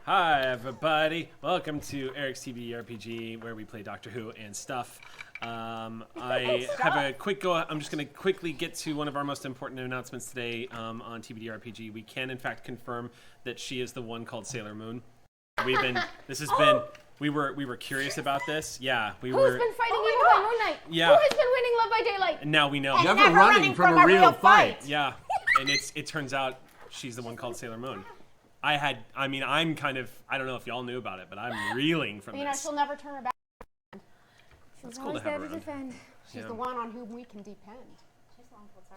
Hi, everybody. Welcome to Eric's TV RPG, where we play Doctor Who and stuff. I have a quick go. I'm just going to quickly get to one of our most important announcements today on TBD RPG. We can, in fact, confirm that she is the one called Sailor Moon. We were curious about this. Yeah, we were. Who's been fighting Evil by Moonlight? Yeah. Who has been winning Love by Daylight? And now we know. Never running from a real fight. Yeah, and it turns out she's the one called Sailor Moon. I'm kind of, I don't know if y'all knew about it, but I'm reeling from You know, this. she'll never turn her back. It's cool to have her around. defend. She's the one on whom we can depend.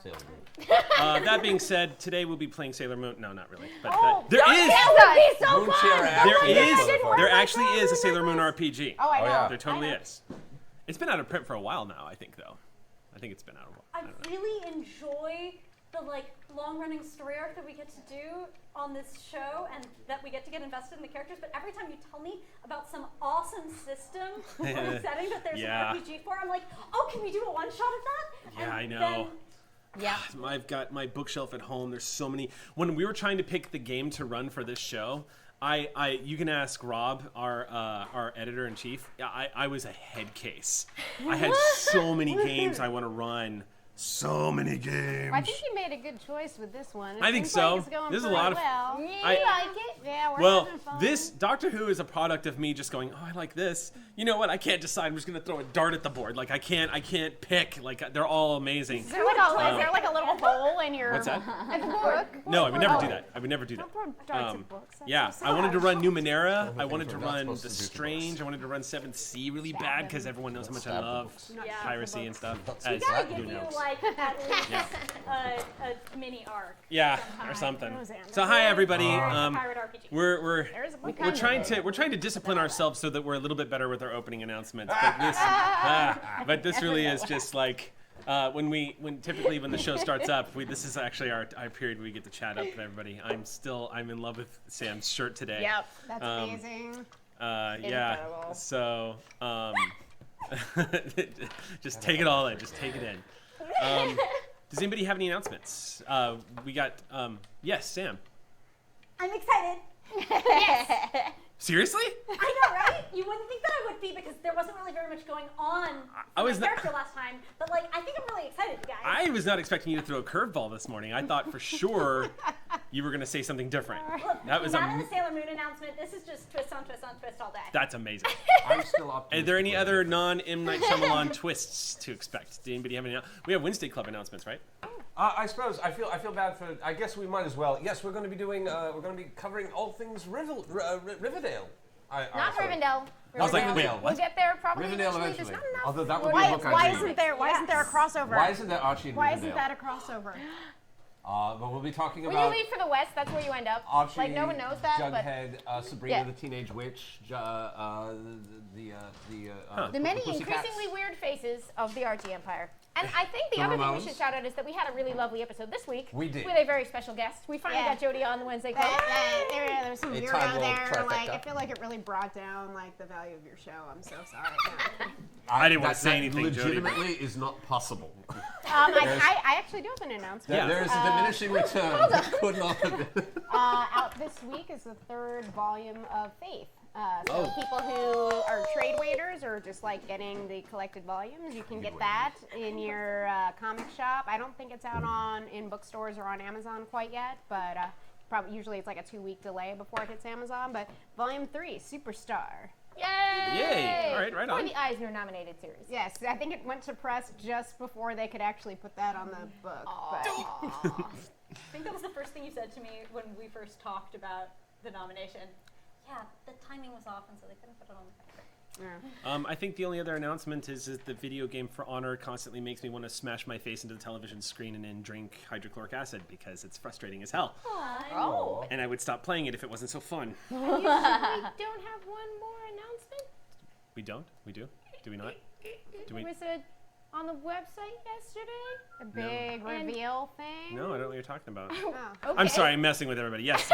Sailor Moon. That being said, today we'll be playing Sailor Moon. No, not really. But There actually is a Sailor Moon RPG. Oh, I know. yeah. There totally is. It's been out of print for a while now, I think, though. I think it's been out a while. I don't know. really enjoy the long-running story arc that we get to do on this show, and that we get invested in the characters. But every time you tell me about some awesome system or setting that there's Yeah. an RPG for, I'm like, oh, can we do a one-shot of that? Yeah, And I know. then- Yeah. I've got my bookshelf at home. There's so many. When we were trying to pick the game to run for this show, you can ask Rob, our editor in chief. I was a head case. I had so many games I want to run. So many games. I think you made a good choice with this one. I think so. There's There's a lot of. well. I like it? Yeah, we're Well, having fun. this Doctor Who is a product of me just going, oh, I like this. You know what? I can't decide. I'm just gonna throw a dart at the board. Like I can't pick. Like they're all amazing. Is there like a little hole in your What's that? in the book? No, I would never do that. I would never do that. Don't throw darts at books. That's Yeah, so I wanted to sad. run Numenera. I wanted to we're not run supposed The to do Strange. I wanted to run Seventh Sea really bad because everyone knows how much I Stab the love books. Yeah. piracy and stuff. We As gotta who give you knows? at least a mini arc. Yeah, or something. Roseanne. So hi everybody. Pirate RPG. We're There's a book. we're trying to discipline ourselves so that we're a little bit better with our opening announcements. But this really is just like when typically when the show starts up, this is actually our period where we get to chat up with everybody. I'm in love with Sam's shirt today. Yep, that's amazing. Yeah. Incredible. So just take it all in. Just take it in. Does anybody have any announcements? We got yes, Sam. I'm excited. Seriously? I know, right? You wouldn't think that I would be because there wasn't really very much going on I with was my not- character last time. But I think I'm really excited, guys. I was not expecting you to throw a curveball this morning. I thought for sure you were going to say something different. Look, That was not in the Sailor Moon announcement. This is just twist on twist on twist all day. That's amazing. I'm still optimistic. Are there any other non-M. Night Shyamalan twists to expect? Do anybody have any? We have Wednesday Club announcements, right? I suppose I feel bad for. I guess we might as well. Yes, we're going to be doing. We're going to be covering all things Riverdale. Not Rivendell. I was like, Rivendell. wait, We'll what? get there probably Rivendell eventually. eventually. There's not enough. Although that would be a book Why I'd read. isn't there a crossover? Why isn't there Archie and Why Riverdale? isn't that a crossover? But we'll be talking When you about leave for the West, that's where you end up. Archie, Like no one knows that, but Jughead, Sabrina Yeah. the Teenage Witch, the many Pussycats. increasingly weird faces of the Archie Empire. And I think the The other thing we Ramones. should shout out is that we had a really lovely episode this week. We did. With a very special guest. We finally got Jody on the Wednesday Club. There's some A weird Time out Lord there. Like, trifecta. I feel like it really brought down like the value of your show. I'm so sorry. Yeah. I didn't want That- to say that anything, Jody. Legitimately is not possible. I actually do have an announcement. Yeah. There is a diminishing return. That could not have been. Out this week is the third volume of Faith. So people who are trade waiters or just like getting the collected volumes, you can get that in your comic shop. I don't think it's out in bookstores or on Amazon quite yet, but probably usually it's like a 2-week delay before it hits Amazon. But Volume 3, Superstar. Yay! Yay! All right, right For on. the Eisner nominated series. Yes, I think it went to press just before they could actually put that on the book. But I think that was the first thing you said to me when we first talked about the nomination. Yeah, the timing was off, and so they couldn't put it on the cover. I think the only other announcement is that the video game For Honor constantly makes me want to smash my face into the television screen and then drink hydrochloric acid because it's frustrating as hell. Oh. And I would stop playing it if it wasn't so fun. We don't have one more announcement? We don't? We do? Do we not? Do we? Was it on the website yesterday? a big reveal thing. No, I don't know what you're talking about. Oh. Okay. I'm sorry, I'm messing with everybody. Yes,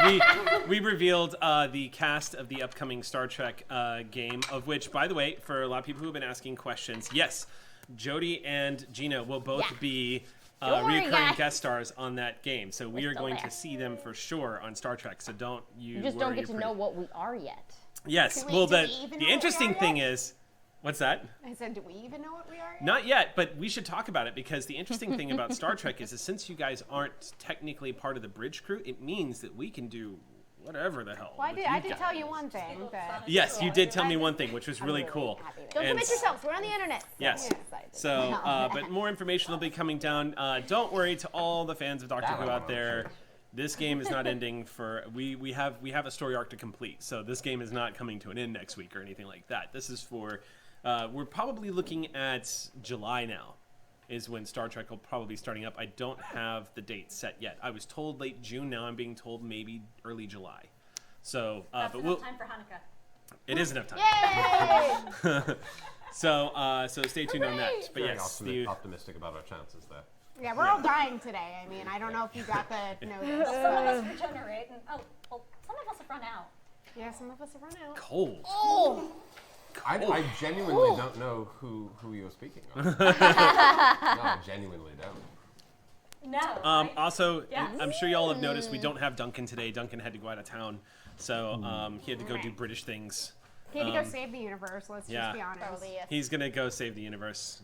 we revealed the cast of the upcoming Star Trek game, of which, by the way, for a lot of people who have been asking questions, yes, Jody and Gina will both be worry, reoccurring guys. guest stars on that game. So we are still going there. to see them for sure on Star Trek. So don't you You just worry don't get to your know pretty- what we are yet. Yes. Do we- Well, do the we even know what the we interesting are thing yet? is, what's that? I said, do we even know what we are? Yet? Not yet, but we should talk about it because the interesting thing about Star Trek is that since you guys aren't technically part of the bridge crew, it means that we can do whatever the hell. Well, I with did. I you did tell you guys. one thing. That Yes, you did tell me one thing, which was really cool. Don't And commit yourselves. We're on the internet. Yes. So, but more information will be coming down. Don't worry to all the fans of Doctor That Who I out wanna there. This game is not ending for we have a story arc to complete. So this game is not coming to an end next week or anything like that. This is for we're probably looking at July now. Is when Star Trek will probably be starting up. I don't have the date set yet. I was told late June. Now I'm being told maybe early July. So, That's but enough time for Hanukkah. it is enough time. Yay! So stay tuned on that. But Very yes, optimistic about our chances there. Yeah, we're all dying today. I mean, I don't know if you got the notice. Some of us regenerate, and well, some of us have run out. Yeah, some of us have run out. cold. Oh, I genuinely don't know who you're speaking of. No, I genuinely don't. No. Also, Yes. I'm sure y'all have noticed we don't have Duncan today. Duncan had to go out of town, so he had to go do Right. British things. He had to go save the universe. Let's yeah. just be honest. probably yes. He's gonna go save the universe.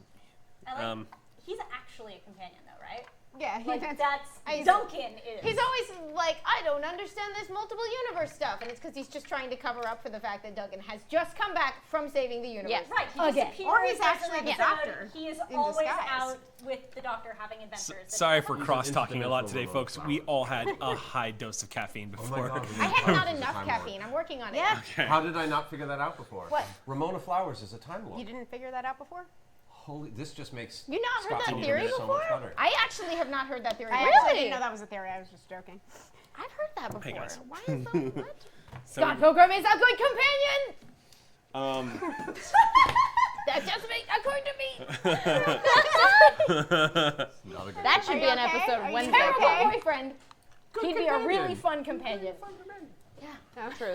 And, like, he's actually a companion, though, right? Yeah, Like that's I- Duncan is. He's always like, I don't understand this multiple universe stuff, and it's because he's just trying to cover up for the fact that Duncan has just come back from saving the universe. right. He Again. disappears Or he's as an actually the episode. Doctor He is in always disguise. out with the Doctor having adventures. and Sorry he's for never- cross talking a lot interdimensional today, remote folks. We flower. all had a high dose of caffeine Oh before. my God, I had not Time enough Lord. caffeine. I'm working on it. Yeah. How did I not figure that out before? What? Ramona Flowers is a Time Lord. You didn't figure that out before? Holy, this just makes You not heard Scott that Pilgrim theory so before? much better. I actually have not heard that theory. I Really? actually didn't know that was a theory. I was just joking. I've heard that before. Hey, guys. Why is that? What? So, Scott Pilgrim is a good companion. um, That's just me, according to me. Not a good That should Are be you an okay? episode Are you Wednesday. okay? Terrible boyfriend. He'd be a companion. really fun companion. No. True.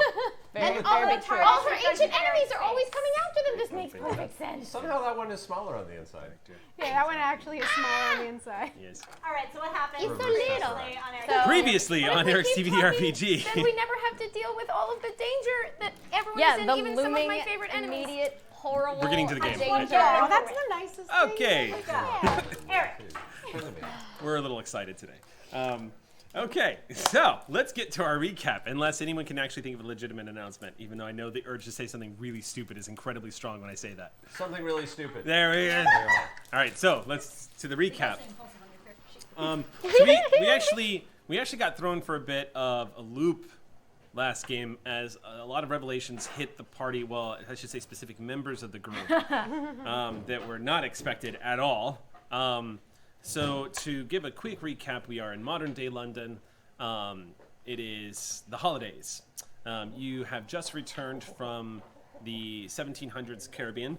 Very, And all very the big true. time- All her ancient enemies are always coming after them. This makes perfect sense. Somehow that one is smaller on the inside. Yeah, that one actually is smaller on the inside. yes. All right. So what happened? It's so little. Previously on Eric- So- Previously But if on we Eric's keep TV talking, RPG. Then we never have to deal with all of the danger that everyone is Yeah, in, the even some of looming, my favorite enemies. immediate, horrible. We're getting to the game. danger. Oh, that's the nicest thing. Okay. Yeah. Eric. We're a little excited today. Okay, so let's get to our recap, unless anyone can actually think of a legitimate announcement, even though I know the urge to say something really stupid is incredibly strong when I say that. Something really stupid. There we go. There you are. All right, so let's to the recap. Impulsive on your character sheet. So we actually got thrown for a bit of a loop last game as a lot of revelations hit the party. Well, I should say specific members of the group that were not expected at all. So to give a quick recap, we are in modern day London. It is the holidays. You have just returned from the 1700s Caribbean,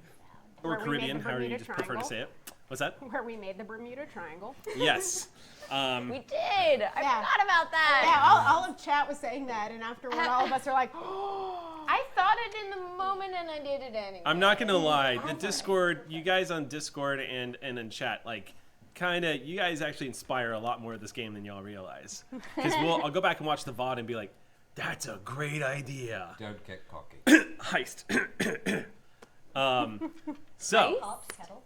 or Where we made Caribbean, the however you Bermuda just prefer to Triangle. say it. What's that? Where we made the Bermuda Triangle. Yes. We did. I Yeah. forgot about that. Yeah, all of chat was saying that, and afterward, all of us are like, I thought it in the moment and I did it anyway. I'm not gonna lie. The Discord, you guys on Discord and in chat, like, you guys actually inspire a lot more of this game than y'all realize. Because I'll go back and watch the VOD and be like, that's a great idea. Don't get cocky. Heist. So, Pops, kettle.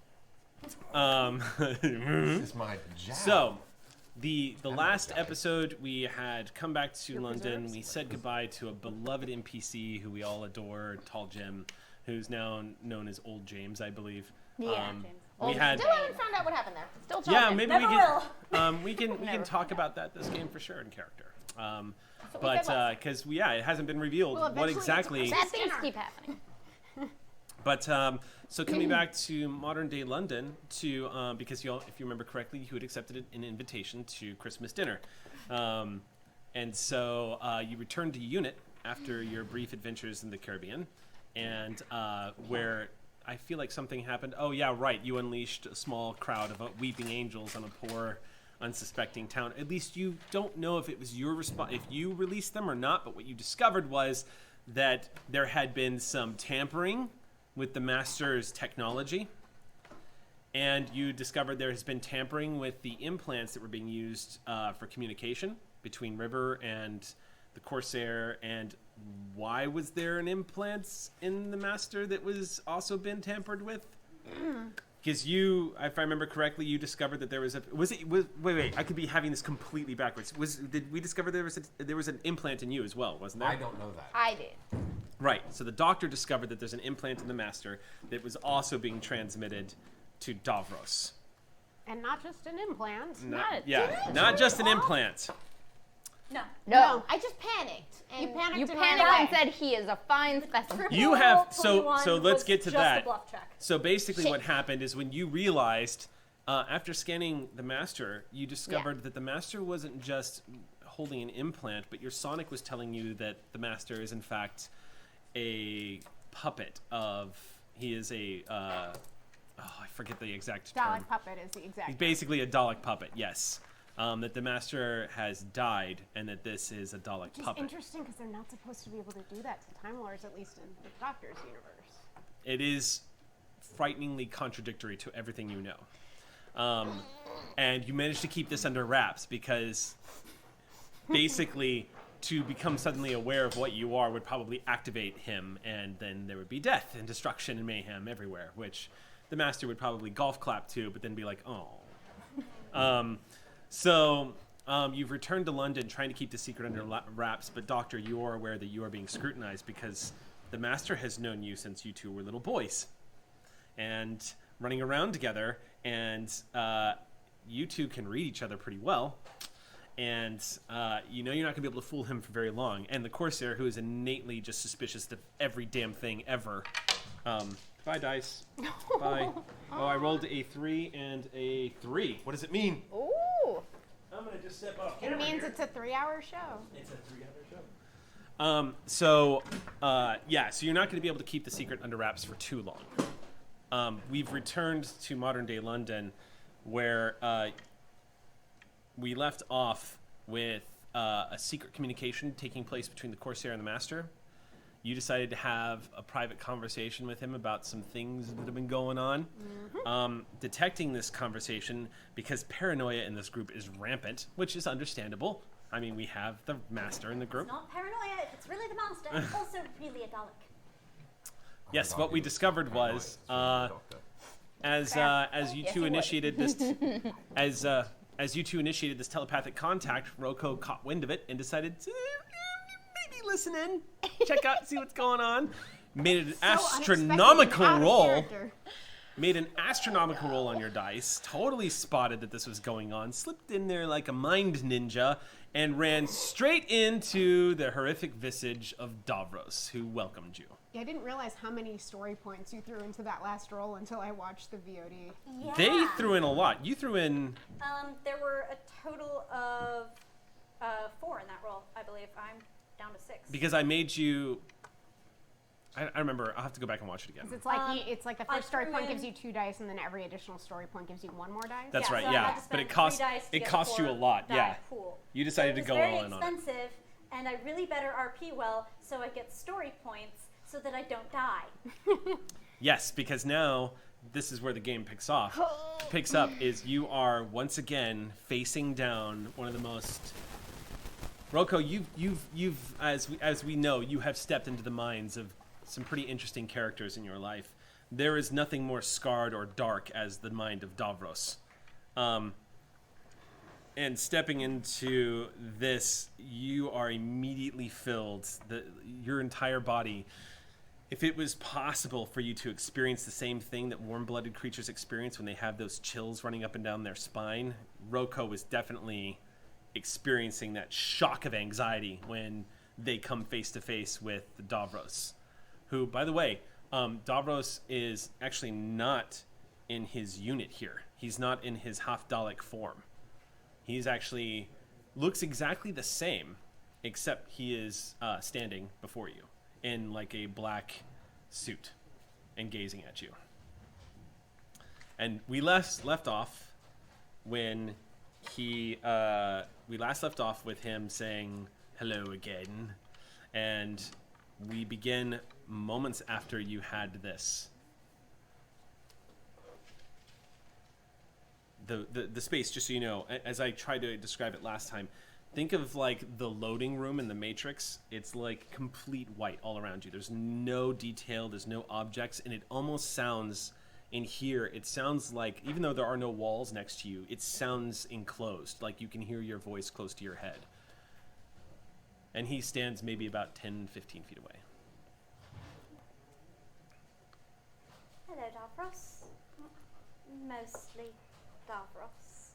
This is my jam. so the last episode we had come back to London. We said goodbye to a beloved NPC who we all adore, Tall Jim, who's now known as Old James, I believe. Yeah, We had. Still haven't found out what happened there. Still talking. Yeah, maybe Never we will. can. We can Never talk about that this game for sure in character. what we But said last because it hasn't been revealed Well, what eventually exactly. Bad things keep happening. But so coming back to modern day London, to because y'all, if you remember correctly, you had accepted an invitation to Christmas dinner, and so you returned to Unit after your brief adventures in the Caribbean, and where I feel like something happened. Oh yeah, right. You unleashed a small crowd of weeping angels on a poor, unsuspecting town. At least you don't know if it was your if you released them or not. But what you discovered was that there had been some tampering with the Master's technology, and you discovered there has been tampering with the implants that were being used for communication between River and the Corsair. And why was there an implant in the Master that was also been tampered with? Because you, if I remember correctly, you discovered that there was wait, I could be having this completely backwards. Did we discover there was an implant in you as well, wasn't there? I don't know that. I did. Right. So the doctor discovered that there's an implant in the Master that was also being transmitted to Davros. And not just an implant. Not just an implant. No. No, I just panicked. And You panicked You and panicked ran and away. said he is a fine specimen. You have Triple 21 so let's was get to just that. a bluff check. So basically, what happened is when you realized after scanning the Master, you discovered that the Master wasn't just holding an implant, but your Sonic was telling you that the Master is in fact a puppet of. He is a. I forget the exact term. Dalek puppet is the exact. He's basically a Dalek puppet. Yes. That the Master has died, and that this is a Dalek Which is puppet. interesting because they're not supposed to be able to do that to Time Lords, at least in the Doctor's universe. It is frighteningly contradictory to everything you know. And you managed to keep this under wraps because basically to become suddenly aware of what you are would probably activate him, and then there would be death and destruction and mayhem everywhere, which the Master would probably golf clap to, but then be like, oh. So you've returned to London trying to keep the secret under wraps, but Doctor, you are aware that you are being scrutinized because the Master has known you since you two were little boys and running around together, and you two can read each other pretty well, and you know you're not going to be able to fool him for very long. And the Corsair, who is innately just suspicious of every damn thing ever. Bye, dice. Bye. Oh, I rolled a 3 and a 3. What does it mean? Ooh. I'm going to just step off. It means it's a 3-hour show. It's a 3-hour show. So you're not going to be able to keep the secret under wraps for too long. We've returned to modern day London, where we left off with a secret communication taking place between the Corsair and the Master. You decided to have a private conversation with him about some things that have been going on. Detecting this conversation, because paranoia in this group is rampant, which is understandable. I mean, we have the Master in the group. It's not paranoia, if it's really the Master, it's also really a Dalek. Yes, what we discovered was as you two initiated this as you two initiated this telepathic contact, Rocco caught wind of it and decided to maybe listen in, check out, see what's going on. Made an astronomical roll. Made an astronomical roll on your dice. Totally spotted that this was going on. Slipped in there like a mind ninja and ran straight into the horrific visage of Davros, who welcomed you. Yeah, I didn't realize how many story points you threw into that last roll until I watched the VOD. Yeah. They threw in a lot. You threw in. There were a total of 4 in that roll, I believe. I'm down to 6. Because I made you. I remember. I'll have to go back and watch it again. 'Cause it's like it's like the I first story threw point in- gives you 2 dice, and then every additional story point gives you 1 more dice. That's Yeah, right. so I Yeah, had to but spend it cost 3 dice to it get cost you a 4 lot. die Yeah, pool. you decided So to go it was all very in on it. expensive, and I really better RP well, so I get story points so that I don't die. Yes, because now this is where the game picks up. Is you are once again facing down one of the most. Rocco, you've as we know, you have stepped into the minds of some pretty interesting characters in your life. There is nothing more scarred or dark as the mind of Davros. And stepping into this, you are immediately filled. Your entire body. If it was possible for you to experience the same thing that warm-blooded creatures experience when they have those chills running up and down their spine, Rocco was definitely experiencing that shock of anxiety when they come face-to-face with Davros. Who, by the way, Davros is actually not in his unit here. He's not in his half-Dalek form. He's actually looks exactly the same, except he is standing before you in like a black suit and gazing at you. And we left off when we last left off with him saying hello again, and we begin moments after you had this. the space, just so you know, as I tried to describe it last time, think of like the loading room in the Matrix. It's like complete white all around you. There's no detail, there's no objects, and it almost sounds, in here, it sounds like, even though there are no walls next to you, it sounds enclosed, like you can hear your voice close to your head. And he stands maybe about 10, 15 feet away. Hello, Davros. Mostly Davros.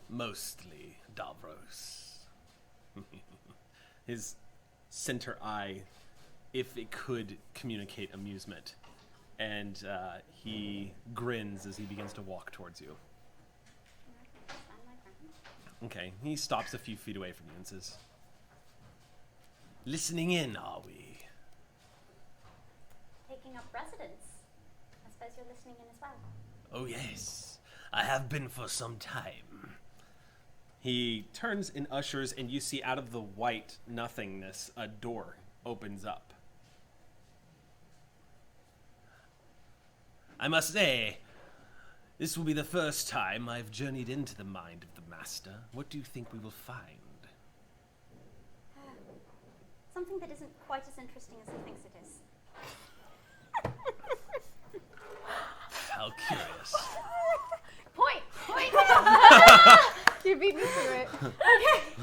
Mostly Davros. His center eye, if it could communicate amusement. And he grins as he begins to walk towards you. Okay, he stops a few feet away from you and says, "Listening in, are we?" Taking up residence. I suppose you're listening in as well. "Oh yes, I have been for some time." He turns and ushers, and you see out of the white nothingness, a door opens up. "I must say, this will be the first time I've journeyed into the mind of the Master. What do you think we will find?" Something that isn't quite as interesting as he thinks it is. How curious. Point. You beat me to it.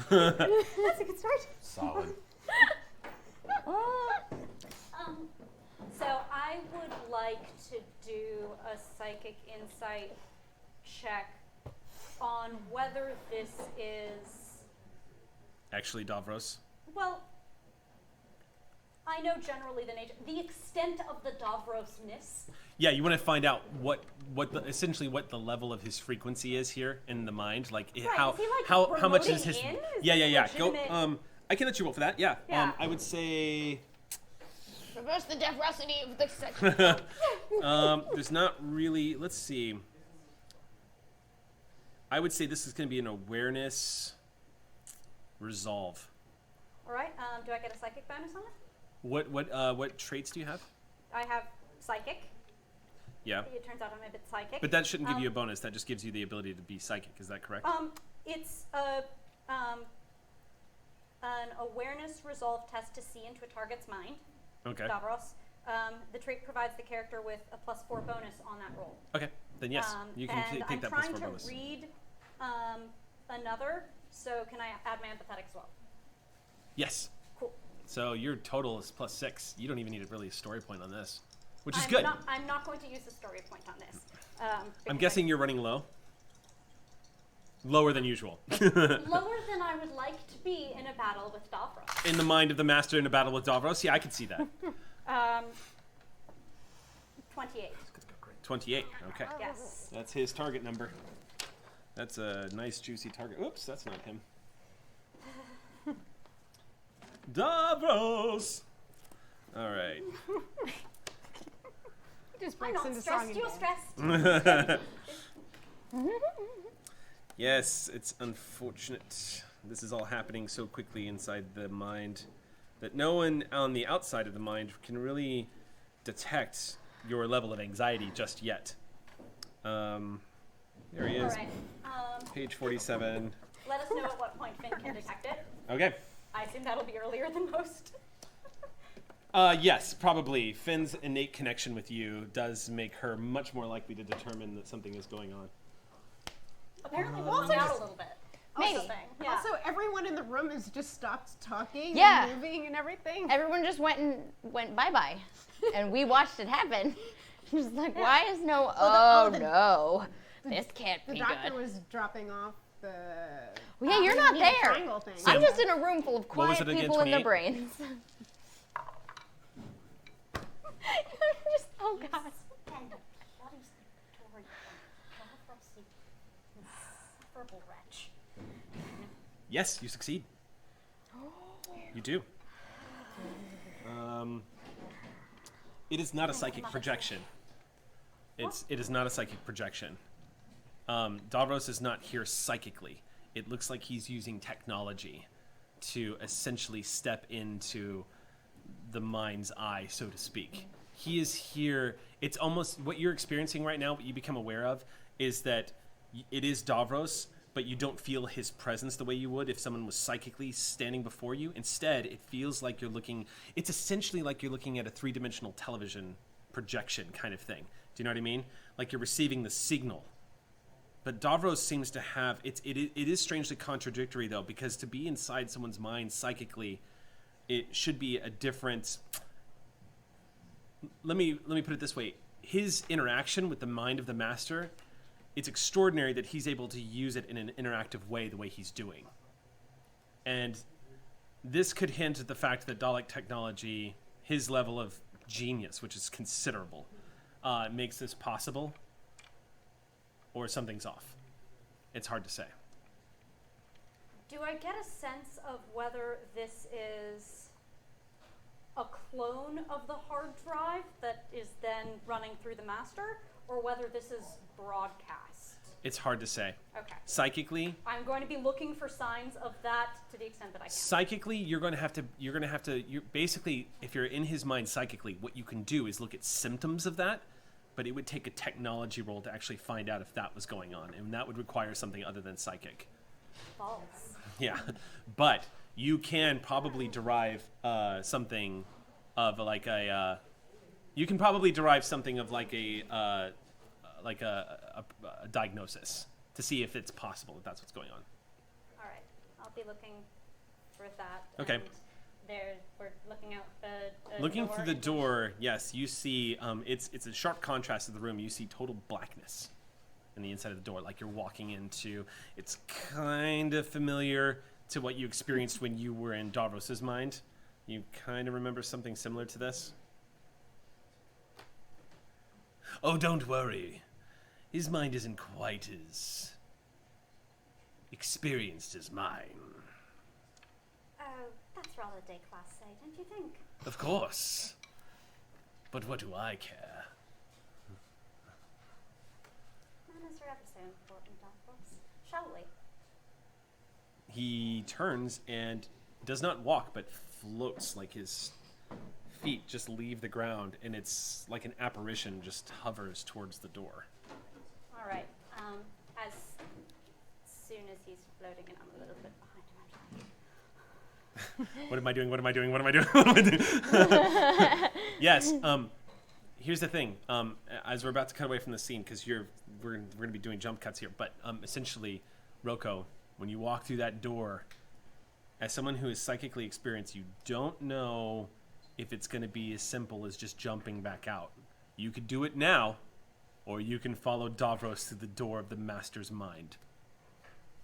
That's a good start. Solid. So I would like to do a psychic insight check on whether this is, Actually, Davros, well, I know generally the extent of the Davrosness. yeah, you want to find out essentially what the level of his frequency is here in the mind, like Right, how is he, like, how much is remoting his in? Is yeah this yeah a go legitimate- I can let you roll for that, yeah. Yeah. I would say Reverse the deferosity of the section. there's not really, let's see, I would say this is going to be an awareness resolve. All right. Do I get a psychic bonus on it? What traits do you have? I have psychic. Yeah, It turns out I'm a bit psychic. but that shouldn't give you a bonus. That just gives you the ability to be psychic. Is that correct? It's an awareness resolve test to see into a target's mind. Okay. Davros. The trait provides the character with a +4 bonus on that roll. Okay. Then yes, you can and take that I'm plus 4 trying bonus. to read another, so can I add my empathetic as well? Yes. Cool. So your total is +6. You don't even need really a story point on this, which is I'm good. I'm not going to use the story point on this. I'm because guessing you're running low. Lower than usual. lower than I would like to be in a battle with Davros. In the mind of the master in a battle with Davros. Yeah, I can see that. 28. 28. Okay. Yes. That's his target number. That's a nice juicy target. Oops, that's not him. Davros. All right. He just I'm breaks not into stressed. song You're again. stressed. Yes, it's unfortunate. This is all happening so quickly inside the mind that no one on the outside of the mind can really detect your level of anxiety just yet. There he All is. right. Page 47. Let us know at what point Finn can detect it. Okay. I assume that'll be earlier than most. Yes, probably. Finn's innate connection with you does make her much more likely to determine that something is going on. Apparently, we're also out a little bit. Maybe. Also, yeah. Also, everyone in the room has just stopped talking Yeah. and moving and everything. Everyone just went bye-bye. And we watched it happen. Just like, why is no, no, this can't The be doctor good. was dropping off the. Well, yeah, you're not the there. triangle thing. I'm just in a room full of What was quiet it again, people in their 28? brains. You're just, oh god. Bloody story. Davros, you insufferable wretch. Yes, you succeed. You do. It is not a psychic projection. It is not a psychic projection. Davros is not here psychically. It looks like he's using technology to essentially step into the mind's eye, so to speak. He is here. It's almost what you're experiencing right now, what you become aware of, is that it is Davros, but you don't feel his presence the way you would if someone was psychically standing before you. Instead, it feels like you're looking. It's essentially like you're looking at a three-dimensional television projection kind of thing. Do you know what I mean? Like you're receiving the signal. But Davros seems to have it is strangely contradictory though, because to be inside someone's mind psychically, it should be a different. Let me put it this way: his interaction with the mind of the master, it's extraordinary that he's able to use it in an interactive way the way he's doing. And this could hint at the fact that Dalek technology, his level of genius, which is considerable, makes this possible. Or something's off. It's hard to say. Do I get a sense of whether this is a clone of the hard drive that is then running through the master, or whether this is broadcast? It's hard to say. Okay. Psychically, I'm going to be looking for signs of that to the extent that I can. psychically, you're basically, if you're in his mind psychically, what you can do is look at symptoms of that, but it would take a technology roll to actually find out if that was going on, and that would require something other than psychic. False. Yeah, but you can probably derive something of like a. You can probably derive something of like a diagnosis to see if it's possible if that's what's going on. All right. I'll be looking for that. Okay. And we're looking out the Looking door through the into- door, yes, you see it's a sharp contrast to the room. You see total blackness in the inside of the door, like you're walking into. It's kind of familiar to what you experienced when you were in Davros's mind. You kind of remember something similar to this? Oh, don't worry. His mind isn't quite as experienced as mine. Oh, that's rather déclassé, don't you think? Of course. But what do I care? Manners are ever so important, Davros. Shall we? He turns and does not walk, but floats, like his feet just leave the ground, and it's like an apparition just hovers towards the door. All right. As soon as he's floating in, I'm a little bit behind him. What am I doing? What am I doing? What am I doing? What am I doing? Yes. Here's the thing. As we're about to cut away from the scene, because we're going to be doing jump cuts here, but essentially, Roko, when you walk through that door, as someone who is psychically experienced, you don't know if it's going to be as simple as just jumping back out. You could do it now, or you can follow Davros to the door of the Master's mind.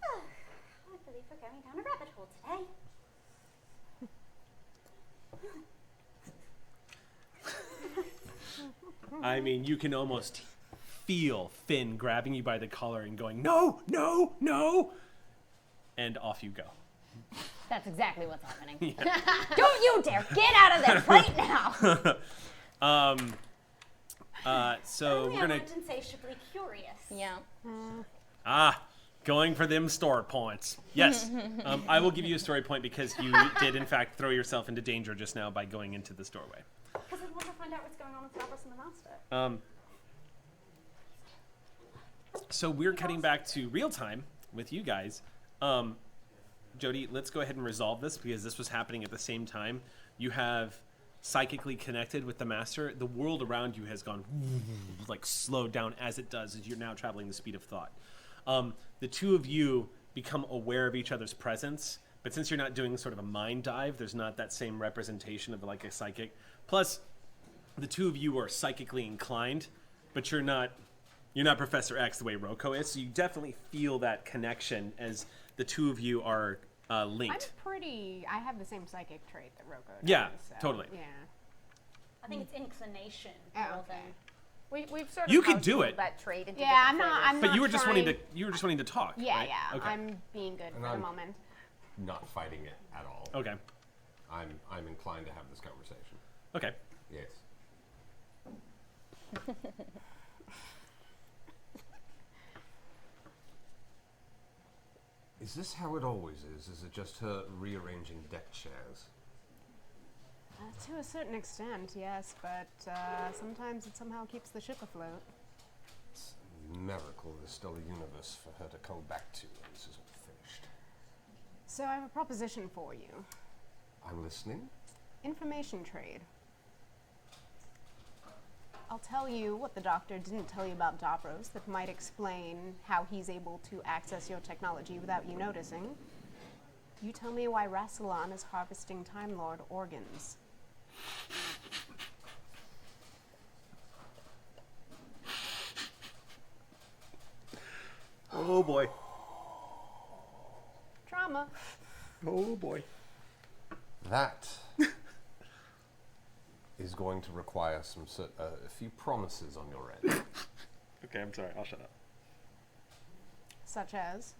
I believe we're going down a rabbit hole today. I mean, you can almost feel Finn grabbing you by the collar and going, "No, no, no!" And off you go. That's exactly what's happening. Don't you dare get out of there right now. So Only we're gonna I'm insatiably curious. Yeah. going for them story points. Yes, I will give you a story point because you did in fact throw yourself into danger just now by going into this doorway. Because I want to find out what's going on with Davros and the Master. So we're cutting back to real time with you guys. Jody, let's go ahead and resolve this because this was happening at the same time. You have psychically connected with the Master. The world around you has gone like slowed down as it does as you're now traveling the speed of thought. The two of you become aware of each other's presence, but since you're not doing sort of a mind dive, there's not that same representation of like a psychic. Plus, the two of you are psychically inclined, but you're not Professor X the way Roko is, so you definitely feel that connection as the two of you are linked. I have the same psychic trait that Roko does. Yeah, so, totally. Yeah. I think it's inclination. Oh, more okay. than- We've sort of You could do it. that trait into Yeah, I'm different not. flavors. I'm But not you were just trying- wanting to talk. Yeah, right? yeah. Okay. I'm being good And for the I'm- moment. Not fighting it at all. Okay. I'm inclined to have this conversation. Okay. Yes. Is this how it always is? Is it just her rearranging deck chairs? To a certain extent, yes, but sometimes it somehow keeps the ship afloat. It's a miracle there's still a universe for her to come back to when this is all finished. So I have a proposition for you. I'm listening. Information trade. I'll tell you what the doctor didn't tell you about Davros that might explain how he's able to access your technology without you noticing. You tell me why Rassilon is harvesting Time Lord organs. Oh boy. Trauma. Oh boy. That is going to require a few promises on your end. Okay, I'm sorry. I'll shut up. Such as?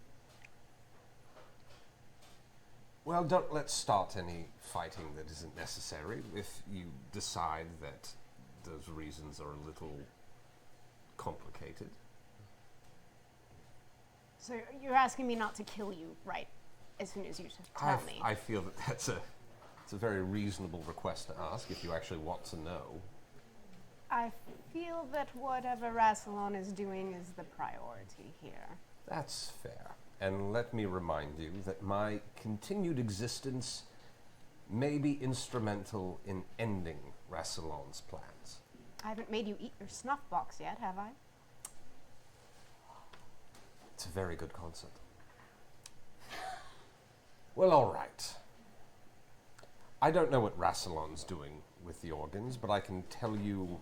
Well, let's start any fighting that isn't necessary if you decide that those reasons are a little complicated. So you're asking me not to kill you, right? As soon as you tell me. I feel that it's a very reasonable request to ask if you actually want to know. I feel that whatever Rassilon is doing is the priority here. That's fair. And let me remind you that my continued existence may be instrumental in ending Rassilon's plans. I haven't made you eat your snuff box yet, have I? It's a very good concept. Well, all right. I don't know what Rassilon's doing with the organs, but I can tell you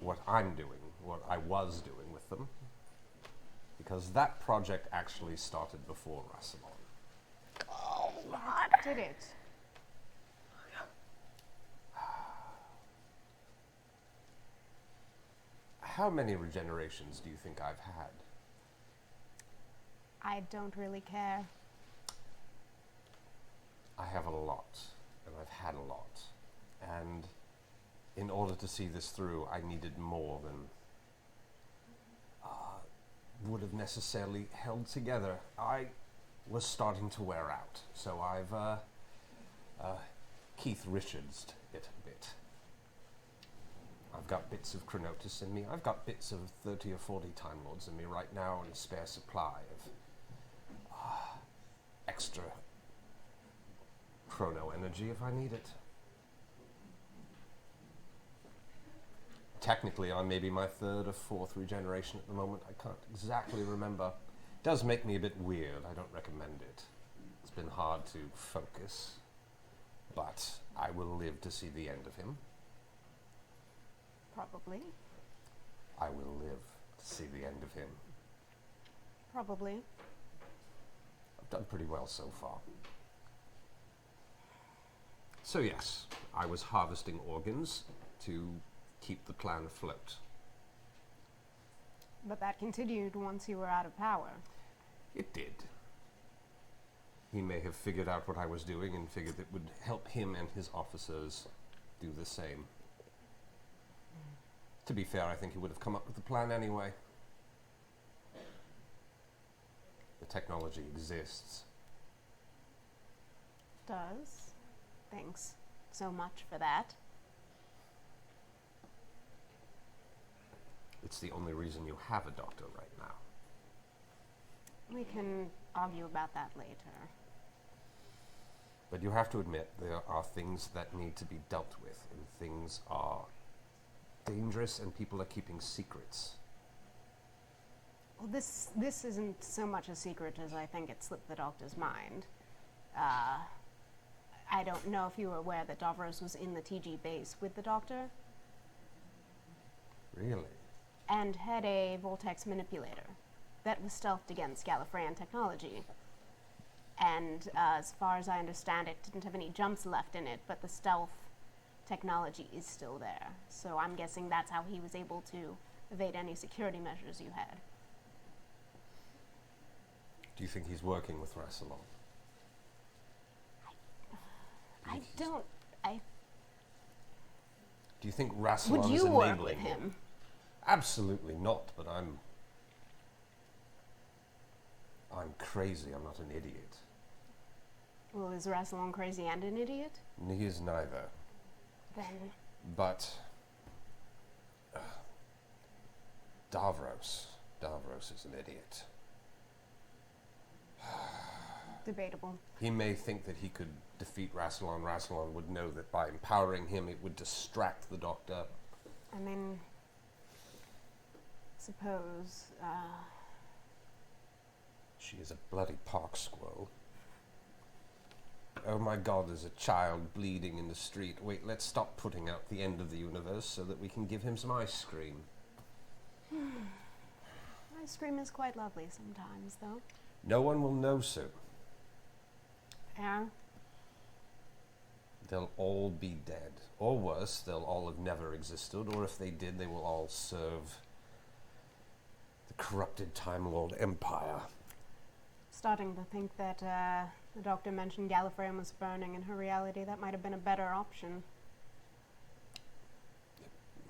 what I'm doing, what I was doing with them. Because that project actually started before Rassilon. Did it? How many regenerations do you think I've had? I don't really care. I have a lot, and I've had a lot. And in order to see this through, I needed more than would have necessarily held together. I was starting to wear out, so I've Keith Richards'd it a bit. I've got bits of Chronotis in me. I've got bits of 30 or 40 Time Lords in me right now, and a spare supply of extra chrono energy if I need it. Technically, I'm maybe my third or fourth regeneration at the moment. I can't exactly remember. It does make me a bit weird. I don't recommend it. It's been hard to focus, but I will live to see the end of him. Probably. I will live to see the end of him. Probably. I've done pretty well so far. So yes, I was harvesting organs to keep the plan afloat. But that continued once you were out of power. It did. He may have figured out what I was doing and figured it would help him and his officers do the same. To be fair, I think he would have come up with the plan anyway. The technology exists. Does. Thanks so much for that. It's the only reason you have a doctor right now. We can argue about that later. But you have to admit there are things that need to be dealt with, and things are dangerous, and people are keeping secrets. Well, this isn't so much a secret as I think it slipped the doctor's mind. I don't know if you were aware that Davros was in the TG base with the doctor. Really? And had a Vortex manipulator that was stealthed against Gallifreyan technology. And as far as I understand it, didn't have any jumps left in it, but the stealth technology is still there. So I'm guessing that's how he was able to evade any security measures you had. Do you think he's working with Rassilon? Do you think Rassilon Would is you enabling work with him? Absolutely not, but I'm crazy, I'm not an idiot. Well, is Rassilon crazy and an idiot? He is neither. Then But Davros, Davros is an idiot. Debatable. He may think that he could defeat Rassilon. Rassilon would know that by empowering him, it would distract the Doctor. I mean, suppose, She is a bloody park squirrel. Oh my god, there's a child bleeding in the street. Wait, let's stop putting out the end of the universe so that we can give him some ice cream. ice cream is quite lovely sometimes, though. No one will know soon. Yeah. They'll all be dead. Or worse, they'll all have never existed, or if they did, they will all serve the corrupted Time Lord Empire. Starting to think that the Doctor mentioned Gallifreyan was burning in her reality. That might have been a better option.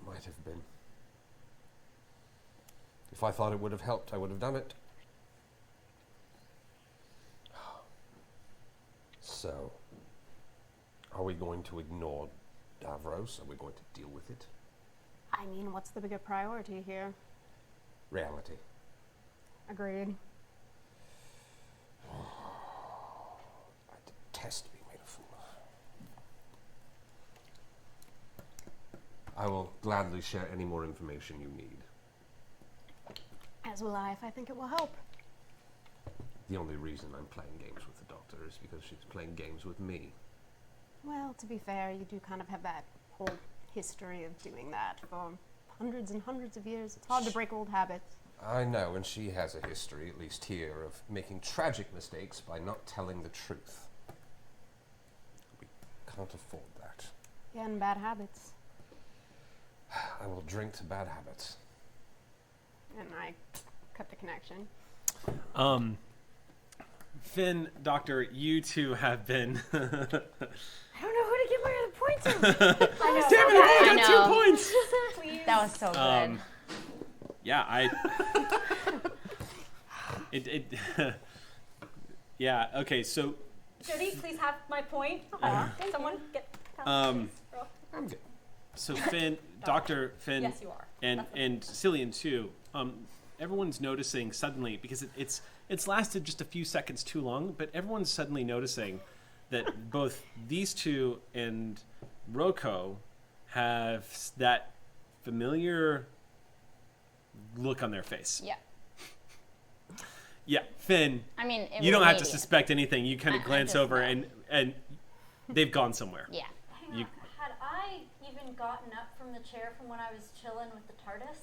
Might have been. If I thought it would have helped, I would have done it. So, are we going to ignore Davros? Are we going to deal with it? I mean, what's the bigger priority here? Reality. Agreed. I detest being made a fool of. I will gladly share any more information you need. As will I, if I think it will help. The only reason I'm playing games with the Doctor is because she's playing games with me. Well, to be fair, you do kind of have that whole history of doing that for hundreds and hundreds of years. It's hard to break old habits. I know, and she has a history, at least here, of making tragic mistakes by not telling the truth. We can't afford that. Yeah, and bad habits. I will drink to bad habits. And I cut the connection. Finn, Doctor, you two have been. I don't know who to give my other points to. Damn it! I only I got know. 2 points. Please. That was so good. Yeah, yeah. Okay, so Jody, please have my point. Someone get. Um, please. I'm good. so Finn, Doctor Finn, Yes, you are. and Cillian too. Everyone's noticing suddenly because it's lasted just a few seconds too long, but everyone's suddenly noticing that both these two and Roko have that familiar look on their face. Yeah. Yeah, Finn. I mean, it You was don't have to immediate. suspect anything. You kind I of glance just over know. and they've gone somewhere. Yeah. Hang You- on. Had I even gotten up from the chair from when I was chilling with the TARDIS?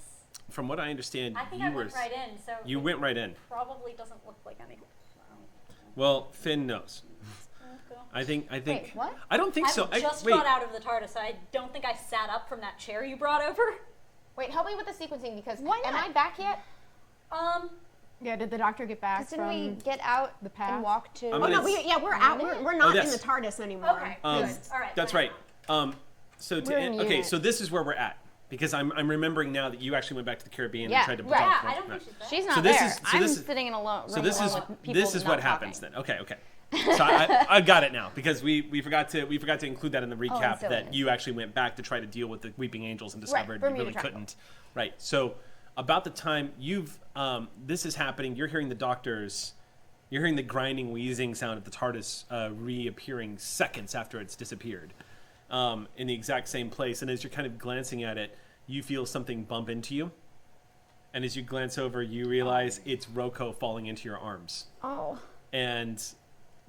From what I understand, I think you I were went right in, so you it went right in. probably doesn't look like anything. Well, Finn knows. Okay. I think. Wait, what? I don't think I so. just wait. got out of the TARDIS. I don't think I sat up from that chair you brought over. Wait, help me with the sequencing because Why am not? I back yet? Yeah, did the Doctor get back 'Cause didn't from we get out the past? and walk to? I'm Oh, no, gonna- we're out. We're not in yes. the TARDIS anymore. Okay. Um, good. All right. That's fine. right. So We're in okay, unit. so this is where we're at because I'm remembering now that you actually went back to the Caribbean Yeah, and tried to. right. Yeah, I don't think she's there. She's not So this there. is- so I'm this is- sitting in a room So this is alone with people this is not what happens talking. then. Okay. So I got it now because we forgot to include that in the recap that silliness. you actually went back to try to deal with the Weeping Angels and discovered you Bermuda really Triangle. couldn't. Right. So about the time you've this is happening, you're hearing the Doctor's. You're hearing the grinding, wheezing sound of the TARDIS reappearing seconds after it's disappeared in the exact same place. And as you're kind of glancing at it, you feel something bump into you. And as you glance over, you realize it's Roko falling into your arms. Oh, And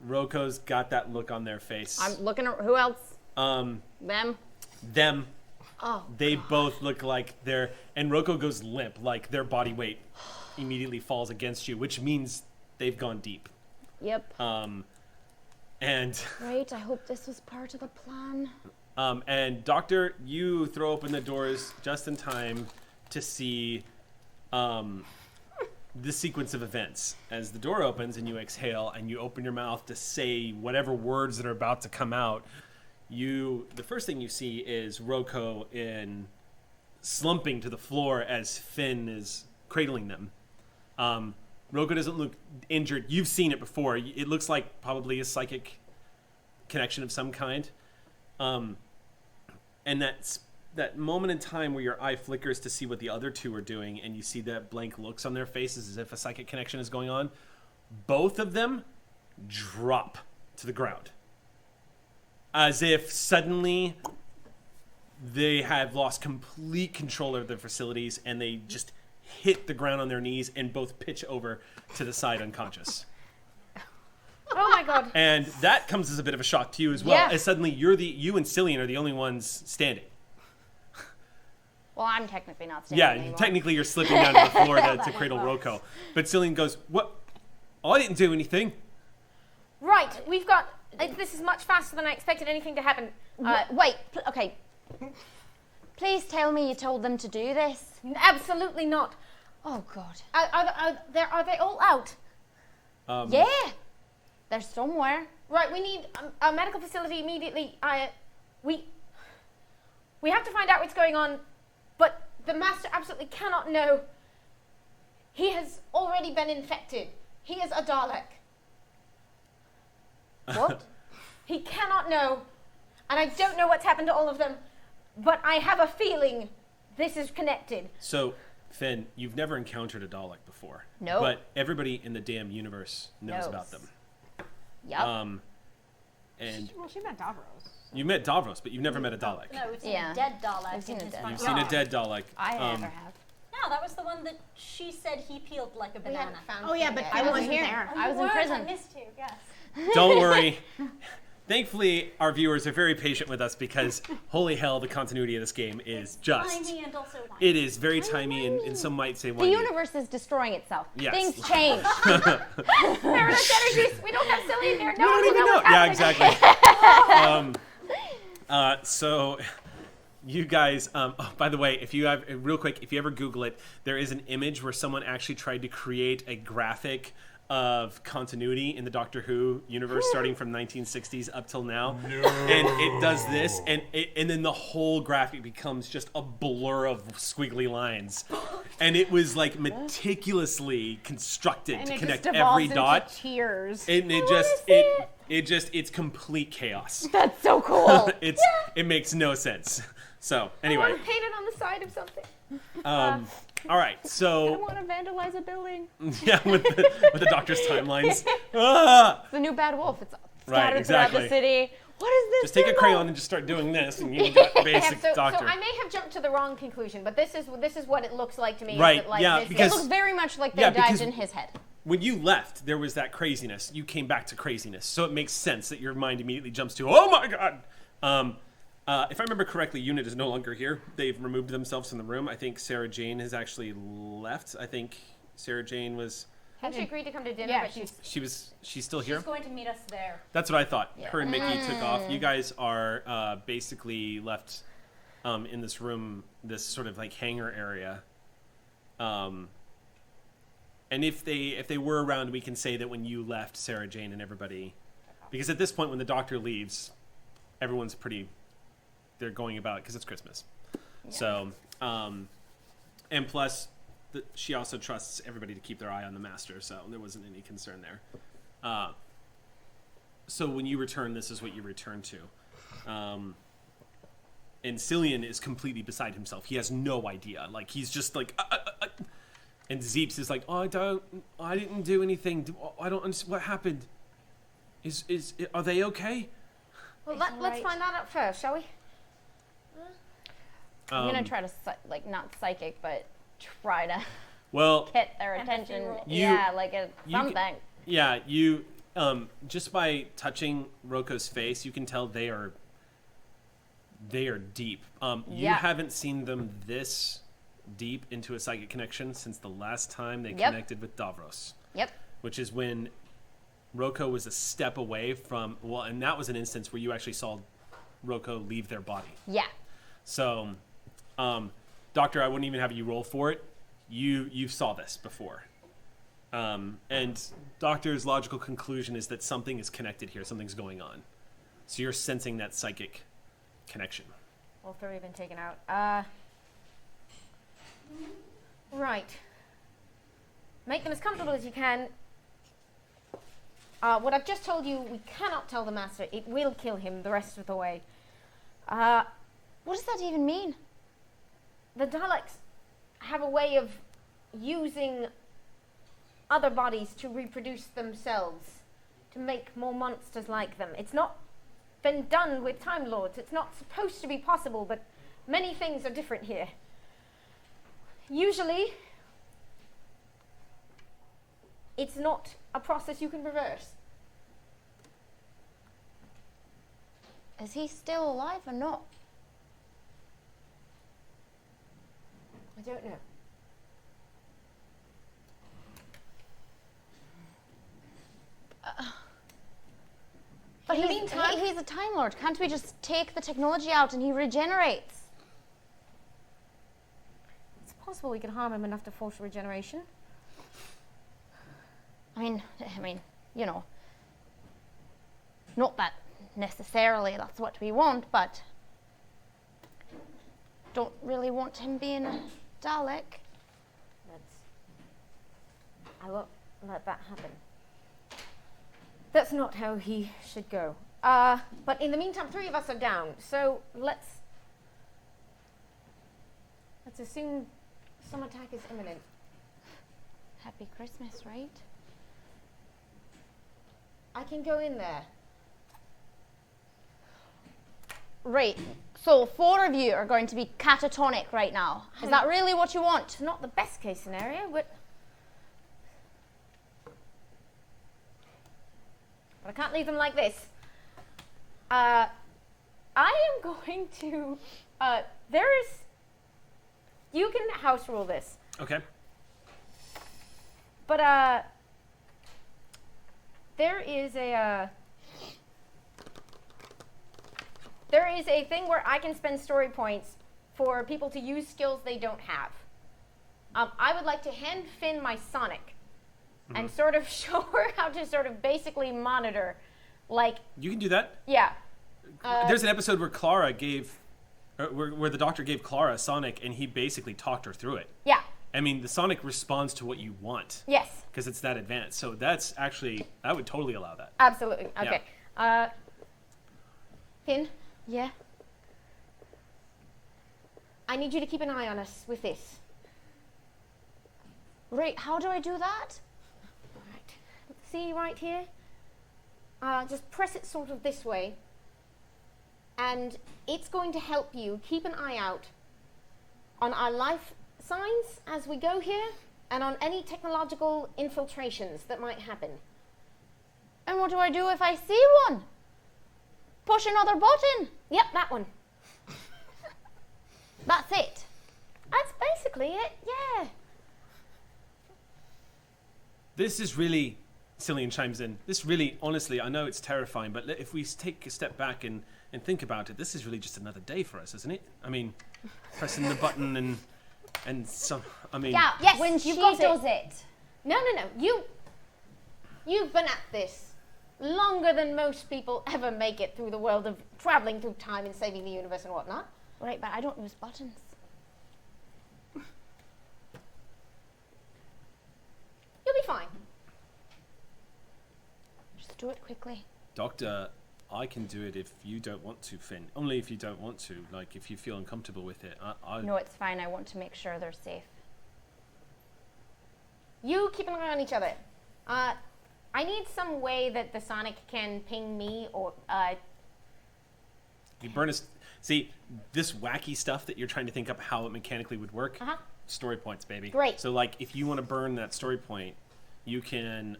Roko's got that look on their face. I'm looking at who else? Um, Them. them, Oh, they both look like they're... And Roko goes limp, like their body weight immediately falls against you, which means they've gone deep. yep. And Great. I hope this was part of the plan. and Doctor, you throw open the doors just in time to see the sequence of events. As the door opens and you exhale and you open your mouth to say whatever words that are about to come out, the first thing you see is Roko slumping to the floor as Finn is cradling them. Roko doesn't look injured. You've seen it before. It looks like probably a psychic connection of some kind. And that that moment in time where your eye flickers to see what the other two are doing, and you see that blank looks on their faces as if a psychic connection is going on, both of them drop to the ground. As if suddenly they have lost complete control of their facilities, and they just hit the ground on their knees and both pitch over to the side unconscious. Oh my god. And that comes as a bit of a shock to you as well, Yeah. as suddenly you and Cillian are the only ones standing. Well, I'm technically not standing Yeah, anymore. technically you're slipping down to the floor to cradle Roko. But Cillian goes, "What? Oh, I didn't do anything." Right, we've got... this is much faster than I expected anything to happen. Wait, okay. Please tell me you told them to do this. Absolutely not. Oh, God. Are they all out? Yeah. They're somewhere. Right, we need a medical facility immediately. We have to find out what's going on, but the master absolutely cannot know. He has already been infected. He is a Dalek. What? He cannot know, and I don't know what's happened to all of them, but I have a feeling this is connected. So, Finn, you've never encountered a Dalek before. No. But everybody in the damn universe knows Knows. about them. Yep. And Well, she met Davros. you met Davros, but you've never met a Dalek. No, we've seen Yeah. a dead Dalek. I've seen in a his dead front You've seen a yard. dead Dalek. I never have. No, that was the one that she said he peeled like a We banana. haven't found Oh yeah, him but yet. I wasn't wasn't here. there. Oh, I you was in weren't? prison. I missed you, yes. Don't worry. Thankfully, our viewers are very patient with us because, holy hell, the continuity of this game is just... Tiny and also whiny. It is very timey, and some might say The whiny. universe is destroying itself. Yes. Things change. Paradise energies. We don't have Cillian here. No You one don't will even know know. what's Yeah, happening. exactly. So, you guys. Oh, by the way, if you have real quick, if you ever Google it, there is an image where someone actually tried to create a graphic of continuity in the Doctor Who universe, starting from 1960s up till now, and it does this, and then the whole graphic becomes just a blur of squiggly lines, and it was like meticulously constructed And to it connect just devolves every into dot. tears. And it's complete chaos. That's so cool. It makes no sense. So I want anyway, to paint it on the side of something. all right. I So want to vandalize a building. yeah, with the Doctor's timelines. Ah! The new Bad Wolf. It's Right, scattered throughout the exactly. city. What is this? Just take a symbol? crayon and just start doing this, and you got basic so Doctor. I may have jumped to the wrong conclusion, but this is what it looks like to me. is Right, that, like, yeah, this It because- looks very much like they Yeah, dived because- in his head. When you left, there was that craziness. You came back to craziness, so it makes sense that your mind immediately jumps to, "Oh my God!" If I remember correctly, Unit is no longer here. They've removed themselves from the room. I think Sarah Jane has actually left. I think Sarah Jane was. Hadn't she agreed to come to dinner? Yeah, but she's She's still here. She's going to meet us there. That's what I thought. Yeah. Her and Mickey took off. You guys are basically left in this room, this sort of like hangar area. And if they were around, we can say that when you left, Sarah Jane and everybody, because at this point when the Doctor leaves, everyone's they're going about because it's Christmas. So, and plus, she also trusts everybody to keep their eye on the Master, so there wasn't any concern there. So when you return, this is what you return to. And Cillian is completely beside himself. He has no idea. Like, he's just like... And Zeeps is like, I didn't do anything. I don't understand. What happened? Are they okay? Well, let's find that out first, shall we? I'm gonna try to not psychic, but try to Well, get their Empathy attention. roll. Yeah, like can- something. yeah, you just by touching Roko's face, you can tell they are deep. You Yeah. haven't seen them this deep into a psychic connection since the last time they Yep. connected with Davros, Yep. which is when Roko was a step away from, well, and that was an instance where you actually saw Roko leave their body. Yeah. So, Doctor, I wouldn't even have you roll for it. You saw this before. And Doctor's logical conclusion is that something is connected here. Something's going on. So you're sensing that psychic connection. All three have been taken out. Right. Make them as comfortable as you can. What I've just told you, we cannot tell the Master. It will kill him the rest of the way. What What does that even mean? The Daleks have a way of using other bodies to reproduce themselves, to make more monsters like them. It's not been done with Time Lords. It's not supposed to be possible, but many things are different here. Usually, it's not a process you can reverse. Is he still alive or not? I don't know. But In the he's, meantime- he's a Time Lord. Can't we just take the technology out and he regenerates? It's possible we could harm him enough to force regeneration. I mean, you know, not that necessarily that's what we want, but don't really want him being a Dalek. I won't let that happen. That's not how he should go. But in the meantime, 3 of us are down. So let's assume some attack is imminent. Happy Christmas, right? I can go in there. Right. So 4 of you are going to be catatonic right now. Is that really what you want? It's not the best case scenario, but I can't leave them like this. I am going to. You can house rule this, Okay. but there is a thing where I can spend story points for people to use skills they don't have. I would like to hand Finn my Sonic and sort of show her how to sort of basically monitor, like, You can do that. yeah. There's an episode where Clara where the Doctor gave Clara Sonic, and he basically talked her through it. Yeah. I mean, the Sonic responds to what you want Yes. because it's that advanced. So that's actually, I would totally allow that. Absolutely. Okay. Finn, Yeah. I need you to keep an eye on us with this. Right. How do I do that? Right. See right here? Just press it sort of this way. And it's going to help you keep an eye out on our life signs as we go here and on any technological infiltrations that might happen. And what do I do if I see one? Push another button. Yep, that one. That's it. That's basically it, yeah. This is really, Cillian chimes in, this really, honestly, I know it's terrifying, but if we take a step back and think about it, this is really just another day for us, isn't it? I mean, pressing the button and some, I mean... Yeah. Yes, When you've she got does it. No. You've been at this longer than most people ever make it through the world of traveling through time and saving the universe and whatnot. Right, but I don't use buttons. You'll be fine. Just do it quickly. Doctor, I can do it if you don't want to, Finn. Only if you don't want to. Like, if you feel uncomfortable with it. No, it's fine. I want to make sure they're safe. You keep an eye on each other. I need some way that the Sonic can ping me or You burn us. See, this wacky stuff that you're trying to think up how it mechanically would work. Uh-huh. Story points, baby. Great. So, like, if you want to burn that story point, you can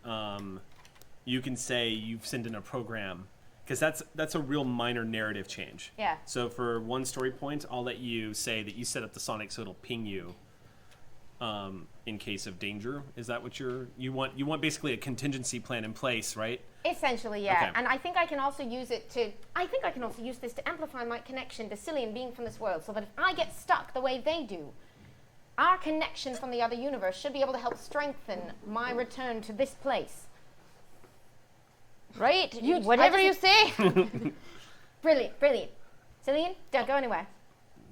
say you've sent in a program, because that's a real minor narrative change. Yeah. So for one story point, I'll let you say that you set up the Sonic so it'll ping you. In case of danger, is that what you want? You want basically a contingency plan in place, right? essentially, yeah. Okay. And I think I can also use this to amplify my connection to Cillian being from this world, so that if I get stuck the way they do, our connection from the other universe should be able to help strengthen my return to this place. Right? You- Whatever I you just- say. Brilliant, brilliant. Cillian, don't go anywhere.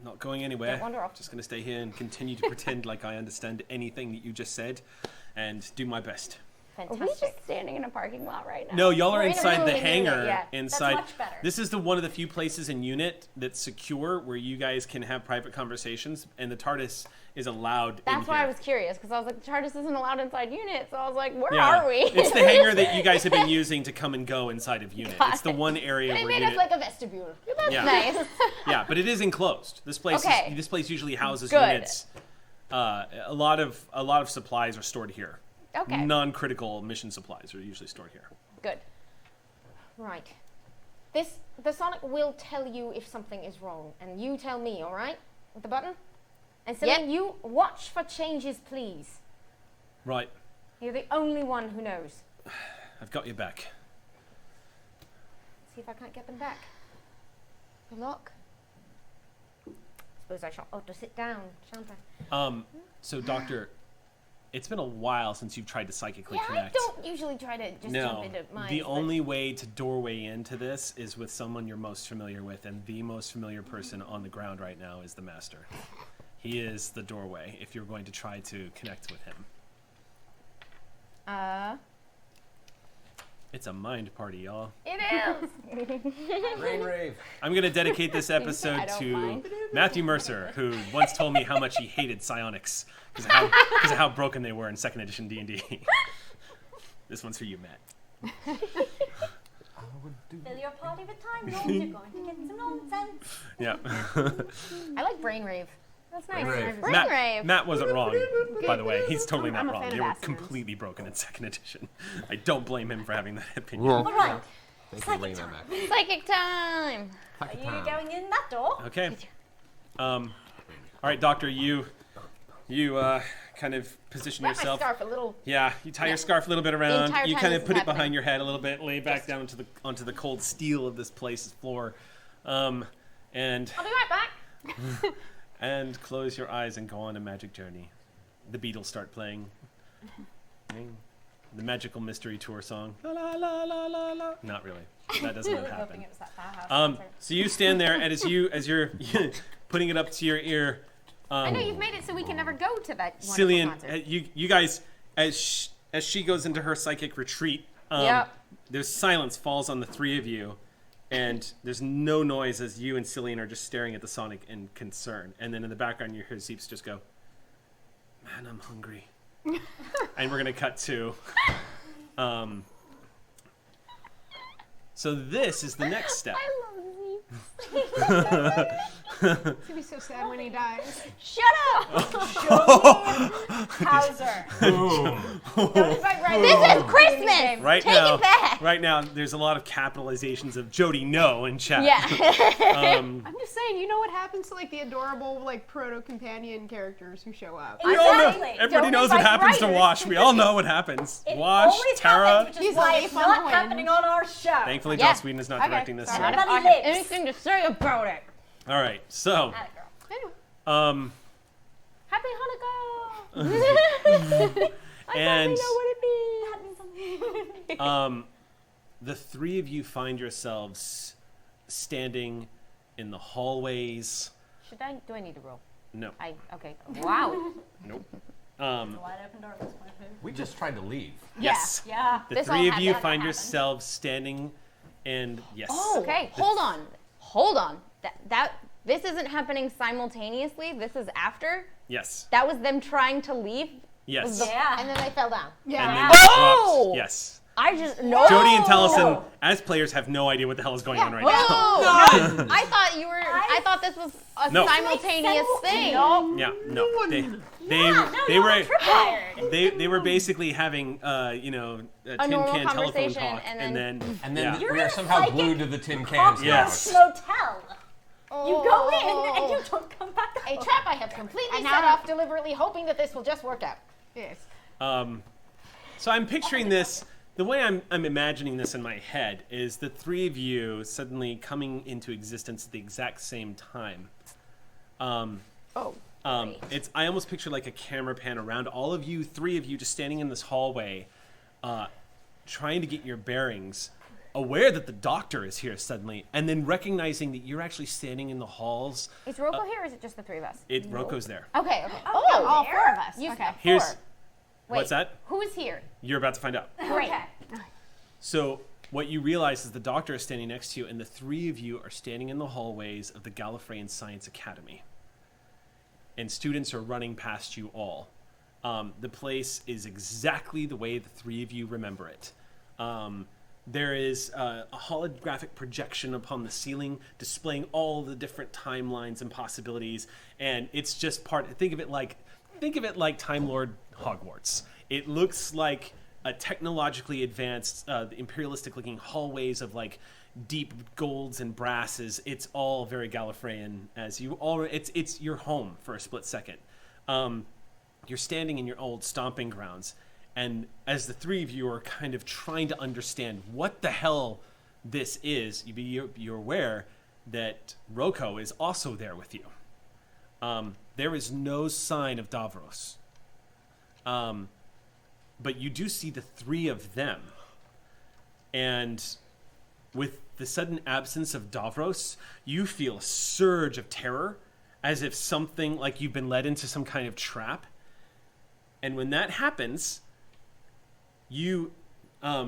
Not going anywhere. Don't wander off. Just going to stay here and continue to pretend like I understand anything that you just said, and do my best. Are we Fantastic. just standing in a parking lot right now? No, y'all are We're in a inside the room in Unit, hangar. yeah. Inside. much better. This is one of the few places in Unit that's secure where you guys can have private conversations, and the TARDIS is allowed. That's in why here. I was curious, because I was like, the TARDIS isn't allowed inside Unit, so I was like, where Yeah. are we? It's the hangar that you guys have been using to come and go inside of Unit. It's the one area They where made Unit. us like a vestibule. yeah. Nice. Yeah, but it is enclosed. This place. Okay. This place usually houses Good. units. A lot of supplies are stored here. Okay. Non-critical mission supplies are usually stored here. Good. Right. The Sonic will tell you if something is wrong, and you tell me, all right? With the button? And Celine, Yep. you watch for changes, please. Right. You're the only one who knows. I've got you back. See if I can't get them back. Good luck. Suppose I shall ought to sit down, shan't I? So Doctor, it's been a while since you've tried to psychically Yeah, I connect. don't usually try to just jump No, into mine. the only way to doorway into this is with someone you're most familiar with, and the most familiar person on the ground right now is the Master. He is the doorway if you're going to try to connect with him. It's a mind party, y'all. It is! Rain rave. I'm going to dedicate this episode don't to mind. Matthew Mercer, who once told me how much he hated psionics because of how broken they were in 2nd edition D&D. This one's for you, Matt. Fill your party with time zones. You're going to get some nonsense. Yeah. I like brain rave. That's nice. Rave. Brain Matt, rave. Matt wasn't wrong, by the way. He's totally I'm not a wrong. fan They of were assonance. completely broken in 2nd edition. I don't blame him for having that opinion. All right. Thank you, Lena Mac. Psychic time. Are you going in that door? Okay. All right, Doctor, you kind of position Wrap my yourself. scarf a little. Yeah, you tie your scarf a little bit around. entire You time kind this of is put it happening. behind your head a little bit, lay it back down onto the cold steel of this place's floor, and I'll be right back. and close your eyes and go on a magic journey. The Beatles start playing. The magical mystery tour song. La la la la la la. Not really. That doesn't happen. It was that Bauhaus So you stand there, and as you're putting it up to your ear, I know you've made it so we can never go to that wonderful Cillian, concert. you guys, as she goes into her psychic retreat, Yep. there's silence falls on the three of you, and there's no noise as you and Cillian are just staring at the Sonic in concern. And then in the background, you hear Zeeps just go, "Man, I'm hungry." And we're gonna cut to. So this is the next step. It's gonna be so sad when he dies. Shut up. Hauser. Don't invite Ryan. This is Christmas. Right Take now, it back. right now, there's a lot of capitalizations of Jody No in chat. Yeah. I'm just saying, you know what happens to like the adorable like proto companion characters who show up. We all know. Exactly. Everybody Don't knows what invite happens to writers. Wash. We all know what happens. It Wash, always Tara. happens, which is He's a why leaf it's on the not wind. happening on our show. Thankfully, Yeah. Joss Whedon is not Okay, directing this. sorry. So. Everybody I have lives. anything to say about it. All right, so Atta girl. Anyway, Happy Hanukkah! and That means something. the three of you find yourselves standing in the hallways. Do I need to roll? No, Okay. Wow. nope. Wide open door at this point. We just tried to leave. Yes. Yeah. The This all three of you happened. find Happened. yourselves standing, and yes. Oh, Okay. Hold on. This isn't happening simultaneously. This is after. Yes. That was them trying to leave. Yes. Yeah. And then they fell down. And yeah. then you Oh! dropped. Yes. I just no. Jody and Tellison, as players, have no idea what the hell is going on right now. Oh, I thought you were. I thought this was a No. simultaneous thing. Yeah, no. They were Tripwired. they were basically having a tin normal can telephone conversation, talk, and then- And then yeah. we are somehow psychic glued to the tin cans. Yes. Motel. You go in and you don't come back A out. trap I have completely And set now- off deliberately, hoping that this will just work out. Yes. So I'm picturing this. The way I'm imagining this in my head is the three of you suddenly coming into existence at the exact same time. It's I almost picture like a camera pan around all of you, three of you, just standing in this hallway, trying to get your bearings, aware that the doctor is here suddenly, and then recognizing that you're actually standing in the halls. Is Rocco here, or is it just the three of us? Rocco's there. Okay. All four of us. You Okay. Here's What's that? Who is here? You're about to find out. Great. Okay. So what you realize is the doctor is standing next to you, and the three of you are standing in the hallways of the Gallifreyan Science Academy. And students are running past you all. The place is exactly the way the three of you remember it. There is a holographic projection upon the ceiling displaying all the different timelines and possibilities, and it's just think of it like Time Lord Hogwarts. It looks like a technologically advanced, imperialistic-looking hallways of like deep golds and brasses. It's all very Gallifreyan. It's your home for a split second. You're standing in your old stomping grounds, and as the three of you are kind of trying to understand what the hell this is, you're aware that Roko is also there with you. There is no sign of Davros. But you do see the three of them. And with the sudden absence of Davros, you feel a surge of terror, as if something like you've been led into some kind of trap. And when that happens, you,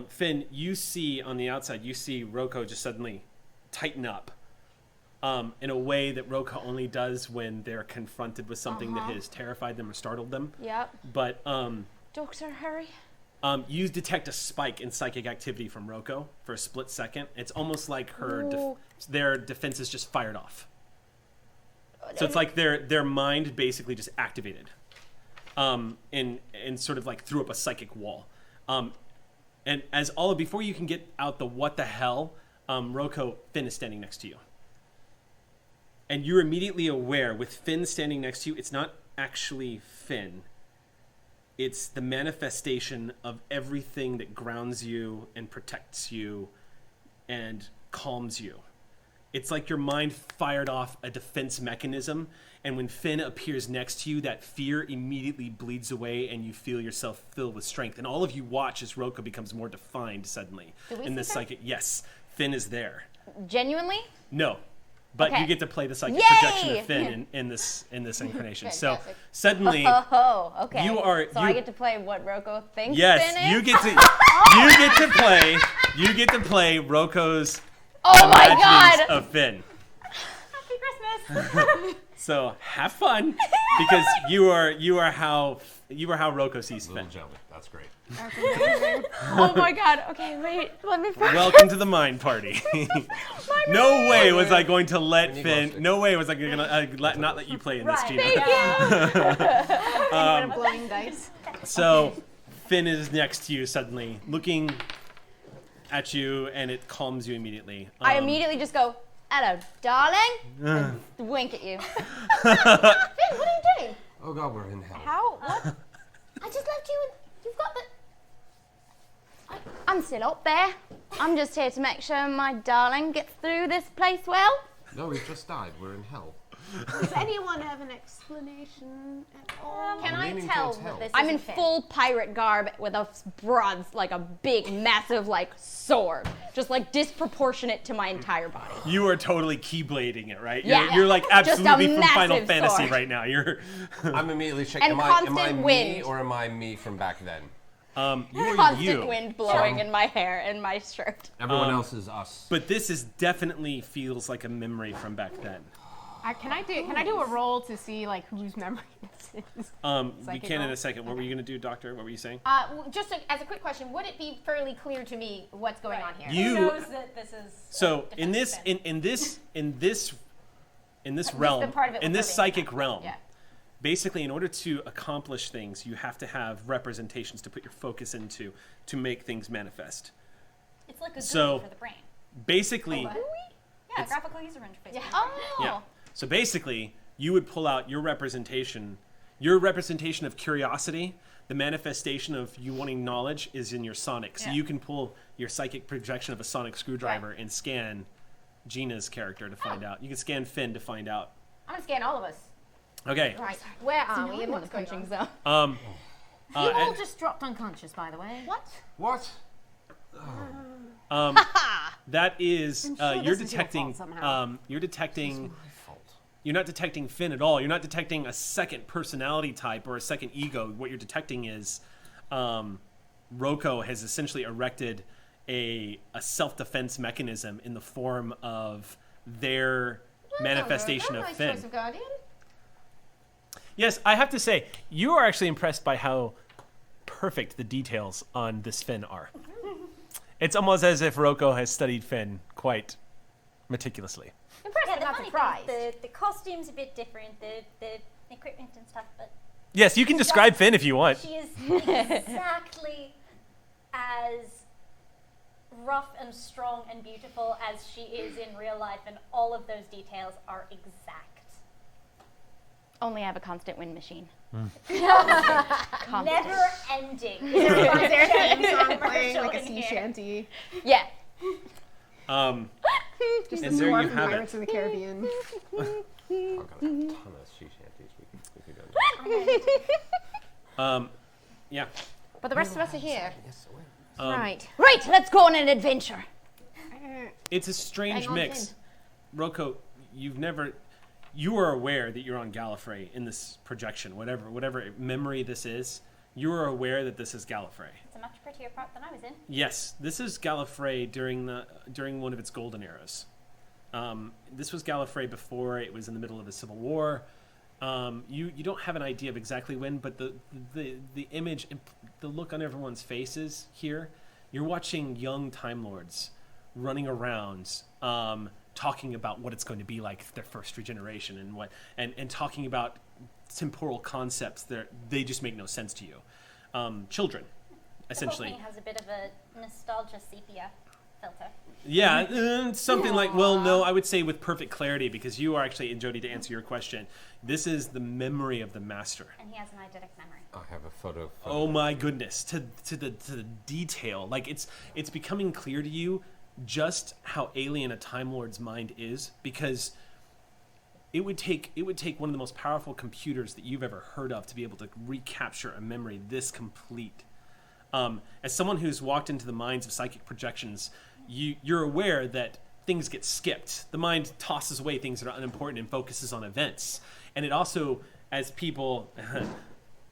Finn, you see on the outside, you see Roko just suddenly tighten up. In a way that Roko only does when they're confronted with something that has terrified them or startled them. Yep. But Doctor, hurry. you detect a spike in psychic activity from Roko for a split second. It's almost like their defenses just fired off. So it's like their mind basically just activated, and sort of like threw up a psychic wall. And as before you can get out the what the hell, Roko, Finn is standing next to you. And you're immediately aware, with Finn standing next to you, it's not actually Finn. It's the manifestation of everything that grounds you and protects you and calms you. It's like your mind fired off a defense mechanism, and when Finn appears next to you, that fear immediately bleeds away and you feel yourself filled with strength. And all of you watch as Roko becomes more defined suddenly. In this psychic, yes, Finn is there. Genuinely? No. But Okay. you get to play the psychic Yay! projection of Finn in this incarnation. So Fantastic. suddenly, Oh, okay. You are- So I get to play what Roko thinks yes, Finn is? you get to play Roko's Oh my imaginings god! of Finn. Happy Christmas. So have fun, because you are how Roko sees Little Finn. jelly. That's great. Oh my god. Okay, wait. Let me find Welcome to the mind party. No way was I going to let need Finn. glow No way was I going to not let you play in this, Right. Gina. Instead of blowing dice. So Finn is next to you suddenly, looking at you, and it calms you immediately. I immediately just go, hello, darling. and wink at you. Finn, what are you doing? Oh God, we're in hell. How? What? I just left you and you've got the... I'm still up there. I'm just here to make sure my darling gets through this place well. No, we've just died. We're in hell. Does anyone have an explanation at all? Can I'm I leaning tell towards that hell. this I'm is in Finn? full pirate garb with a bronze, like a big, massive, like sword, just like disproportionate to my entire body. You are totally keyblading it, right? Yeah. You're like Just a absolutely from Final massive Fantasy sword. right now. You're I'm immediately checking. And Am I constant me wind. or am I me from back then? you are Constant you. wind blowing in my hair and my shirt. Everyone else is us. But this is definitely feels like a memory from back then. Can I do a roll to see like whose memory this is? We Psychic can in roll? a second. What were you going to do, Doctor? What were you saying? Just as a quick question, would it be fairly clear to me what's going on here? You- Who knows that this is So in this defense in this realm, part of it in we're this being psychic realm, Yeah. basically in order to accomplish things, you have to have representations to put your focus into to make things manifest. It's like a So- GUI for the brain. Basically, Yeah, graphical user interface. Yeah. Oh. yeah. So basically, you would pull out your representation of curiosity. The manifestation of you wanting knowledge is in your sonic. So Yeah. you can pull your psychic projection of a sonic screwdriver and scan Gina's character to find out. You can scan Finn to find out. I'm going to scan all of us. Okay. Right. Where are we and I'm in the what's going punching on? zone. You all and- just dropped unconscious, by the way. What? What? that is sure you're this is your detecting. fault somehow. You're detecting. My fault. You're not detecting Finn at all. You're not detecting a second personality type or a second ego. What you're detecting is Roko has essentially erected a self-defense mechanism in the form of their manifestation of Finn. Choice of guardian. Yes, I have to say, you are actually impressed by how perfect the details on this Finn are. It's almost as if Roko has studied Finn quite meticulously. Impressed, Yeah, but the not funny surprised. thing is the costume's a bit different, the equipment and stuff, but Yes, you can describe Finn if you want. she is exactly as rough and strong and beautiful as she is in real life, and all of those details are exact. Only I have a constant wind machine. Never ending. Is there a theme song Commercial playing like a in sea here. shanty? Yeah. Just And the there score you from have it. Pirates of the Caribbean. I've got a ton of sea shanties we could go into. Yeah. But the rest of us are here. Yes, I will. Right. Right, let's go on an adventure. It's a strange Hang on, mix. Roko, you are aware that you're on Gallifrey in this projection, whatever memory this is. You are aware that this is Gallifrey. It's a much prettier part than I was in. Yes, this is Gallifrey during one of its golden eras. This was Gallifrey before it was in the middle of the Civil War. You don't have an idea of exactly when, but the image, the look on everyone's faces here, you're watching young Time Lords running around, talking about what it's going to be like their first regeneration and talking about temporal concepts that they just make no sense to you. Children, essentially. The whole thing has a bit of a nostalgia sepia filter. Yeah, something like, well, no, I would say with perfect clarity, because you are actually, and Jody, to answer your question, this is the memory of the Master. And he has an eidetic memory. I have a photo. Oh my goodness, to the detail. Like it's becoming clear to you just how alien a Time Lord's mind is, because it would take one of the most powerful computers that you've ever heard of to be able to recapture a memory this complete. As someone who's walked into the minds of psychic projections, you're aware that things get skipped. The mind tosses away things that are unimportant and focuses on events. And it also, as people,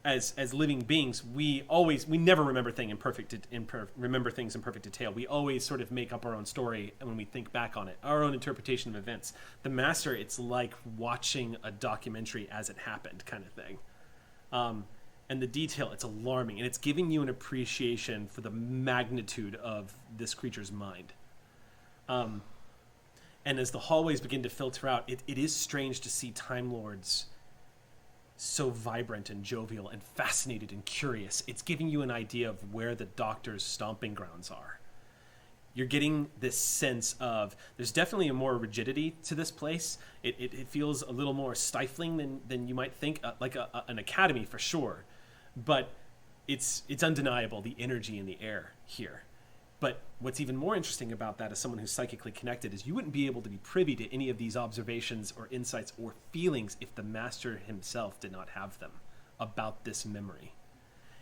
as living beings, we never remember remember things in perfect detail. We always sort of make up our own story when we think back on it, our own interpretation of events. The Master, it's like watching a documentary as it happened, kind of thing. And the detail, it's alarming, and it's giving you an appreciation for the magnitude of this creature's mind. And as the hallways begin to filter out, it is strange to see Time Lords so vibrant and jovial and fascinated and curious. It's giving you an idea of where the Doctor's stomping grounds are. You're getting this sense of, there's definitely a more rigidity to this place. It feels a little more stifling than you might think, like an academy for sure. But it's undeniable, the energy in the air here. But what's even more interesting about that, as someone who's psychically connected, is you wouldn't be able to be privy to any of these observations or insights or feelings if the Master himself did not have them about this memory.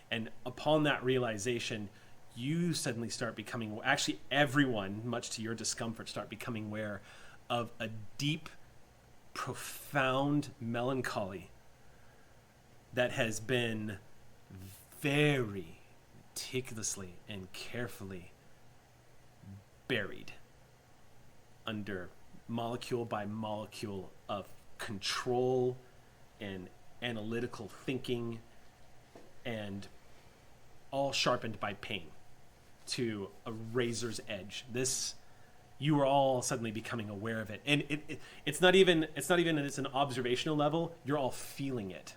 And upon that realization, you suddenly start becoming, actually everyone, much to your discomfort, start becoming aware of a deep, profound melancholy that has been very meticulously and carefully buried under molecule by molecule of control and analytical thinking, and all sharpened by pain to a razor's edge. You are all suddenly becoming aware of it, and it's not even that it's an observational level. You're all feeling it.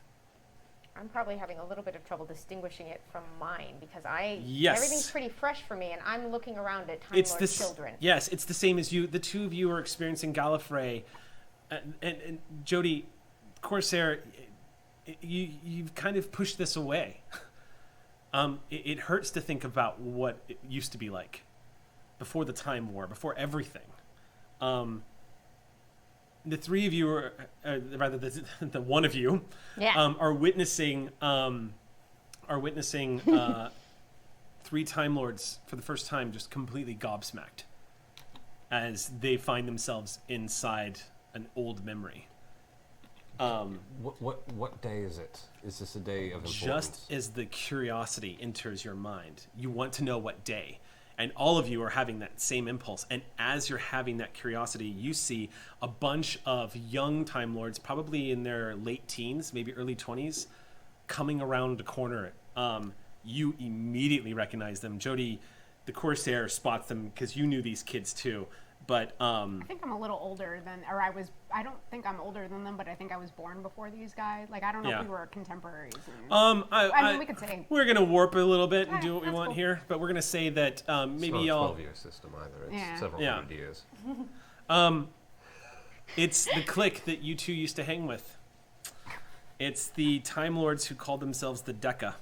I'm probably having a little bit of trouble distinguishing it from mine because Yes. everything's pretty fresh for me, and I'm looking around at Time Lord children. Yes, it's the same as you. The two of you are experiencing Gallifrey, and Jody, Corsair. You've kind of pushed this away. It hurts to think about what it used to be like before the Time War, before everything. The three of you rather the one of you, are witnessing three Time Lords for the first time, just completely gobsmacked as they find themselves inside an old memory. What day is it? Is this a day of importance? Just as the curiosity enters your mind, you want to know what day. And all of you are having that same impulse. And as you're having that curiosity, you see a bunch of young Time Lords, probably in their late teens, maybe early 20s, coming around a corner. You immediately recognize them. Jody, the Corsair, spots them because you knew these kids too. But I think I'm a little older than, or I don't think I'm older than them, but I think I was born before these guys. Like, I don't know Yeah. if we were contemporaries. I mean, we could say. we're gonna warp a little bit and Okay, do what we that's want cool. here, but we're gonna say that It's not maybe a y'all. 12-year system either. It's Yeah. several Yeah. hundred years. It's the clique that you two used to hang with. It's the Time Lords who called themselves the Deca.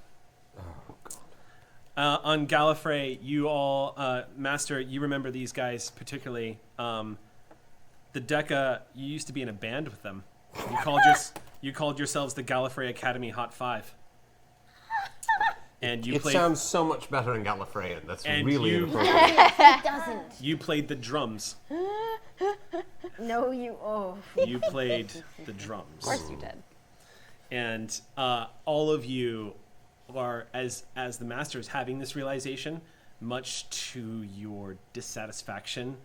Oh, God. On Gallifrey, you all, Master, you remember these guys particularly. The Deca, you used to be in a band with them. You called yourselves the Gallifrey Academy Hot Five. And you It played. sounds so much better in Gallifreyan. That's And really you- inappropriate. It doesn't. You played the drums. No, you. Oh. You played the drums. Of course you did. And all of you are, as the Master is having this realization, much to your dissatisfaction,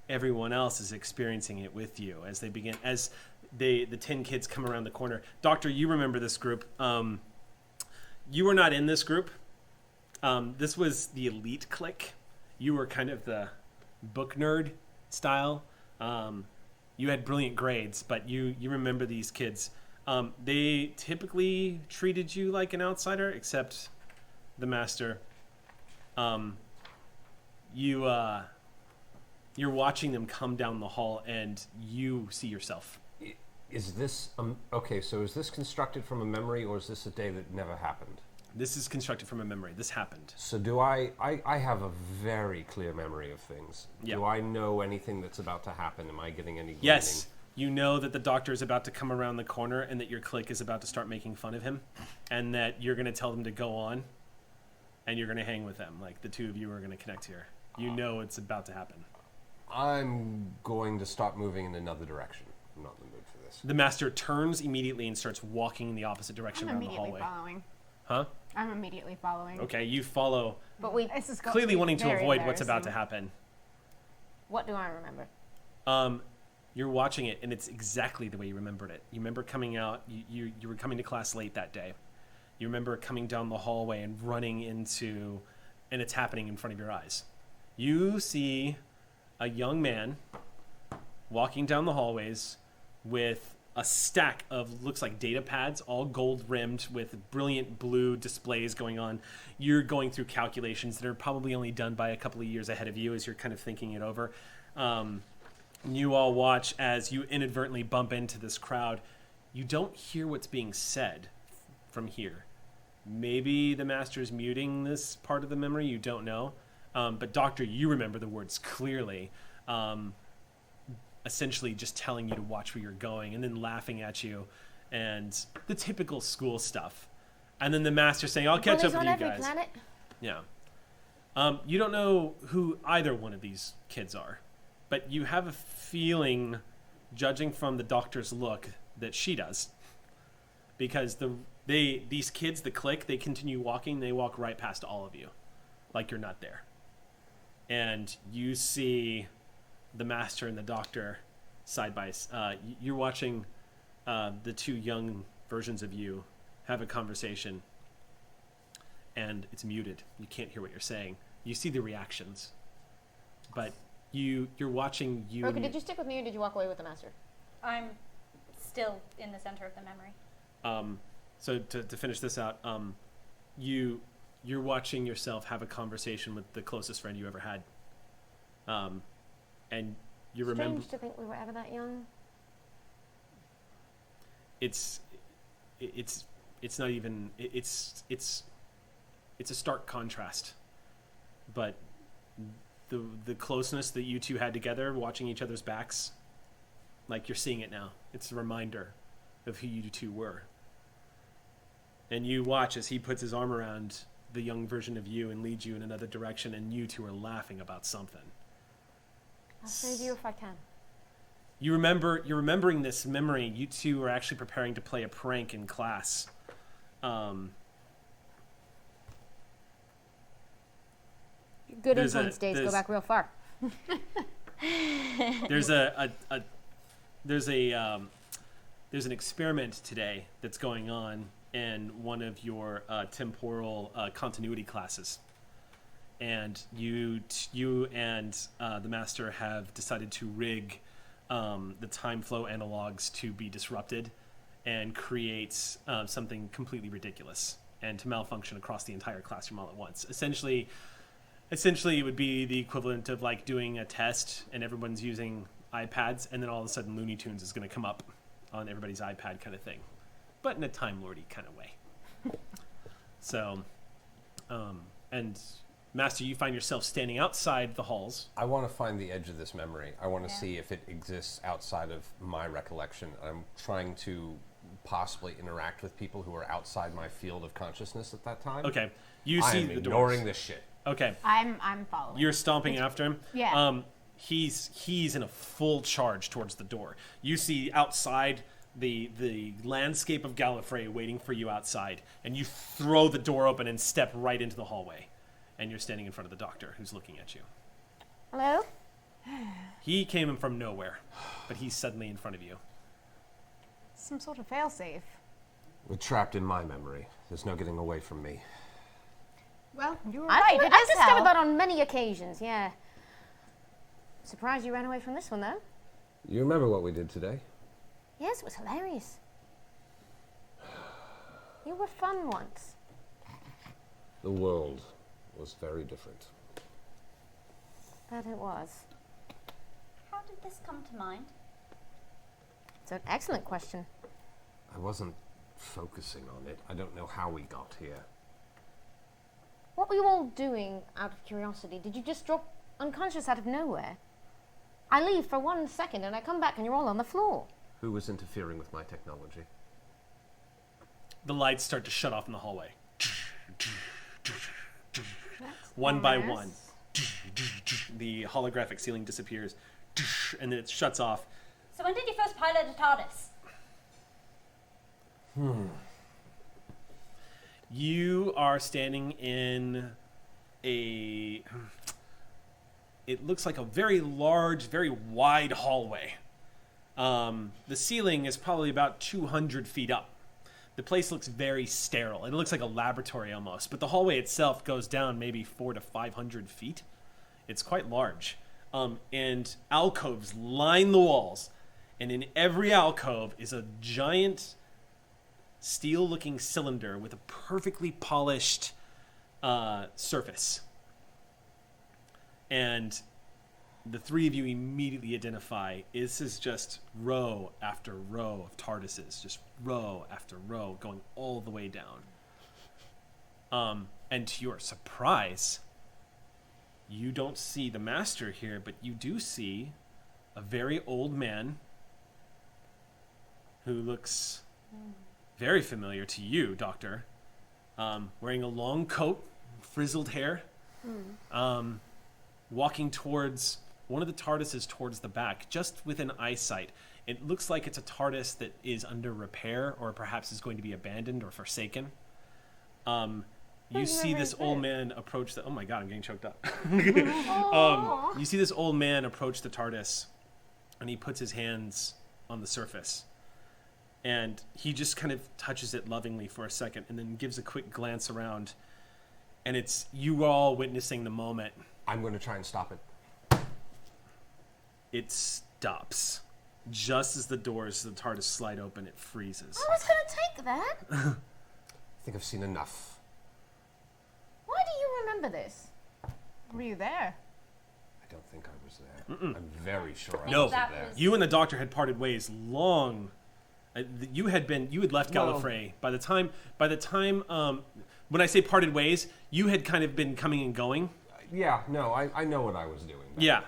everyone else is experiencing it with you as the 10 kids come around the corner. Doctor, you remember this group. You were not in this group. This was the elite clique. You were kind of the book nerd style. You had brilliant grades, but you remember these kids. They typically treated you like an outsider, except the Master. You're watching them come down the hall, and you see yourself. Is this okay? So is this constructed from a memory, or is this a day that never happened? This is constructed from a memory. This happened. So do I have a very clear memory of things. Yeah. Do I know anything that's about to happen? Am I getting any Yes, you know that the Doctor is about to come around the corner, and that your clique is about to start making fun of him, and that you're going to tell them to go on, and you're going to hang with them. Like the two of you are going to connect here. You know it's about to happen. I'm going to start moving in another direction. I'm not in the mood for this. The Master turns immediately and starts walking in the opposite direction I'm around the immediately hallway. following. Huh? I'm immediately following. Okay, you follow, But we. This is going clearly be wanting to very avoid what's about to embarrassing. happen. What do I remember? You're watching it, and it's exactly the way you remembered it. You remember coming out. You were coming to class late that day. You remember coming down the hallway and running into, and it's happening in front of your eyes. You see a young man walking down the hallways with a stack of, looks like data pads, all gold rimmed with brilliant blue displays going on. You're going through calculations that are probably only done by a couple of years ahead of you as you're kind of thinking it over. You all watch as you inadvertently bump into this crowd. You don't hear what's being said from here. Maybe the Master's muting this part of the memory, you don't know. But Doctor, you remember the words clearly. Essentially just telling you to watch where you're going, and then laughing at you, and the typical school stuff. And then the Master saying, I'll catch up Bullies with on you every guys. planet. Yeah. You don't know who either one of these kids are, but you have a feeling, judging from the Doctor's look, that she does. Because these kids, the clique, they continue walking, they walk right past all of you, like you're not there. And you see the Master and the Doctor side by side. You're watching the two young versions of you have a conversation, and it's muted. You can't hear what you're saying. You see the reactions, but you're watching you. Roka, did you stick with me or did you walk away with the Master? I'm still in the center of the memory. So to finish this out, you're watching yourself have a conversation with the closest friend you ever had, and you remember. Strange to think we were ever that young. It's not even it's a stark contrast, but the closeness that you two had together, watching each other's backs, like you're seeing it now. It's a reminder of who you two were. And you watch as he puts his arm around the young version of you and leads you in another direction, and you two are laughing about something. I'll save you if I can. You're remembering this memory. You two are actually preparing to play a prank in class. Good There's influence days go back real far. There's there's an experiment today that's going on in one of your temporal continuity classes, and you and the master have decided to rig the time flow analogs to be disrupted and create something completely ridiculous and to malfunction across the entire classroom all at once. Essentially, it would be the equivalent of like doing a test and everyone's using iPads, and then all of a sudden Looney Tunes is going to come up on everybody's iPad kind of thing, but in a Time Lordy kind of way. So, and Master, you find yourself standing outside the halls. I want to find the edge of this memory. I want to see if it exists outside of my recollection. I'm trying to possibly interact with people who are outside my field of consciousness at that time. Okay, you I see am the ignoring doors. this shit. Okay, I'm following. you're stomping after him. Yeah. He's in a full charge towards the door. You see outside the landscape of Gallifrey waiting for you outside, and you throw the door open and step right into the hallway, and you're standing in front of the doctor who's looking at you. Hello? He came in from nowhere, but he's suddenly in front of you. Some sort of failsafe. We're trapped in my memory. There's no getting away from me. Well, you were I've right. It is discovered hell. that on many occasions, yeah. Surprised you ran away from this one, though. You remember what we did today? Yes, it was hilarious. You were fun once. The world was very different. That it was. How did this come to mind? It's an excellent question. I wasn't focusing on it. I don't know how we got here. What were you all doing out of curiosity? Did you just drop unconscious out of nowhere? I leave for 1 second and I come back and you're all on the floor. Who was interfering with my technology? The lights start to shut off in the hallway. One by one. The holographic ceiling disappears, and then it shuts off. So when did you first pilot a TARDIS? You are standing in it looks like a very large, very wide hallway. The ceiling is probably about 200 feet up. The place looks very sterile. It looks like a laboratory almost, but the hallway itself goes down maybe 400 to 500 feet. It's quite large. And alcoves line the walls, and in every alcove is a giant steel-looking cylinder with a perfectly polished surface. And the three of you immediately identify this is just row after row of TARDISes, just row after row, going all the way down. And to your surprise, you don't see the master here, but you do see a very old man who looks very familiar to you, Doctor. Wearing a long coat, frizzled hair, walking towards one of the TARDISes towards the back, just within eyesight. It looks like it's a TARDIS that is under repair, or perhaps is going to be abandoned or forsaken. You see this old man approach the... Oh my god, I'm getting choked up. You see this old man approach the TARDIS, and he puts his hands on the surface. And he just kind of touches it lovingly for a second, and then gives a quick glance around. And it's you all witnessing the moment. I'm going to try and stop it. It stops. Just as the doors of the TARDIS slide open, it freezes. I was going to take that. I think I've seen enough. Why do you remember this? Were you there? I don't think I was there. I'm very sure I No, wasn't there. you and the Doctor had parted ways long. You had left Gallifrey by the time. When I say parted ways, you had kind of been coming and going. Yeah, no, I know what I was doing. Yeah.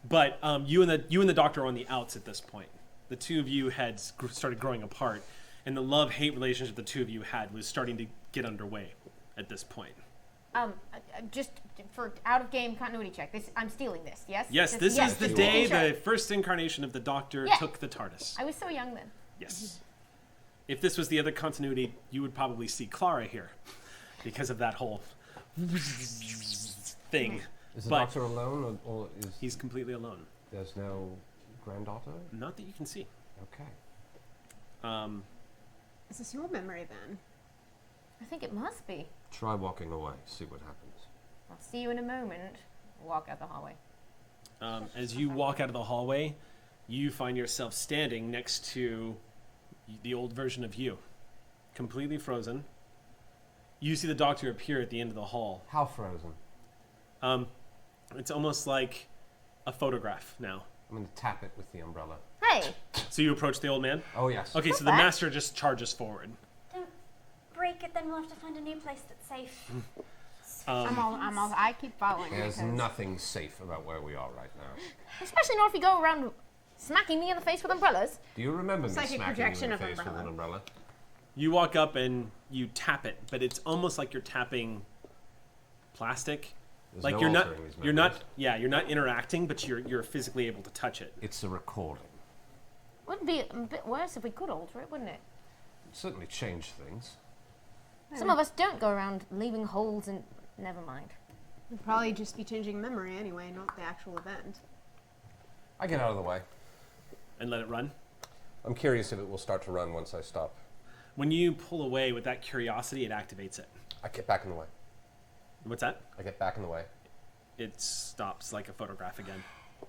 But you and the Doctor are on the outs at this point. The two of you had started growing apart, and the love-hate relationship the two of you had was starting to get underway at this point. Just for out-of-game continuity check. I'm stealing this. Yes. Yes, this is the just day making sure. the first incarnation of the Doctor Yeah. took the TARDIS. I was so young then. Yes. If this was the other continuity, you would probably see Clara here because of that whole thing. Is the But Doctor alone, or is he's completely alone. there's no granddaughter? Not that you can see. Okay. Is this your memory then? I think it must be. Try walking away. See what happens. I'll see you in a moment. Walk out the hallway. As you walk out of the hallway, you find yourself standing next to the old version of you, completely frozen. You see the Doctor appear at the end of the hall. How frozen? It's almost like a photograph now. I'm going to tap it with the umbrella. Hey, So you approach the old man? Oh yes. Okay, so the bad. Master just charges forward. Don't break it, then we'll have to find a new place that's safe. I keep following. There's because nothing safe about where we are right now. especially not if you go around smacking me in the face with umbrellas. Do you remember me Psychic smacking you in projection the of face with umbrella. an umbrella? You walk up and you tap it, but it's almost like you're tapping plastic. There's Like no you're not, altering these you're memories. not, yeah, you're not interacting, but you're physically able to touch it. It's a recording. Wouldn't be a bit worse if we could alter it, wouldn't it? Certainly change things. Some of us don't go around leaving holes in. Never mind. We'd probably just be changing memory anyway, not the actual event. I get out of the way. And let it run. I'm curious if it will start to run once I stop. When you pull away with that curiosity, it activates it. I get back in the way. What's that? I get back in the way. It stops like a photograph again.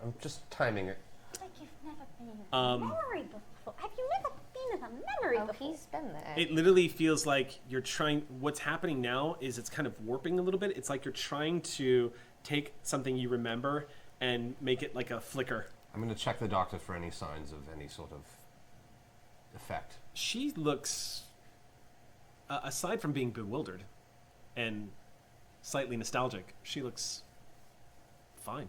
I'm just timing it. Like you've never been in a memory before. Have you never been in a memory Oh, before? he's been there. It literally feels like you're trying. What's happening now is it's kind of warping a little bit. It's like you're trying to take something you remember and make it like a flicker. I'm going to check the Doctor for any signs of any sort of effect. She looks, aside from being bewildered and slightly nostalgic, she looks fine.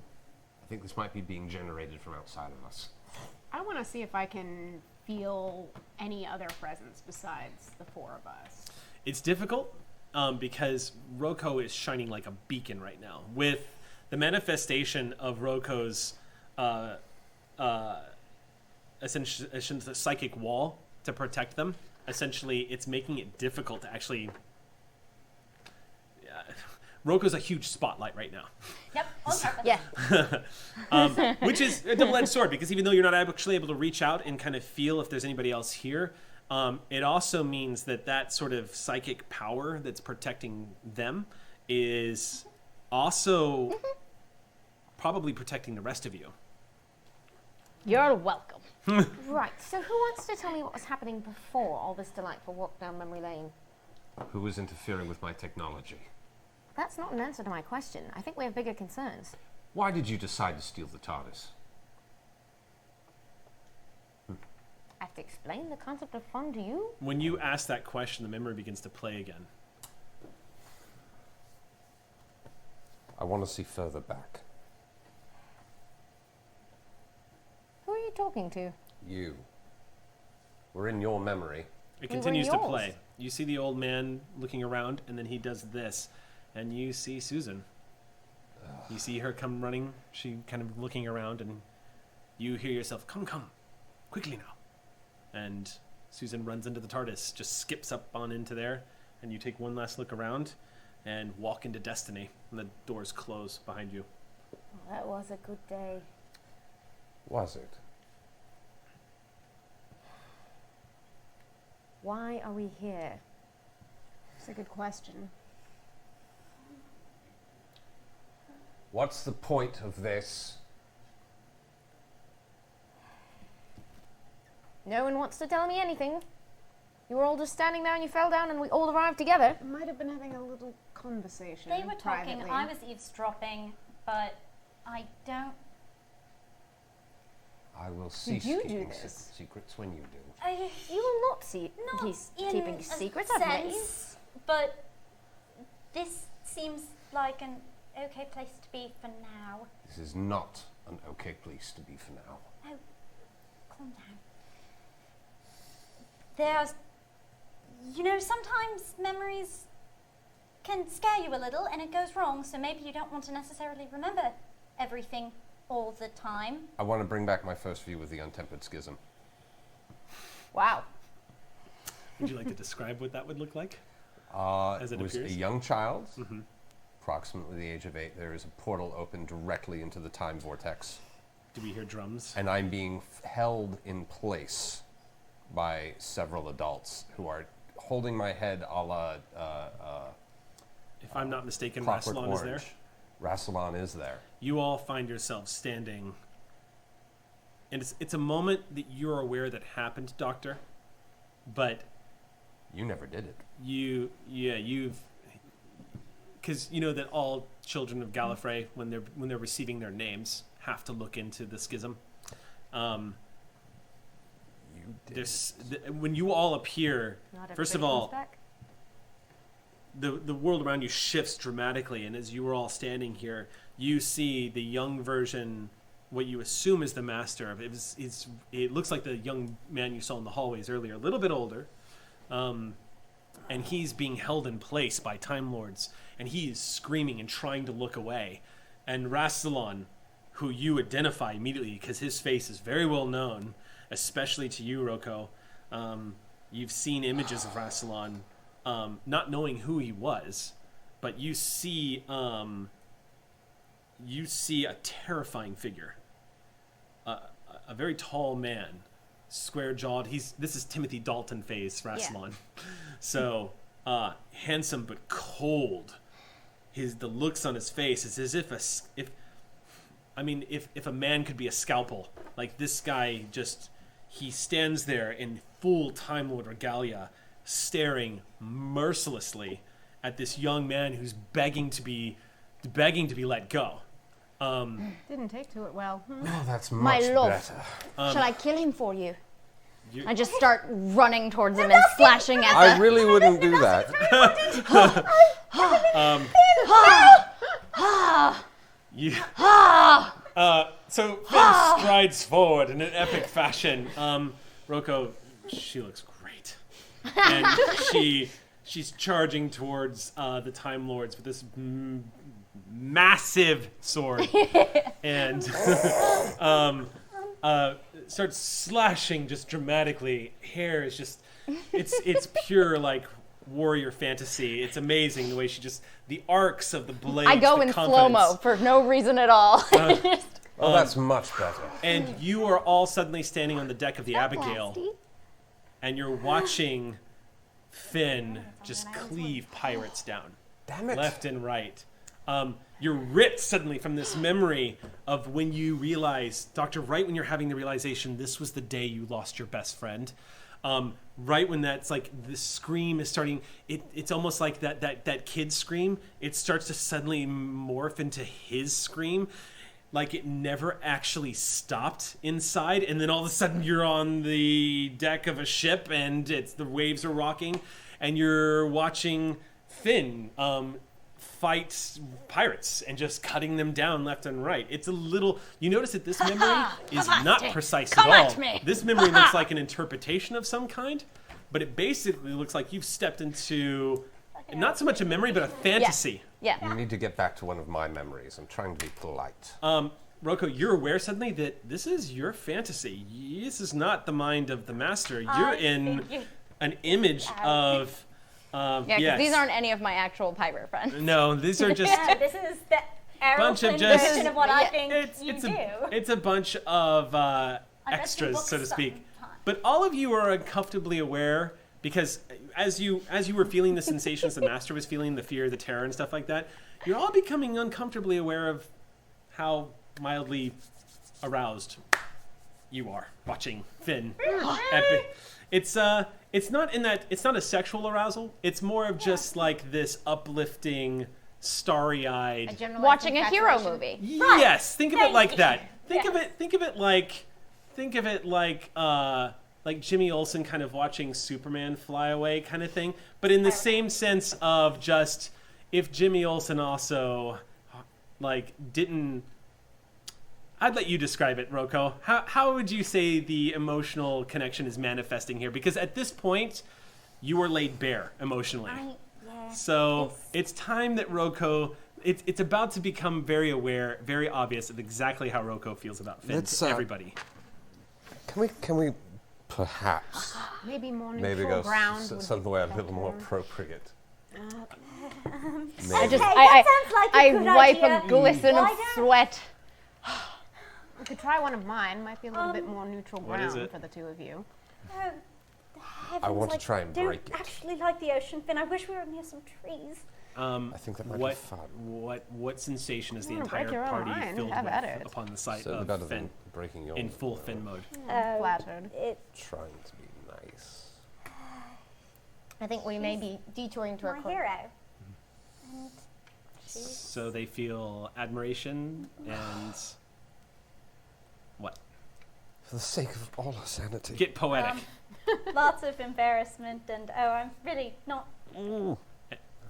I think this might be being generated from outside of us. I want to see if I can feel any other presence besides the four of us. It's difficult because Roko is shining like a beacon right now. With the manifestation of Roko's essentially the psychic wall to protect them, essentially it's making it difficult to actually... Roko's a huge spotlight right now. Yep, on purpose. Yeah. Which is a double-edged sword, because even though you're not actually able to reach out and kind of feel if there's anybody else here, it also means that that sort of psychic power that's protecting them is also probably protecting the rest of you. You're welcome. Right. So who wants to tell me what was happening before all this delightful walk down memory lane? Who was interfering with my technology? That's not an answer to my question. I think we have bigger concerns. Why did you decide to steal the TARDIS? I have to explain the concept of fun to you. When you ask that question, the memory begins to play again. I want to see further back. Who are you talking to? You. We're in your memory. It We were continues to yours. play. You see the old man looking around, and then he does this, and you see Susan. You see her come running. She kind of looking around, and you hear yourself, "Come, come, quickly now!" And Susan runs into the TARDIS, just skips up on into there, and you take one last look around, and walk into Destiny, and the doors close behind you. That was a good day. Was it? Why are we here? It's a good question. What's the point of this? No one wants to tell me anything. You were all just standing there and you fell down and we all arrived together. I might have been having a little conversation. They were talking, privately. I was eavesdropping, but I don't. I will cease you do keeping this? secrets when you do. You will not see Not he's in keeping a secrets. I've met you. sense, but this seems like an okay place to be for now. This is not an okay place to be for now. Oh, calm down. There's, sometimes memories can scare you a little and it goes wrong, so maybe you don't want to necessarily remember everything all the time. I want to bring back my first view of the Untempered Schism. Wow. Would you like to describe what that would look like? As it was appears? a young child, approximately the age of 8. There is a portal open directly into the time vortex. Do we hear drums? And I'm being held in place by several adults who are holding my head a la If I'm not mistaken, Clockwork Rassilon is there. Orange. Rassilon is there. You all find yourselves standing, and it's a moment that you're aware that happened, Doctor, but You never did it. you've because you know that all children of Gallifrey, when they're receiving their names, have to look into the schism. You did. When you all appear, Not first of everybody all, comes back. the world around you shifts dramatically, and as you are all standing here, you see the young version, what you assume is the master of it. It looks like the young man you saw in the hallways earlier, a little bit older, and he's being held in place by Time Lords, and he is screaming and trying to look away. And Rassilon, who you identify immediately because his face is very well known, especially to you, Rocco. You've seen images of Rassilon, not knowing who he was, but you see a terrifying figure, a very tall man, square-jawed. This is Timothy Dalton face, Rassilon. So handsome but cold. The looks on his face is as if a man could be a scalpel. Like this guy he stands there in full Time Lord regalia, staring mercilessly at this young man who's begging to be let go. Didn't take to it well. Oh, that's My much love. better. Shall I kill him for you? You- I just start running towards him and slashing at I the... really wouldn't do that. So Finn strides forward in an epic fashion. Rocco, she looks great, and she's charging towards the Time Lords with this massive sword, and starts slashing just dramatically. Hair is just it's pure like warrior fantasy. It's amazing the way the arcs of the blades. I go the in confidence. slow-mo for no reason at all. Oh, that's much better. And you are all suddenly standing on the deck of the Abigail, and you're watching Finn just cleave pirates down, Damn it. left and right. You're ripped suddenly from this memory of when you realize, Doctor, right when you're having the realization this was the day you lost your best friend. Right when that's like the scream is starting, it's almost like that kid's scream. It starts to suddenly morph into his scream. Like it never actually stopped inside, and then all of a sudden you're on the deck of a ship, and the waves are rocking, and you're watching Finn fight pirates and just cutting them down left and right. It's a little. You notice that this memory is not precise at all. This memory looks like an interpretation of some kind, but it basically looks like you've stepped into not so much a memory, but a fantasy. Yeah. You need to get back to one of my memories. I'm trying to be polite. Rocco, you're aware suddenly that this is your fantasy. This is not the mind of the master. You're in an image of. Yeah, because yes. these aren't any of my actual pirate friends. No, these are just. Yeah, this is the Bunch of aeroplane just- version of what I think you it's do. it's a bunch of I bet you extras, book so to speak. sometimes. But all of you are uncomfortably aware because as you were feeling the sensations the master was feeling, the fear, the terror, and stuff like that, you're all becoming uncomfortably aware of how mildly aroused you are watching Finn. It's not in that it's not a sexual arousal. It's more of just like this uplifting, starry-eyed. Watching a hero movie. Yes, think of it like you. that. Think Yeah. of it like Jimmy Olsen kind of watching Superman fly away kind of thing, but in the same sense of just if Jimmy Olsen also didn't. I'd let you describe it, Rocco. How would you say the emotional connection is manifesting here? Because at this point, you are laid bare emotionally. So it's time that Roko. It's about to become very aware, very obvious of exactly how Roko feels about Finn Let's, to everybody. Can we perhaps Maybe more maybe neutral go ground. would somewhere be a little more better. appropriate? I just, that sounds like a I good wipe idea. a glisten Why of don't- sweat. We could try one of mine. Might be a little bit more neutral what is ground it? for the two of you. I want to try and don't break it. actually like the ocean, Finn. I wish we were near some trees. I think that might be fun. What sensation is the You wanna break entire your own party mind? filled Have with at it. upon the sight Certainly of better Finn than breaking your in full Finn mode? Flattered. Trying to be nice. I think we may be detouring to My our corner. hero. So they feel admiration and what? For the sake of all our sanity. Get poetic. Lots of embarrassment and I'm really not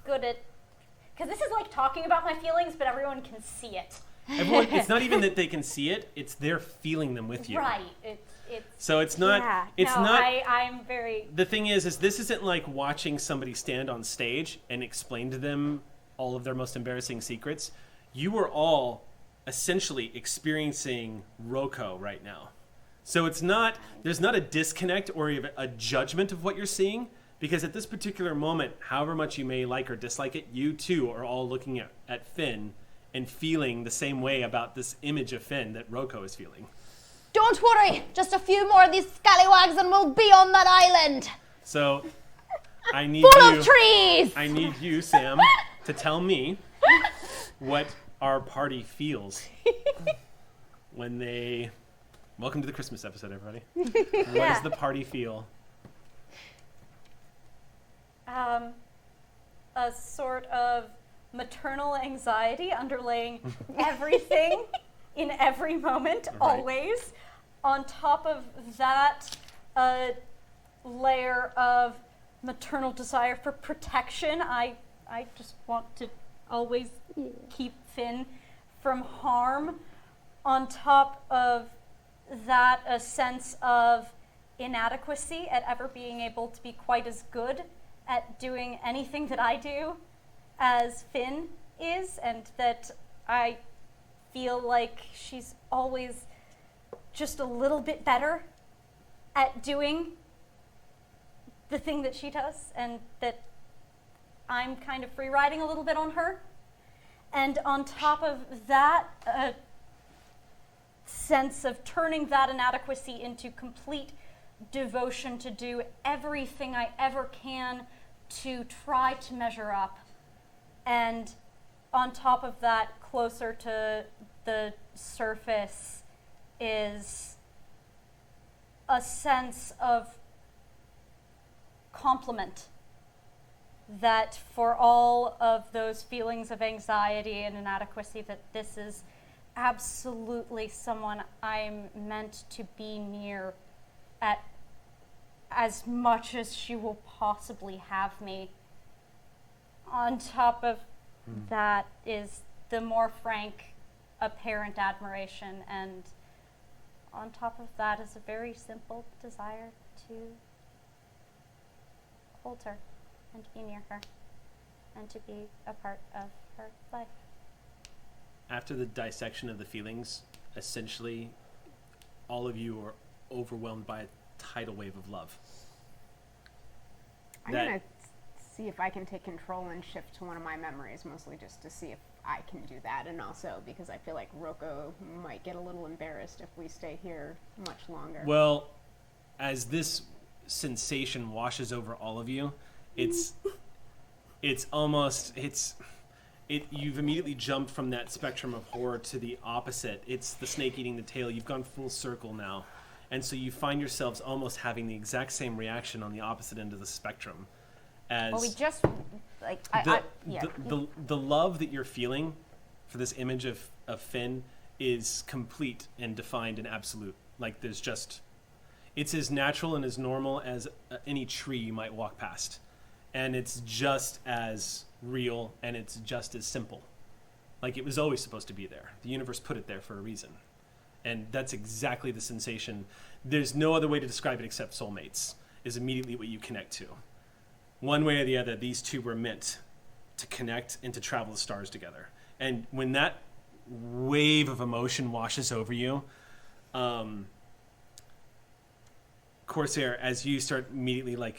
good at. Because this is like talking about my feelings, but everyone can see it. Everyone, it's not even that they can see it; it's they're feeling them with you. Right. It's. So it's not. Yeah. It's no, not. I'm very. The thing is this isn't like watching somebody stand on stage and explain to them all of their most embarrassing secrets. You are all essentially experiencing Roko right now. So it's not, there's not a disconnect or even a judgment of what you're seeing, because at this particular moment, however much you may like or dislike it, you too are all looking at Finn and feeling the same way about this image of Finn that Roko is feeling. Don't worry, just a few more of these scallywags and we'll be on that island. So I need Full you, of trees! I need you, Sam, to tell me what our party feels when they... Welcome to the Christmas episode, everybody. What does the party feel? A sort of maternal anxiety underlaying everything in every moment, Right. always. On top of that, a layer of maternal desire for protection. I just want to always keep Finn from harm. On top of that, a sense of inadequacy at ever being able to be quite as good at doing anything that I do as Finn is, and that I feel like she's always just a little bit better at doing the thing that she does, and that I'm kind of free riding a little bit on her. And on top of that, a sense of turning that inadequacy into complete devotion to do everything I ever can to try to measure up. And on top of that, closer to the surface is a sense of compliment that for all of those feelings of anxiety and inadequacy, that this is absolutely someone I'm meant to be near at as much as she will possibly have me. On top of that is the more frank apparent admiration, and on top of that is a very simple desire to hold her and to be near her and to be a part of her life. After the dissection of the feelings, essentially all of you are overwhelmed by a tidal wave of love. I'm That- gonna see if I can take control and shift to one of my memories, mostly just to see if I can do that, and also because I feel like Roko might get a little embarrassed if we stay here much longer. Well, as this sensation washes over all of you, you've immediately jumped from that spectrum of horror to the opposite. It's the snake eating the tail. You've gone full circle now. And so you find yourselves almost having the exact same reaction on the opposite end of the spectrum. As well, we just like the love that you're feeling for this image of Finn is complete and defined and absolute. Like there's just, it's as natural and as normal as any tree you might walk past. And it's just as real and it's just as simple. Like it was always supposed to be there. The universe put it there for a reason. And that's exactly the sensation. There's no other way to describe it except soulmates is immediately what you connect to. One way or the other, these two were meant to connect and to travel the stars together. And when that wave of emotion washes over you, Corsair, as you start immediately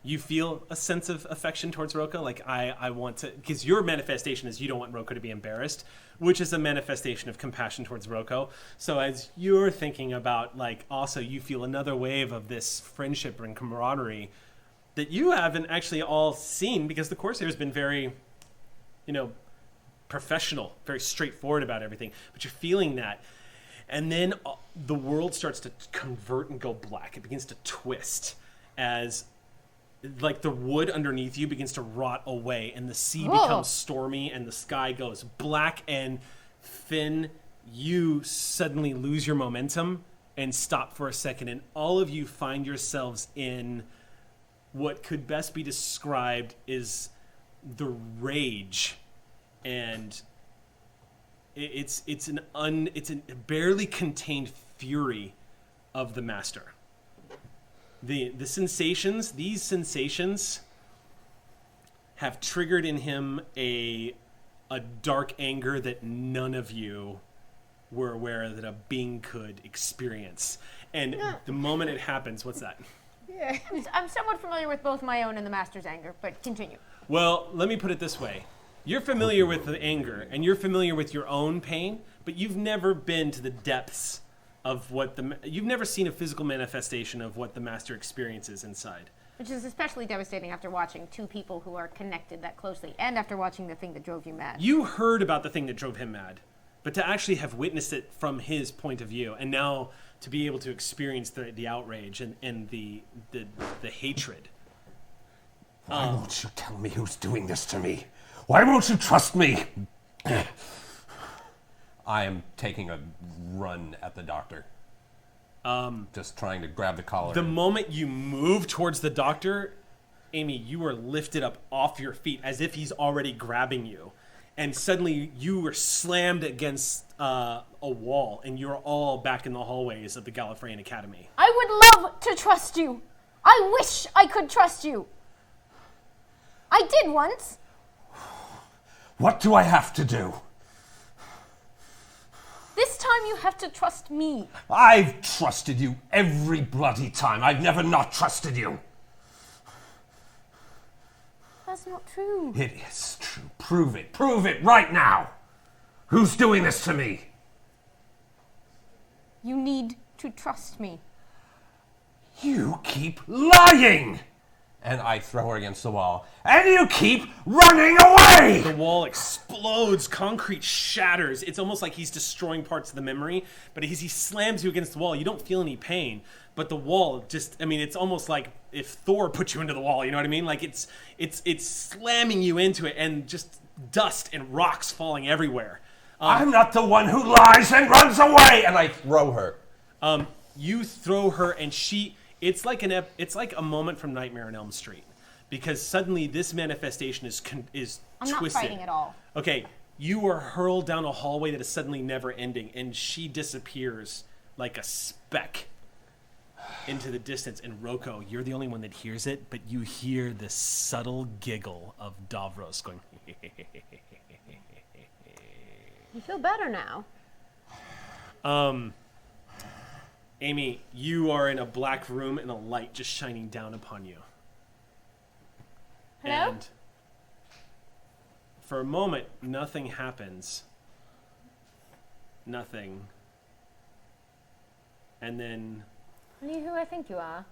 you feel a sense of affection towards Roko. Like I want to, because your manifestation is you don't want Roko to be embarrassed, which is a manifestation of compassion towards Roko. So as you're thinking about also you feel another wave of this friendship and camaraderie that you haven't actually all seen, because the Corsair has been very, professional, very straightforward about everything. But you're feeling that. And then the world starts to convert and go black. It begins to twist as the wood underneath you begins to rot away, and the sea becomes stormy, and the sky goes black. And Finn, you suddenly lose your momentum and stop for a second, and all of you find yourselves in what could best be described as the rage, and it's a barely contained fury of the Master. These sensations have triggered in him a dark anger that none of you were aware that a being could experience. And the moment it happens, what's that? Yeah. I'm somewhat familiar with both my own and the Master's anger, but continue. Well, let me put it this way. You're familiar with the anger, and you're familiar with your own pain, but you've never been to the depths of you've never seen a physical manifestation of what the Master experiences inside. Which is especially devastating after watching two people who are connected that closely, and after watching the thing that drove you mad. You heard about the thing that drove him mad, but to actually have witnessed it from his point of view, and now to be able to experience the outrage and the hatred. Why won't you tell me who's doing this to me? Why won't you trust me? I am taking a run at the doctor. Just trying to grab the collar. The moment you move towards the doctor, Amy, you are lifted up off your feet as if he's already grabbing you. And suddenly you were slammed against a wall, and you're all back in the hallways of the Gallifreyan Academy. I would love to trust you. I wish I could trust you. I did once. What do I have to do? This time you have to trust me. I've trusted you every bloody time. I've never not trusted you. That's not true. It is true. Prove it. Prove it right now. Who's doing this to me? You need to trust me. You keep lying! And I throw her against the wall. And you keep running away! The wall explodes. Concrete shatters. It's almost like he's destroying parts of the memory. But as he slams you against the wall, you don't feel any pain. But the wall it's almost like if Thor put you into the wall, you know what I mean? Like it's slamming you into it, and just dust and rocks falling everywhere. I'm not the one who lies and runs away! And I throw her. You throw her, and it's like a moment from Nightmare on Elm Street, because suddenly this manifestation is I'm twisted. not fighting at all. Okay, you are hurled down a hallway that is suddenly never ending, and she disappears like a speck into the distance. And Roko, you're the only one that hears it, but you hear this subtle giggle of Davros going. You feel better now. Amy, you are in a black room and a light just shining down upon you. Hello? And for a moment, nothing happens. Nothing. And then, Are you who I think you are?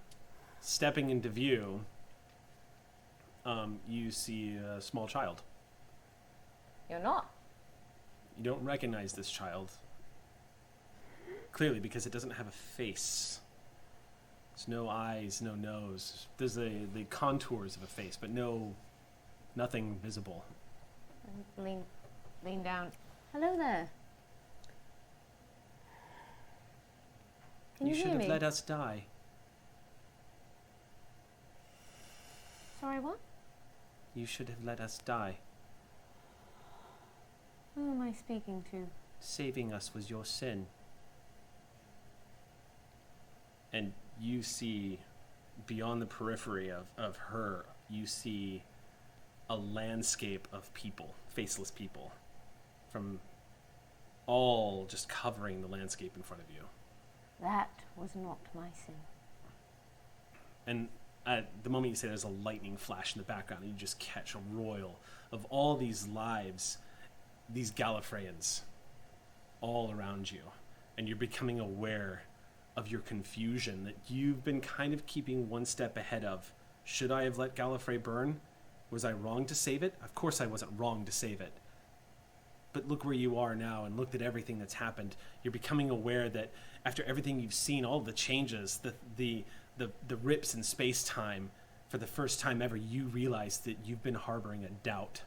stepping into view, you see a small child. You're not. You don't recognize this child. Clearly, because it doesn't have a face. There's no eyes, no nose. There's the contours of a face, but nothing visible. Lean down. Hello there. Can you should hear have me? let us die. Sorry, what? You should have let us die. Who am I speaking to? Saving us was your sin. And you see, beyond the periphery of her, you see a landscape of people, faceless people, from all just covering the landscape in front of you. That was not my sin. And at the moment you say there's a lightning flash in the background, and you just catch a royal of all these lives, these Gallifreyans, all around you. And you're becoming aware of your confusion that you've been kind of keeping one step ahead of. Should I have let Gallifrey burn? Was I wrong to save it? Of course I wasn't wrong to save it. But look where you are now, and look at everything that's happened. You're becoming aware that after everything you've seen, all the changes, the rips in space-time, for the first time ever, you realize that you've been harboring a doubt.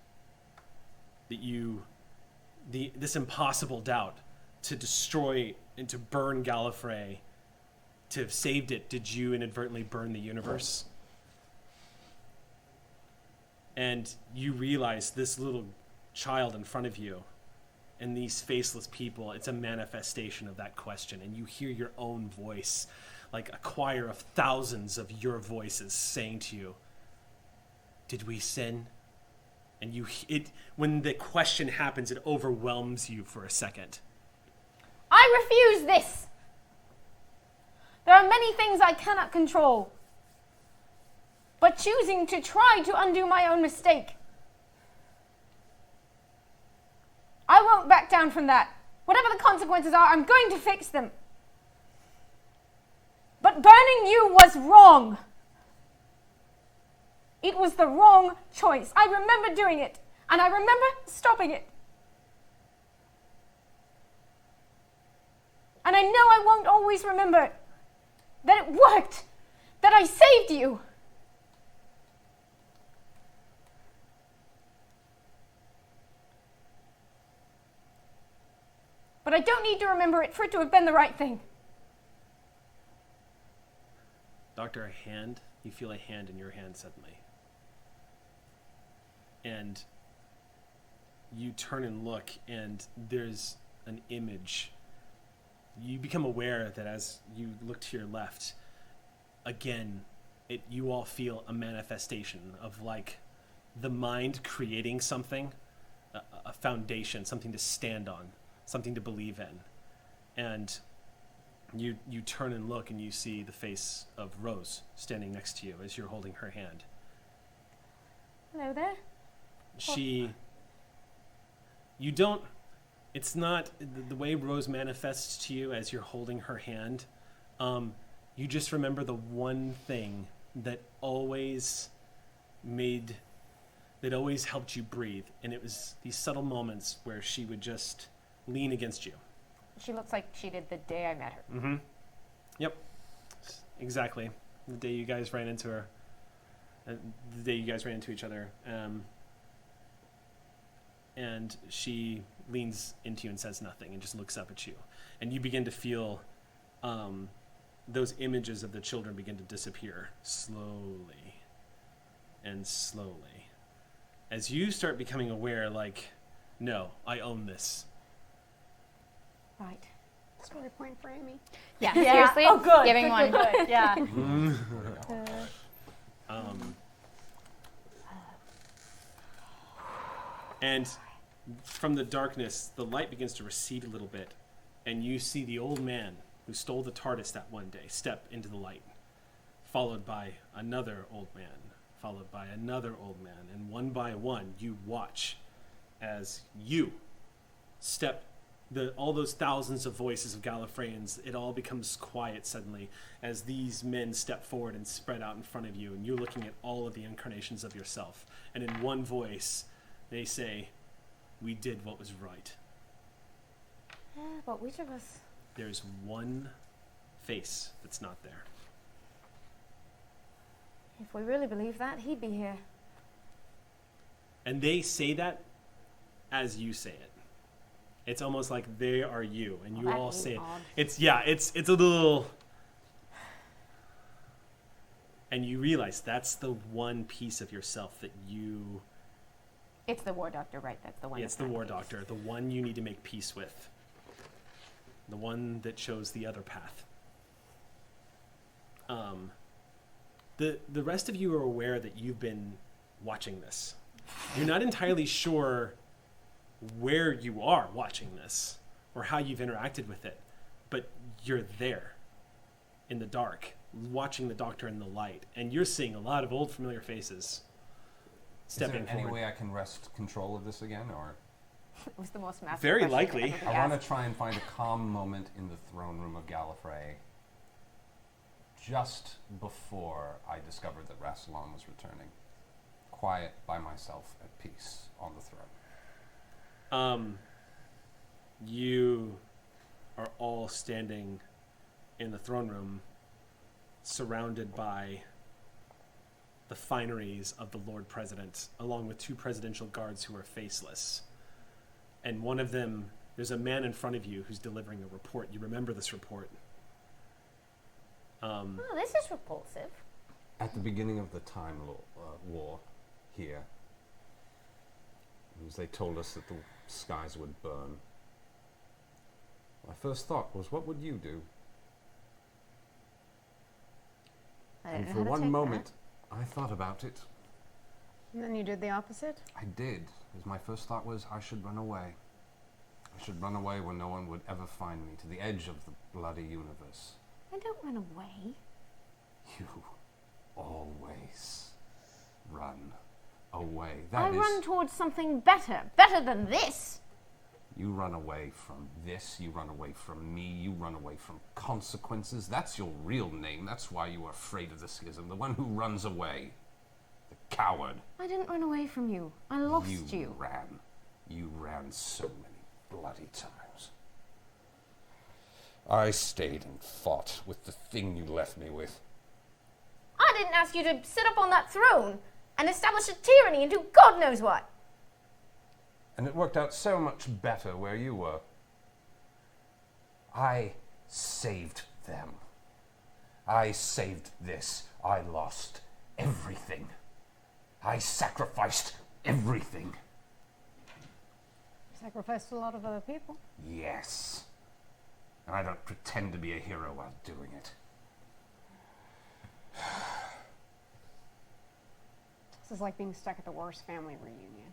That this impossible doubt to destroy and to burn Gallifrey, to have saved it, did you inadvertently burn the universe? And you realize this little child in front of you and these faceless people, it's a manifestation of that question. And you hear your own voice, like a choir of thousands of your voices saying to you, did we sin? And when the question happens, it overwhelms you for a second. I refuse this. There are many things I cannot control, but choosing to try to undo my own mistake, I won't back down from that. Whatever the consequences are, I'm going to fix them. But burning you was wrong. It was the wrong choice. I remember doing it, and I remember stopping it. And I know I won't always remember that it worked, that I saved you. But I don't need to remember it for it to have been the right thing. Doctor, you feel a hand in your hand suddenly. And you turn and look, and there's an image. You become aware that as you look to your left, again, you all feel a manifestation of like the mind creating something, a foundation, something to stand on, something to believe in. And you turn and look, and you see the face of Rose standing next to you as you're holding her hand. Hello there. It's not the way Rose manifests to you as you're holding her hand. You just remember the one thing that always helped you breathe. And it was these subtle moments where she would just lean against you. She looks like she did the day I met her. Mm-hmm. Yep. Exactly. The day you guys ran into her. The day you guys ran into each other. And she leans into you and says nothing and just looks up at you. And you begin to feel those images of the children begin to disappear slowly and slowly. As you start becoming aware, like, no, I own this. Right. Story point for Amy. Yeah, Yeah. seriously, Oh, good. giving Good, one. good, good. Yeah. And from the darkness, the light begins to recede a little bit, and you see the old man who stole the TARDIS that one day step into the light, followed by another old man, followed by another old man, and one by one you watch as you step, all those thousands of voices of Gallifreyans, it all becomes quiet suddenly as these men step forward and spread out in front of you, and you're looking at all of the incarnations of yourself, and in one voice they say, "We did what was right." Yeah, but which of us? There's one face that's not there. If we really believe that, he'd be here. And they say that as you say it. It's almost like they are you, and you that all is say it. odd. It's a little. And you realize that's the one piece of yourself that you. It's the War Doctor, right? That's the one. It's the War Doctor, the one you need to make peace with. The one that chose the other path. The rest of you are aware that you've been watching this You're not entirely sure where you are watching this or how you've interacted with it, but you're there in the dark, watching the Doctor in the light, and you're seeing a lot of old familiar faces stepping Is there any forward. way I can wrest control of this again, or? It was the most massive Very question likely. to ever be I want asked. to try and find a calm moment in the throne room of Gallifrey just before I discovered that Rassilon was returning. Quiet by myself at peace on the throne. You are all standing in the throne room, surrounded by the fineries of the Lord President, along with 2 presidential guards who are faceless. And one of them, there's a man in front of you who's delivering a report. You remember this report. Oh, this is repulsive. At the beginning of the Time War here, as they told us that the skies would burn, my first thought was, what would you do? I And didn't for know how to one take moment, I thought about it. And then you did the opposite? I did, because my first thought was, I should run away. I should run away where no one would ever find me, to the edge of the bloody universe. I don't run away. You always run away. I That is, run towards something better. Better than this. you run away from this, you run away from me, you run away from consequences. That's your real name. That's why you are afraid of the schism. The one who runs away. The coward. I didn't run away from you. I lost you. ran. You ran so many bloody times. I stayed and fought with the thing you left me with. I didn't ask you to sit up on that throne and establish a tyranny and do God knows what. And it worked out so much better where you were. I saved them. I saved this. I lost everything. I sacrificed everything. Sacrificed a lot of other people. Yes. And I don't pretend to be a hero while doing it. This is like being stuck at the worst family reunion.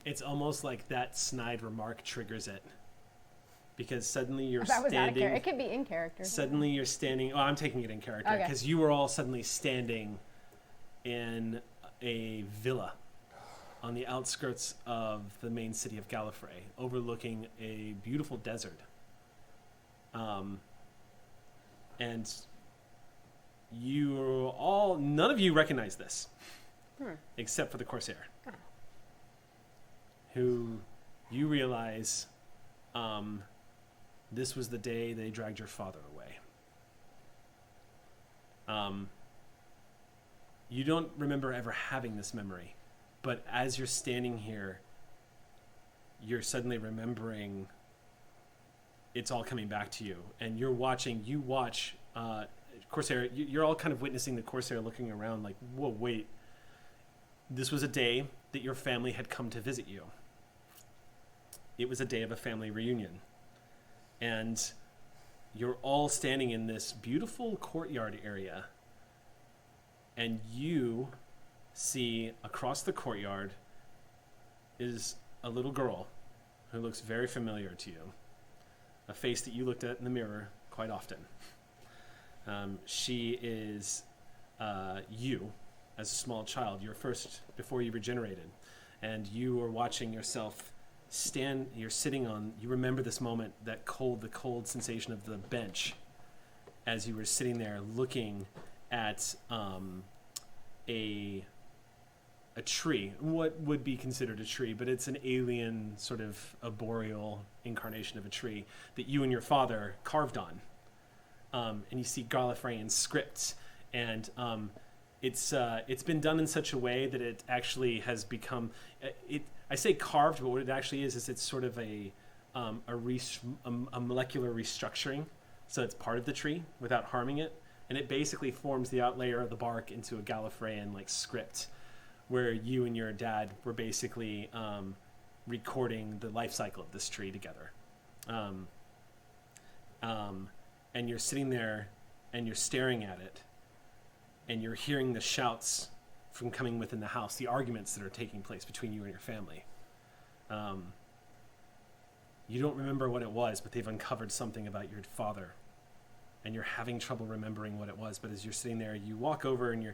It's almost like that snide remark triggers it. Because suddenly you're That was out of standing... character. It could be in character. Suddenly you're standing... Oh, I'm taking it in character. Okay. Because you were all suddenly standing in a villa on the outskirts of the main city of Gallifrey, overlooking a beautiful desert. And you all... None of you recognize this. Except for the Corsair. Who you realize... this was the day they dragged your father away. You don't remember ever having this memory, but as you're standing here, you're suddenly remembering it's all coming back to you, and you watch Corsair, you're all kind of witnessing the Corsair looking around like, whoa, wait, this was a day that your family had come to visit you. It was a day of a family reunion. And you're all standing in this beautiful courtyard area, and you see across the courtyard is a little girl who looks very familiar to you, a face that you looked at in the mirror quite often. She is you as a small child, your first before you regenerated, and you are watching yourself you're sitting on, you remember this moment, the cold sensation of the bench as you were sitting there looking at a tree, what would be considered a tree, but it's an alien sort of arboreal incarnation of a tree that you and your father carved on. And you see Gallifreyan scripts, and it's been done in such a way that it actually has become I say carved, but what it actually is it's sort of a molecular restructuring. So it's part of the tree without harming it, and it basically forms the out layer of the bark into a Gallifreyan like script, where you and your dad were basically recording the life cycle of this tree together. And you're sitting there, and you're staring at it, and you're hearing the shouts from coming within the house, the arguments that are taking place between you and your family. You don't remember what it was, but they've uncovered something about your father, and you're having trouble remembering what it was. But as you're sitting there, you walk over and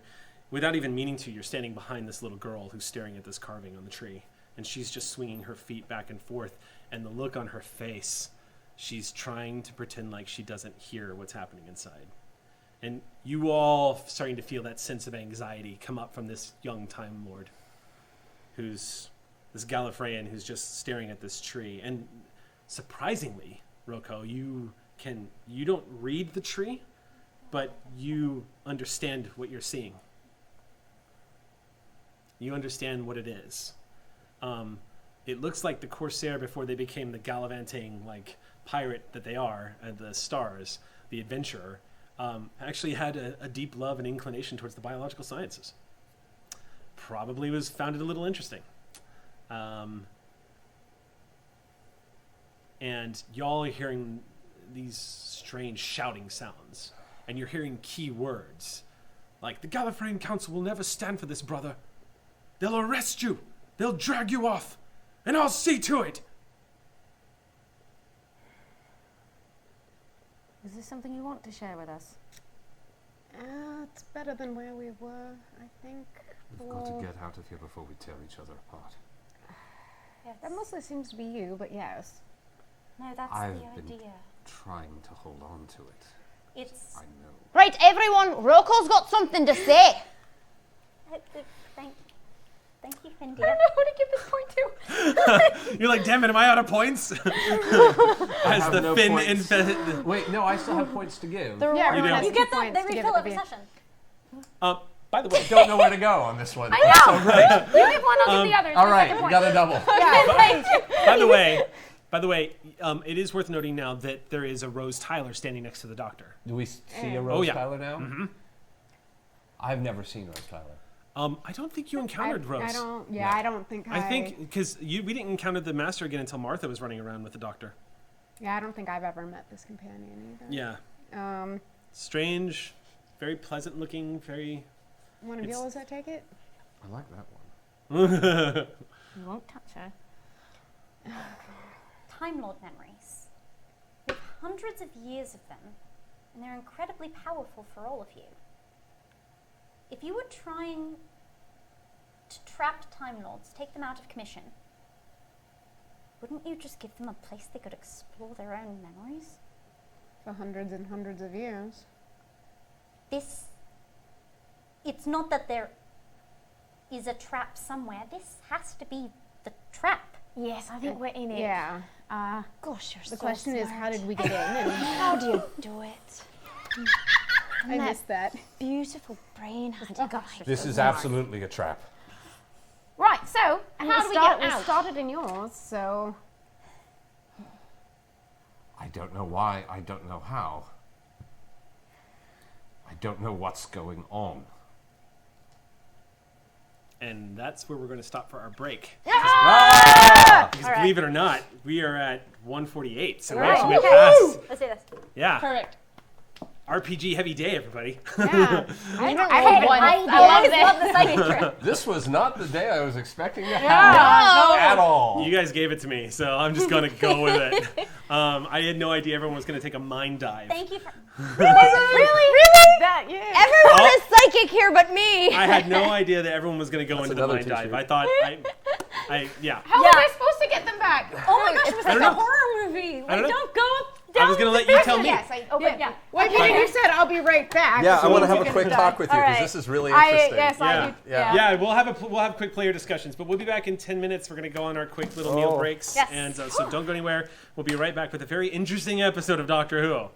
without even meaning to, you're standing behind this little girl who's staring at this carving on the tree, and she's just swinging her feet back and forth, and the look on her face, she's trying to pretend like she doesn't hear what's happening inside. And you all starting to feel that sense of anxiety come up from this young Time Lord, who's this Gallifreyan who's just staring at this tree. And surprisingly, Roko, you don't read the tree, but you understand what you're seeing. You understand what it is. It looks like the Corsair before they became the gallivanting pirate that they are, the stars, the adventurer, actually had a deep love and inclination towards the biological sciences. Probably found it a little interesting. And y'all are hearing these strange shouting sounds, and you're hearing key words like, the Gallifreyan Council will never stand for this, brother. They'll arrest you. They'll drag you off, and I'll see to it. Is this something you want to share with us? It's better than where we were, I think. We've got to get out of here before we tear each other apart. Yes. That mostly seems to be you, but yes. No, that's I've the been idea. trying to hold on to it. It's. I know. Right, everyone, Roko's got something to say. Thank you, Findia. I don't know who to give this point to. You're like, damn it, am I out of points? As have the no fin points. Wait, no, I still have points to give. Yeah, You everyone do. has You 2 get them. points They to give refill at the every beginning. session. By the way, Don't know where to go on this one. I know. You give one, I'll give the other. It's All my right, second we point. got a double. by the way, it is worth noting now that there is a Rose Tyler standing next to the doctor. Do we see a Rose yeah. Tyler now? Mm-hmm. I've never seen Rose Tyler. I don't think you encountered Rose. I don't think I think because we didn't encounter the Master again until Martha was running around with the doctor. Yeah, I don't think I've ever met this companion either. Yeah. Strange, very pleasant looking, very. One of yours, I take it? I like that one. You won't touch her. Time Lord memories. We have hundreds of years of them, and they're incredibly powerful for all of you. If you were trying to trap Time Lords, take them out of commission, wouldn't you just give them a place they could explore their own memories? For hundreds and hundreds of years. It's not that there is a trap somewhere. This has to be the trap. Yes, I think we're in it. Yeah. Gosh, you're The so question is, smart. how did we get in? And How do you do it? I missed that. Beautiful brain, honey. Gosh, This is absolutely a trap. right. So, how do we get We out? started in yours, so I don't know why. I don't know how. I don't know what's going on. And that's where we're going to stop for our break. Ah! Because believe it or not, we are at 148. So we Right. actually went Okay. past. Let's do this. Yeah. Perfect. RPG heavy day, everybody. yeah. I don't hate know one. why- I love the psychic trick. This was not the day I was expecting to have at all. You guys gave it to me, so I'm just going to go with it. I had no idea everyone was going to take a mind dive. Thank you for. Really? That, yeah. Everyone Oh. is psychic here but me. I had no idea that everyone was going to go into the another mind dive. t-shirt. I thought, yeah. How Yeah. am I supposed to get them back? Oh my gosh, it was I like don't a know. horror movie. I Like, don't know. don't go up, down. I was going to let you tell me. Yes, Yeah. Well, you said I'll be right back. Yeah, so I want to you have a can quick decide. talk with you because Alright. this is really I interesting. yes, I Yeah. do. Yeah. Yeah, we'll have quick player discussions, but we'll be back in 10 minutes. We're going to go on our quick little meal Oh. breaks, Yes. and so don't go anywhere. We'll be right back with a very interesting episode of Doctor Who.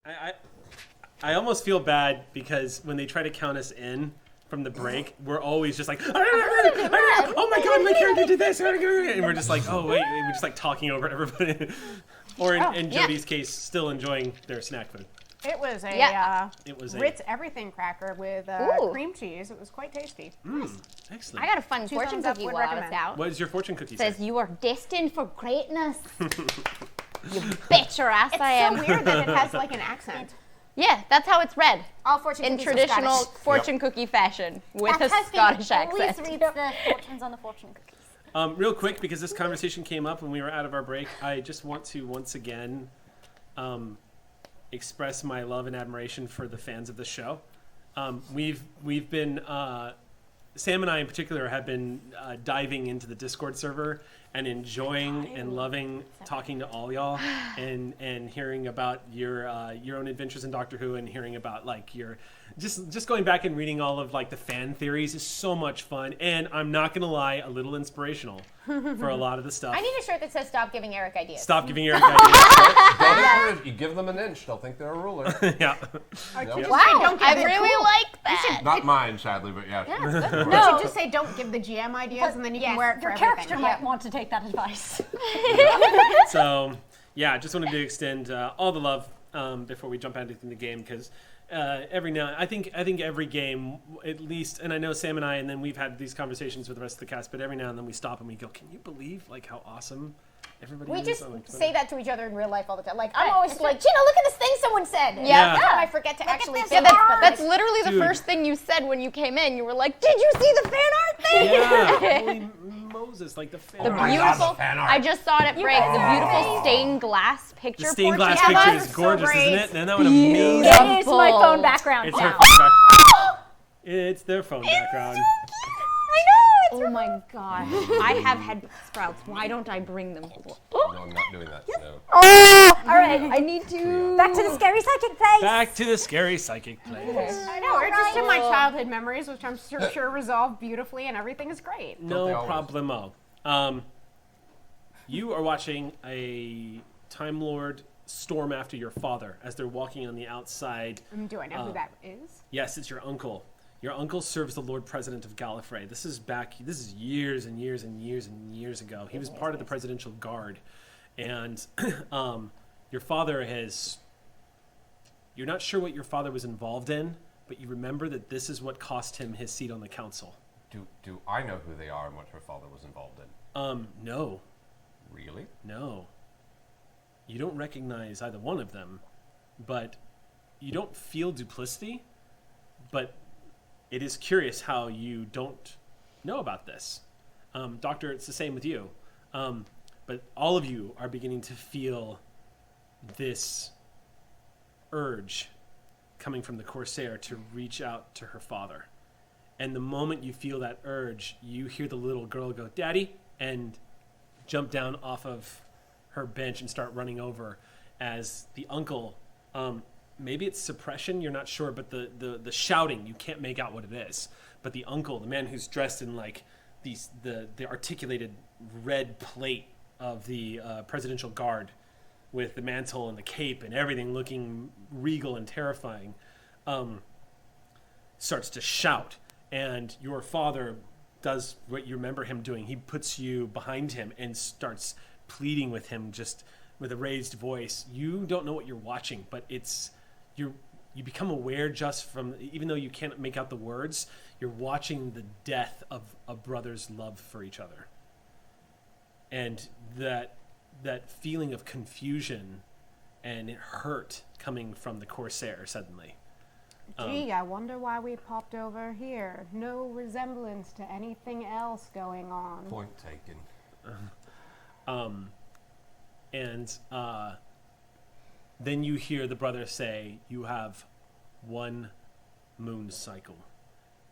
I almost feel bad because when they try to count us in from the break, we're always just like, oh my god, my character did this, and we're just like, oh wait, we're just like talking over everybody. Or in Jody's case, still enjoying their snack food. It was a It was Ritz everything cracker with cream cheese. It was quite tasty. Excellent. I got a fun 2 fortune thumbs up, cookie would while I was recommend. out. What does your fortune cookie It say? says you are destined for greatness. You bet your ass I am. It's so weird that it has like an accent. Yeah, that's how it's read. All fortune In cookies are traditional Scottish. fortune cookie fashion with That's a how Scottish Phoebe always accent. reads the fortunes on the fortune cookies. Real quick, because this conversation came up when we were out of our break, I just want to once again express my love and admiration for the fans of the show. We've been Sam and I in particular have been diving into the Discord server and enjoying and loving talking to all y'all and hearing about your own adventures in Doctor Who and hearing about like your just going back and reading all of like the fan theories is so much fun, and I'm not gonna lie, a little inspirational for a lot of the stuff. I need a shirt that says "Stop giving Eric ideas." Stop giving Eric ideas. Don't encourage. You give them an inch, they'll think they're a ruler. Yeah. Wow, I really like that. Not mine, sadly, but yeah. You should just say don't give the GM ideas, and then you can wear it for Your everything. character might want to take that advice. So, yeah, just wanted to extend all the love before we jump into the game, because I think every game, at least, and I know Sam and I, and then we've had these conversations with the rest of the cast, but every now and then we stop and we go, can you believe like how awesome everybody We is? just on, like, Twitter?" say that to each other in real life all the time. Like, I'm always like, Gina, look at this thing someone said. And Yeah. every time I forget to actually this say art. that. That's literally the Dude. first thing you said when you came in. You were like, "Did you see the fan art thing?" Yeah, holy Moses, like the fan The art. my God, beautiful. the fan art. I just saw it at break. The beautiful stained glass picture. The stained glass portrait. picture that's is so gorgeous, great. isn't it? Isn't that one amazing? It is my phone background It's her now. phone back. It's their phone background. Oh my god! I have had sprouts. Why don't I bring them? No, I'm not doing that. No. All right, I need to. back to the scary psychic place. Back to the scary psychic place. I know, we're just in my childhood memories, which I'm sure resolved beautifully, and everything is great. they No always? problemo. You are watching a Time Lord storm after your father as they're walking on the outside. Do I know who that is? Yes, it's your uncle. Your uncle serves the Lord President of Gallifrey. This is years and years and years and years ago. He was part of the Presidential Guard. And your father has... You're not sure what your father was involved in, but you remember that this is what cost him his seat on the council. Do I know who they are and what her father was involved in? No. Really? No. You don't recognize either one of them, but you don't feel duplicity, but it is curious how you don't know about this. Doctor, it's the same with you. But all of you are beginning to feel this urge coming from the Corsair to reach out to her father. And the moment you feel that urge, you hear the little girl go, "Daddy," and jump down off of her bench and start running over as the uncle, maybe it's suppression, you're not sure, but the shouting, you can't make out what it is. But the uncle, the man who's dressed in like the articulated red plate of the Presidential Guard with the mantle and the cape and everything looking regal and terrifying, starts to shout. And your father does what you remember him doing. He puts you behind him and starts pleading with him just with a raised voice. You don't know what you're watching, but you become aware just from, even though you can't make out the words, you're watching the death of a brother's love for each other. And that feeling of confusion and hurt coming from the Corsair suddenly. Gee, I wonder why we popped over here. No resemblance to anything else going on. Point taken. And then you hear the brother say, "You have one moon cycle,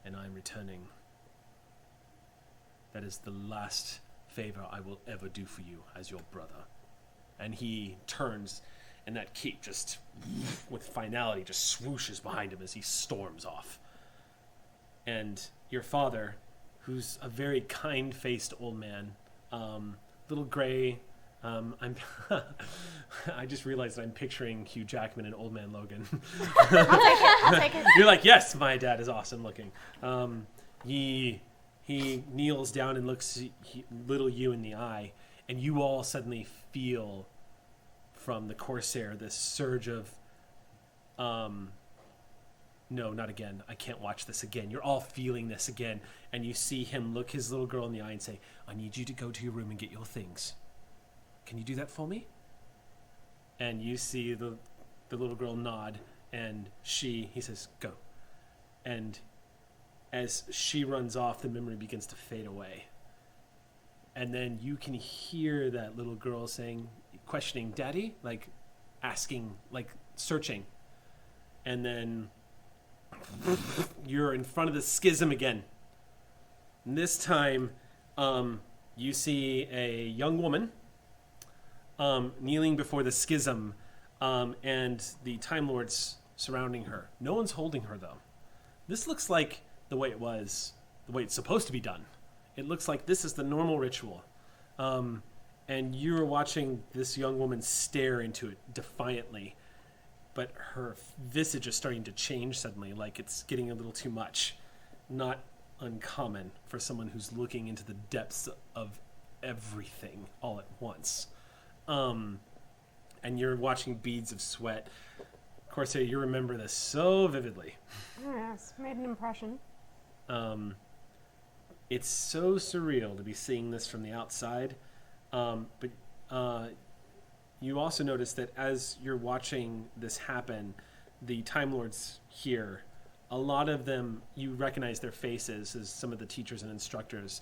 and I'm returning. That is the last favor I will ever do for you as your brother." And he turns, and that cape just, with finality, just swooshes behind him as he storms off. And your father, who's a very kind-faced old man, little gray, I'm. I just realized that I'm picturing Hugh Jackman and Old Man Logan. I'll take it. You're like, yes, my dad is awesome looking. He kneels down and looks little you in the eye, and you all suddenly feel from the Corsair this surge of, no, not again. I can't watch this again. You're all feeling this again, and you see him look his little girl in the eye and say, I need you to go to your room and get your things. Can you do that for me? And you see the little girl nod, and he says, go. And as she runs off, the memory begins to fade away. And then you can hear that little girl saying, questioning, Daddy? Like, asking, like, searching. And then you're in front of the schism again. And this time, you see a young woman kneeling before the schism, and the Time Lords surrounding her. No one's holding her, though. This looks like the way it's supposed to be done. It looks like this is the normal ritual. And you're watching this young woman stare into it defiantly, but her visage is starting to change suddenly, like it's getting a little too much. Not uncommon for someone who's looking into the depths of everything all at once. And you're watching beads of sweat. Corsair, you remember this so vividly. Yes, made an impression. It's so surreal to be seeing this from the outside. But you also notice that as you're watching this happen, the Time Lords here, a lot of them, you recognize their faces as some of the teachers and instructors.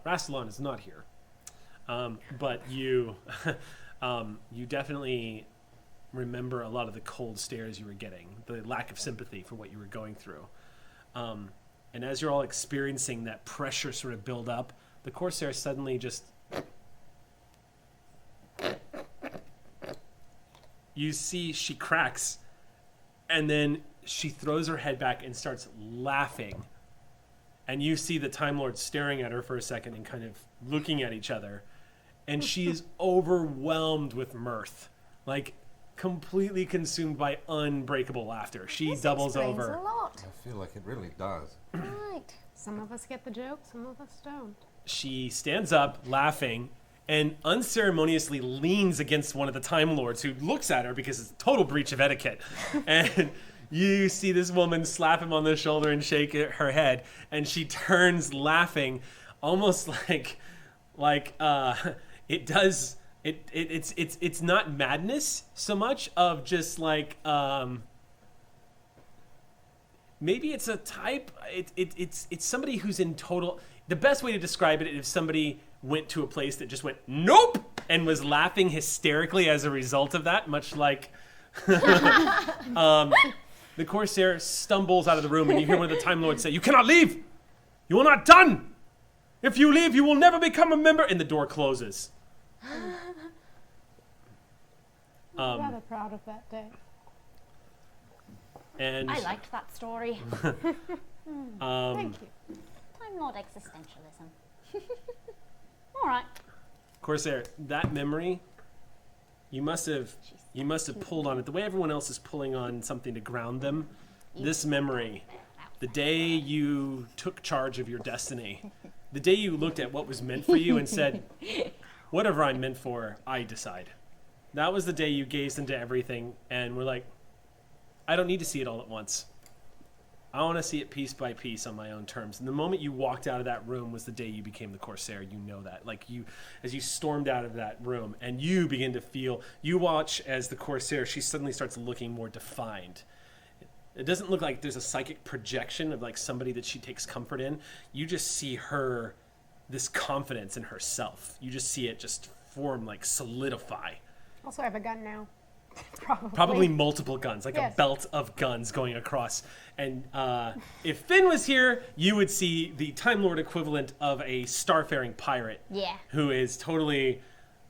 Rassilon is not here. But you you definitely remember a lot of the cold stares you were getting, the lack of sympathy for what you were going through. And as you're all experiencing that pressure sort of build up, the Corsair suddenly just... You see she cracks, and then she throws her head back and starts laughing. And you see the Time Lord staring at her for a second and kind of looking at each other. And she is overwhelmed with mirth, like completely consumed by unbreakable laughter. She This doubles explains over. a lot. I feel like it really does. Right. Some of us get the joke, some of us don't. She stands up, laughing, and unceremoniously leans against one of the Time Lords, who looks at her because it's a total breach of etiquette. And you see this woman slap him on the shoulder and shake her head, and she turns laughing, almost like it does. It's not madness so much of just like maybe it's a type. It's somebody who's in total. The best way to describe it is if somebody went to a place that just went nope and was laughing hysterically as a result of that, much like the Corsair stumbles out of the room, and you hear one of the Time Lords say, "You cannot leave. You are not done. If you leave, you will never become a member." And the door closes. I'm rather proud of that day. And I liked that story. Thank you. Time Lord existentialism. All right. Corsair, that memory, you must have pulled on it the way everyone else is pulling on something to ground them. This memory, the day you took charge of your destiny, the day you looked at what was meant for you and said, whatever I'm meant for, I decide. That was the day you gazed into everything and were like, I don't need to see it all at once. I want to see it piece by piece on my own terms. And the moment you walked out of that room was the day you became the Corsair. You know that. Like as you stormed out of that room and you begin to feel, you watch as the Corsair, she suddenly starts looking more defined. It doesn't look like there's a psychic projection of like somebody that she takes comfort in. You just see her, this confidence in herself. You just see it just form, like solidify. Also, I have a gun now. Probably multiple guns, like Yes. a belt of guns going across. And if Finn was here, you would see the Time Lord equivalent of a starfaring pirate. Yeah. Who is totally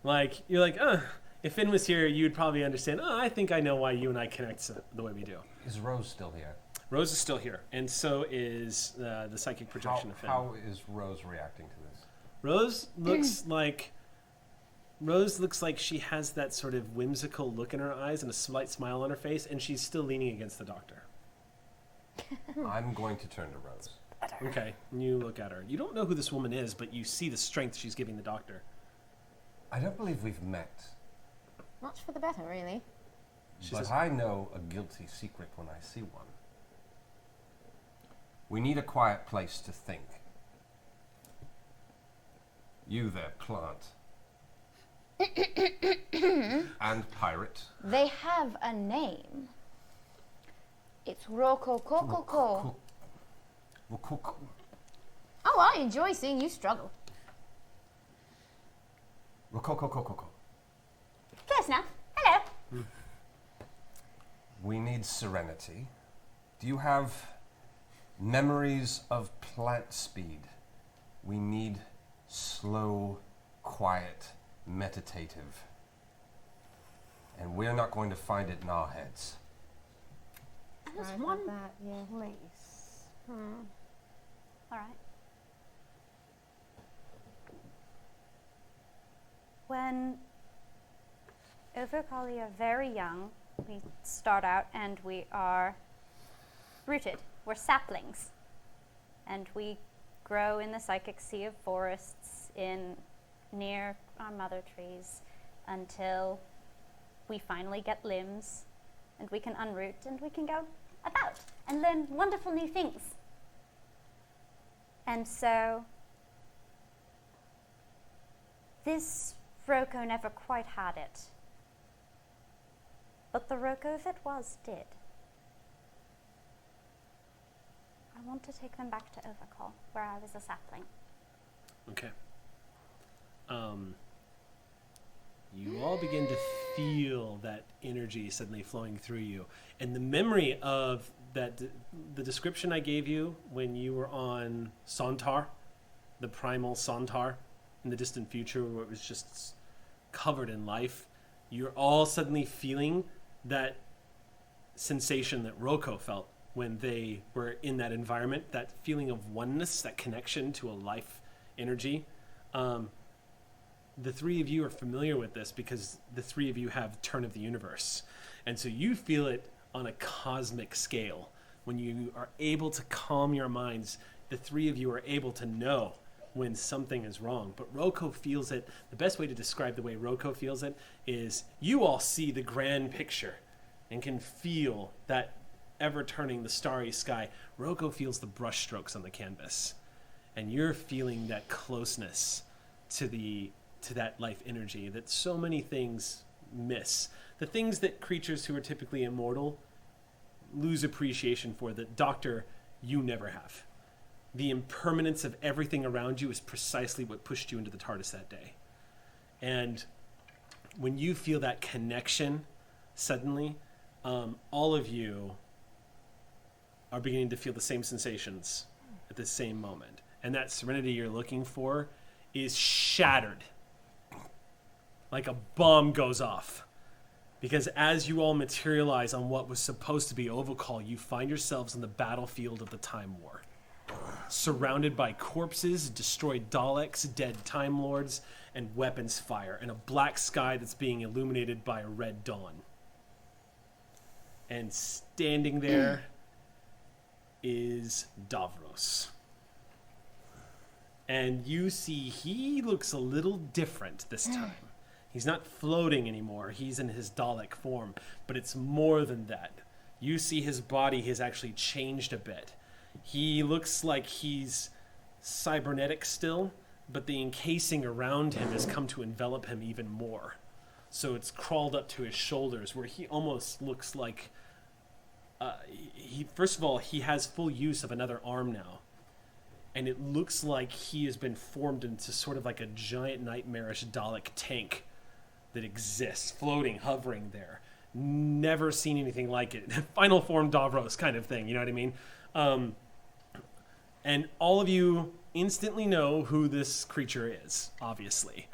like, you're like, if Finn was here, you'd probably understand, I think I know why you and I connect the way we do. Is Rose still here? Rose is still here, and so is the psychic projection of Finn. How is Rose reacting to this? Rose looks like Rose looks like she has that sort of whimsical look in her eyes and a slight smile on her face, and she's still leaning against the doctor. I'm going to turn to Rose. Okay, and you look at her. You don't know who this woman is, but you see the strength she's giving the doctor. I don't believe we've met, Much for the better, really. but I know a guilty secret when I see one. We need a quiet place to think. You there, plant. And pirate. They have a name. It's Rococococo. Oh, I enjoy seeing you struggle. Rocococococo. Close enough. Hello. We need serenity. Do you have memories of plant speed? We need slow, quiet, meditative. And we're not going to find it in our heads. There's I one have that, yeah, place. All right. When Overcali are very young, we start out and we are rooted. We're saplings. And we grow in the psychic sea of forests near our mother trees until we finally get limbs and we can unroot and we can go about and learn wonderful new things. And so this Roko never quite had it. But the Roko that was did. I want to take them back to Overcall, where I was a sapling. Okay. You all begin to feel that energy suddenly flowing through you. And the memory of that, the description I gave you when you were on Sontar, the primal Sontar, in the distant future where it was just covered in life, you're all suddenly feeling that sensation that Roko felt when they were in that environment, that feeling of oneness, that connection to a life energy. The three of you are familiar with this because the three of you have Turn of the Universe. And so you feel it on a cosmic scale. When you are able to calm your minds, the three of you are able to know when something is wrong. But Roko feels it. The best way to describe the way Roko feels it is you all see the grand picture and can feel that ever turning the starry sky. Roko feels the brush strokes on the canvas. And you're feeling that closeness to that life energy that so many things miss. The things that creatures who are typically immortal lose appreciation for, that Doctor, you never have. The impermanence of everything around you is precisely what pushed you into the TARDIS that day. And when you feel that connection, suddenly, all of you are beginning to feel the same sensations at the same moment. And that serenity you're looking for is shattered. Like a bomb goes off. Because as you all materialize on what was supposed to be Overcall, you find yourselves in the battlefield of the Time War. Surrounded by corpses, destroyed Daleks, dead Time Lords, and weapons fire, and a black sky that's being illuminated by a red dawn. And standing there is Davros. And you see he looks a little different this time. He's not floating anymore. He's in his Dalek form. But it's more than that. You see his body has actually changed a bit. He looks like he's cybernetic still, but the encasing around him has come to envelop him even more. So it's crawled up to his shoulders, where he almost looks like... first of all, he has full use of another arm now. And it looks like he has been formed into sort of like a giant nightmarish Dalek tank that exists, floating, hovering there. Never seen anything like it. Final form Davros kind of thing, you know what I mean? And all of you instantly know who this creature is, obviously.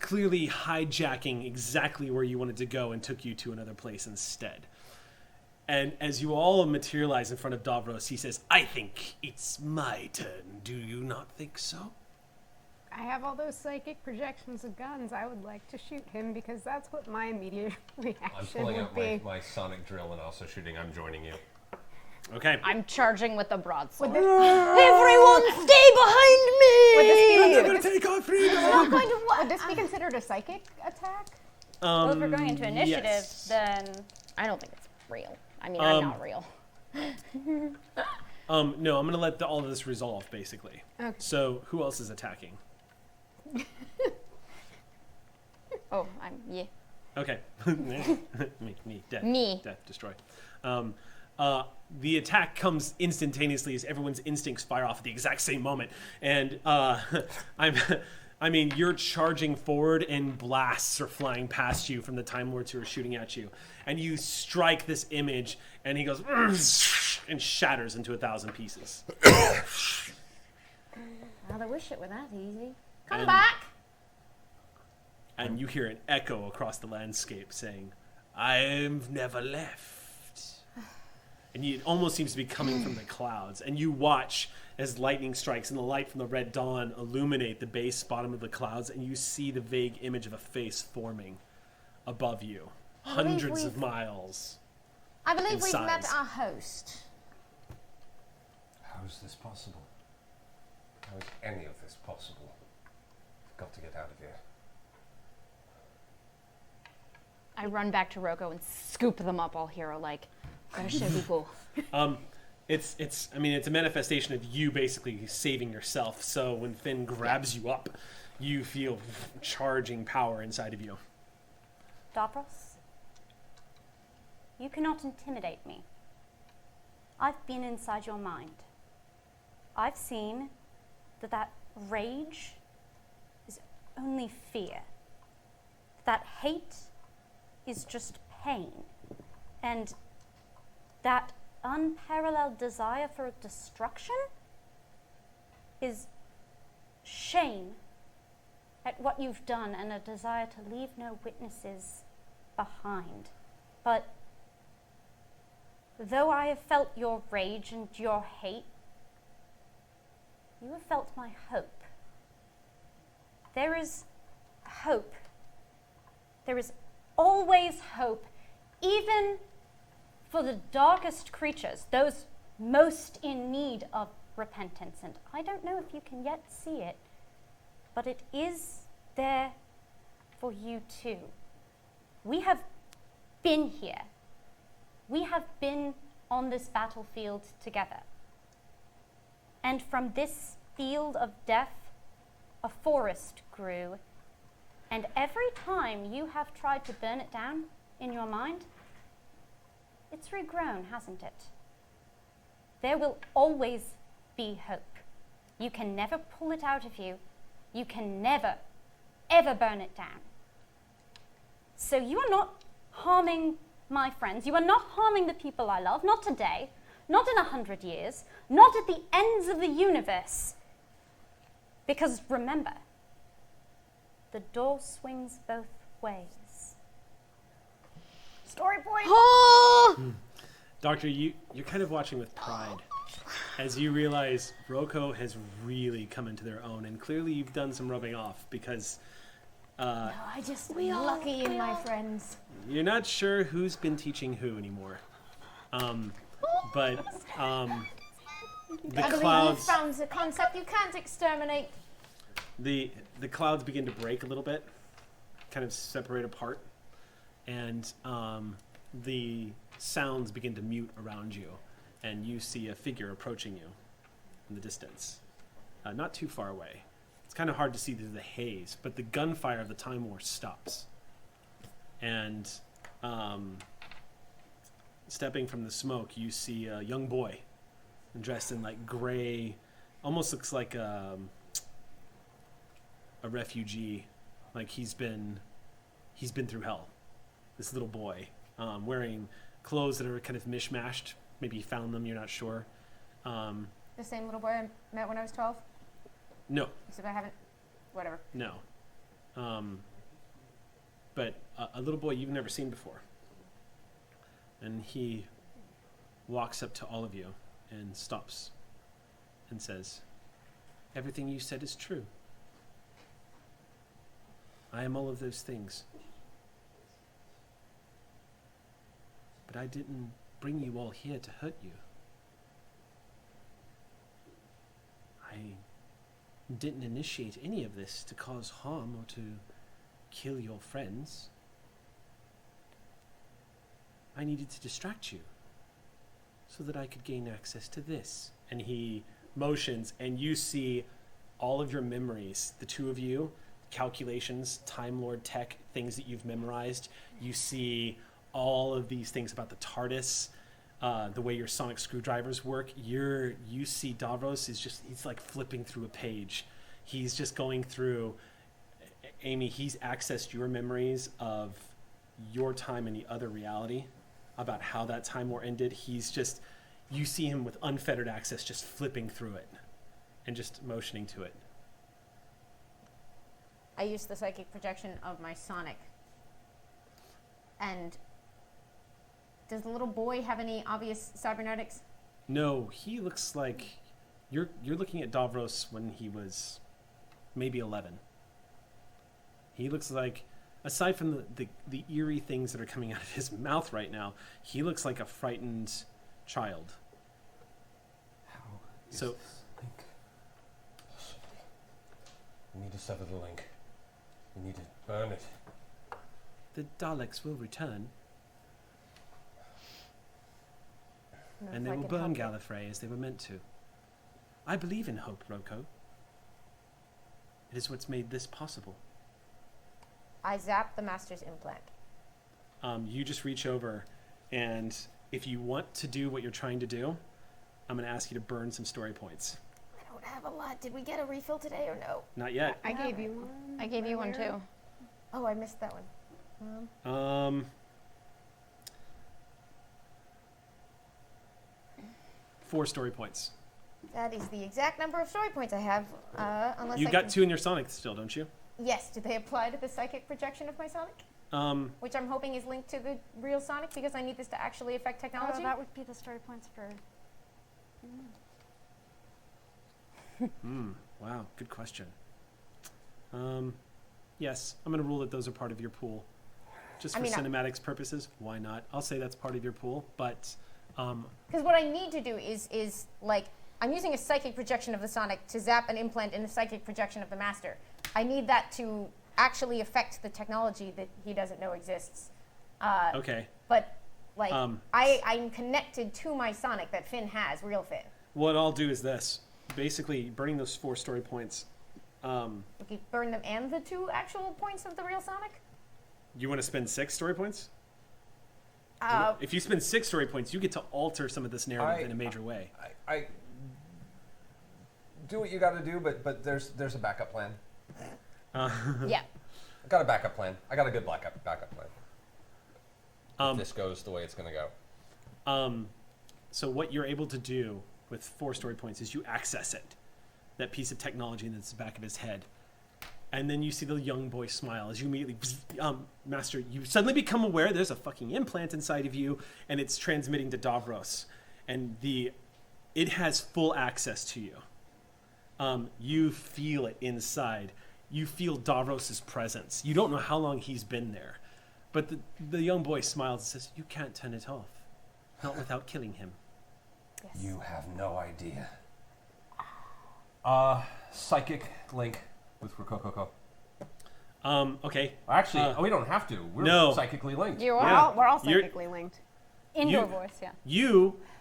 Clearly hijacking exactly where you wanted to go and took you to another place instead. And as you all materialize in front of Davros, he says, "I think it's my turn. Do you not think so?" I have all those psychic projections of guns. I would like to shoot him because that's what my immediate I'm reaction pulling would out be. my sonic drill and also shooting. I'm joining you. Okay. I'm charging with the broadsword. Everyone stay behind me! I'm gonna take our freedom. Would this be considered a psychic attack? Well, if we're going into initiative, yes. then I don't think it's real. I mean, I'm not real. No, I'm gonna let all of this resolve basically. Okay. So who else is attacking? Oh, yeah. Okay. me, death. Me. Death, destroy. The attack comes instantaneously as everyone's instincts fire off at the exact same moment. And I mean, you're charging forward and blasts are flying past you from the Time Lords who are shooting at you. And you strike this image and he goes and shatters into 1,000 pieces. I wish it were that easy. Come back! And you hear an echo across the landscape saying, "I've never left." And it almost seems to be coming from the clouds. And you watch as lightning strikes and the light from the red dawn illuminate the base bottom of the clouds, and you see the vague image of a face forming above you, hundreds of miles. I believe In we've met size. our host. How is this possible? How is any of this possible? I've got to get out of here. I run back to Roko and scoop them up all hero-like. Where should we go? It's a manifestation of you basically saving yourself. So when Finn grabs you up, you feel charging power inside of you. Davros, you cannot intimidate me. I've been inside your mind. I've seen that rage is only fear. That hate is just pain. And that unparalleled desire for destruction is shame at what you've done and a desire to leave no witnesses behind. But though I have felt your rage and your hate, you have felt my hope. There is hope. There is always hope, even for the darkest creatures, those most in need of repentance. And I don't know if you can yet see it, but it is there for you too. We have been here. We have been on this battlefield together. And from this field of death, a forest grew. And every time you have tried to burn it down in your mind, it's regrown, hasn't it? There will always be hope. You can never pull it out of you. You can never, ever burn it down. So you are not harming my friends. You are not harming the people I love. Not today. Not in 100 years. Not at the ends of the universe. Because remember, the door swings both ways. Story point! Doctor, you're kind of watching with pride as you realize Roko has really come into their own, and clearly you've done some rubbing off because I just lucky in my friends. you're not sure who's been teaching who anymore. But the I believe clouds, you've found a concept you can't exterminate. the clouds begin to break a little bit, kind of separate apart, and the sounds begin to mute around you, and you see a figure approaching you in the distance, not too far away. It's kind of hard to see through the haze, but the gunfire of the Time War stops, and stepping from the smoke, you see a young boy dressed in like gray, almost looks like a refugee, like he's been through hell. This little boy, wearing clothes that are kind of mishmashed. Maybe he found them, you're not sure. The same little boy I met when I was 12? No, Except I haven't. Whatever. no. But a little boy you've never seen before. And he walks up to all of you and stops and says, "Everything you said is true. I am all of those things. But I didn't bring you all here to hurt you. I didn't initiate any of this to cause harm or to kill your friends. I needed to distract you so that I could gain access to this. And he motions, and you see all of your memories, the two of you, calculations, Time Lord tech, things that you've memorized. You see all of these things about the TARDIS, the way your sonic screwdrivers work. You see Davros he's like flipping through a page. He's just going through, Amy, he's accessed your memories of your time in the other reality, about how that time war ended. You see him with unfettered access just flipping through it and just motioning to it. I use the psychic projection of my sonic. And does the little boy have any obvious cybernetics? No, he looks like you're looking at Davros when he was maybe 11. He looks like, aside from the eerie things that are coming out of his mouth right now, he looks like a frightened child. How is So- this link possible? We need to sever the link. We need to burn it. The Daleks will return, and they will burn Gallifrey as they were meant to. I believe in hope, Roko. It is what's made this possible. I zap the master's implant. You just reach over, and if you want to do what you're trying to do, I'm going to ask you to burn some story points. I don't have a lot. Did we get a refill today or no? Not yet. I gave you one. I gave you one earlier. too. Oh, I missed that one. 4 story points. That is the exact number of story points I have, unless You've I got can... 2 in your sonic still, don't you? Yes, do they apply to the psychic projection of my sonic? Which I'm hoping is linked to the real sonic because I need this to actually affect technology? Oh, that would be the story points for. Wow, good question. Yes, I'm going to rule that those are part of your pool. Just for cinematics purposes, why not? I'll say that's part of your pool, but... Because what I need to do is like, I'm using a psychic projection of the sonic to zap an implant in the psychic projection of the master. I need that to actually affect the technology that he doesn't know exists. okay. But, like, I'm connected to my sonic that Finn has, real Finn. What I'll do is this. Basically, burning those 4 story points. Okay, burn them and the 2 actual points of the real sonic? You want to spend 6 story points? Uh, If you spend 6 story points, you get to alter some of this narrative in a major way. I do what you got to do, but there's a backup plan. yeah. I got a backup plan. I got a good backup plan. If this goes the way it's going to go. So what you're able to do with 4 story points is you access it, that piece of technology that's the back of his head. And then you see the young boy smile as you immediately, Master, you suddenly become aware there's a fucking implant inside of you, and it's transmitting to Davros. And it has full access to you. You feel it inside. You feel Davros' presence. You don't know how long he's been there. But the young boy smiles and says, you can't turn it off. Not without killing him. Yes. You have no idea. Psychic link with Rokoko. Okay. Actually, we don't have to. We're no. psychically linked. We're Yeah. all You're- psychically linked. Indoor You- voice, yeah.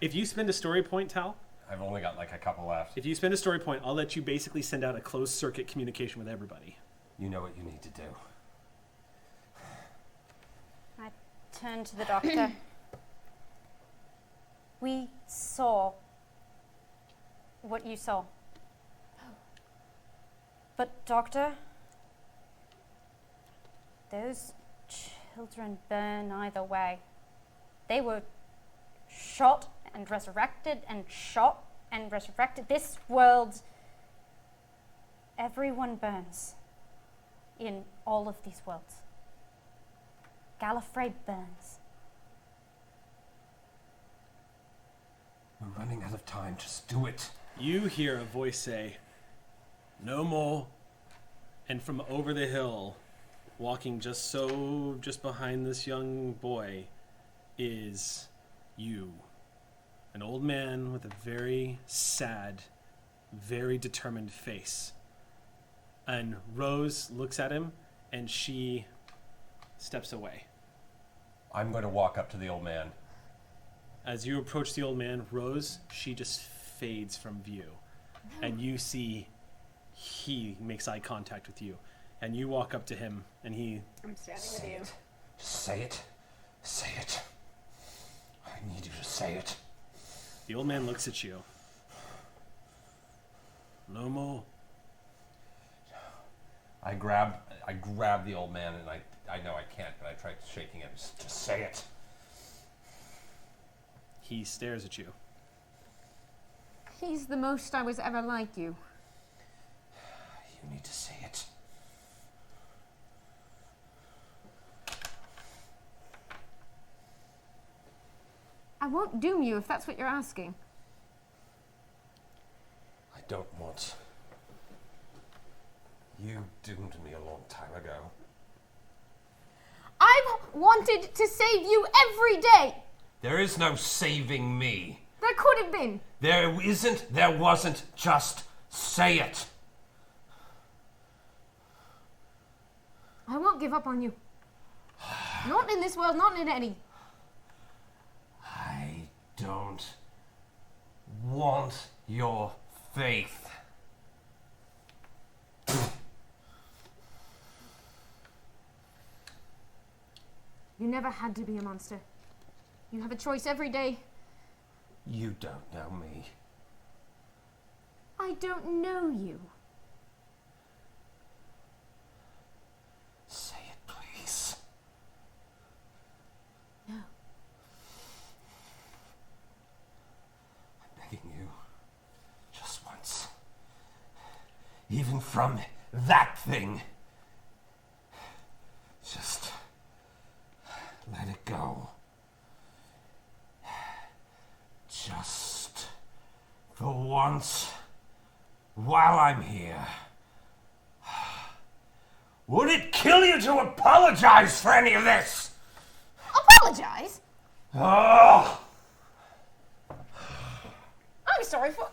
If you spend a story point, Tal, I've only got like a couple left. if you spend a story point, I'll let you basically send out a closed circuit communication with everybody. You know what you need to do. I turned to the doctor. We saw what you saw. But, Doctor, those children burn either way. They were shot and resurrected and shot and resurrected. This world, everyone burns in all of these worlds. Gallifrey burns. We're running out of time. Just do it. You hear a voice say, no more. And from over the hill, walking just behind this young boy is you. An old man with a very sad, very determined face. And Rose looks at him, and she steps away. I'm going to walk up to the old man. As you approach the old man, Rose, she just fades from view. And you see he makes eye contact with you. And you walk up to him, and he... I'm standing with you. Say it. Say it. I need you to say it. The old man looks at you. No more. I grab the old man, and I know I can't, but I try shaking him. Just say it. He stares at you. He's the most I was ever like you. You need to say it. I won't doom you if that's what you're asking. I don't want. You doomed me a long time ago. I've wanted to save you every day. There is no saving me. There could have been. There isn't, there wasn't, just say it. I won't give up on you. Not in this world, not in any. I don't want your faith. You never had to be a monster. You have a choice every day. You don't know me. I don't know you. Say it, please. No. I'm begging you. Just once. Even from that thing. Just let it go. Just for once, while I'm here. Would it kill you to apologize for any of this? Apologize? Oh! I'm sorry for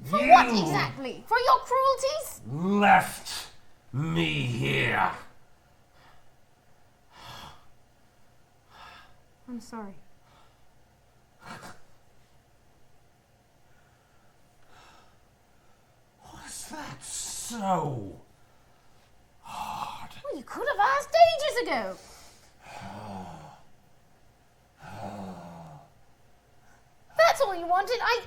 what exactly? For your cruelties? Left me here. I'm sorry. Was that so hard? Well, you could have asked ages ago. That's all you wanted. I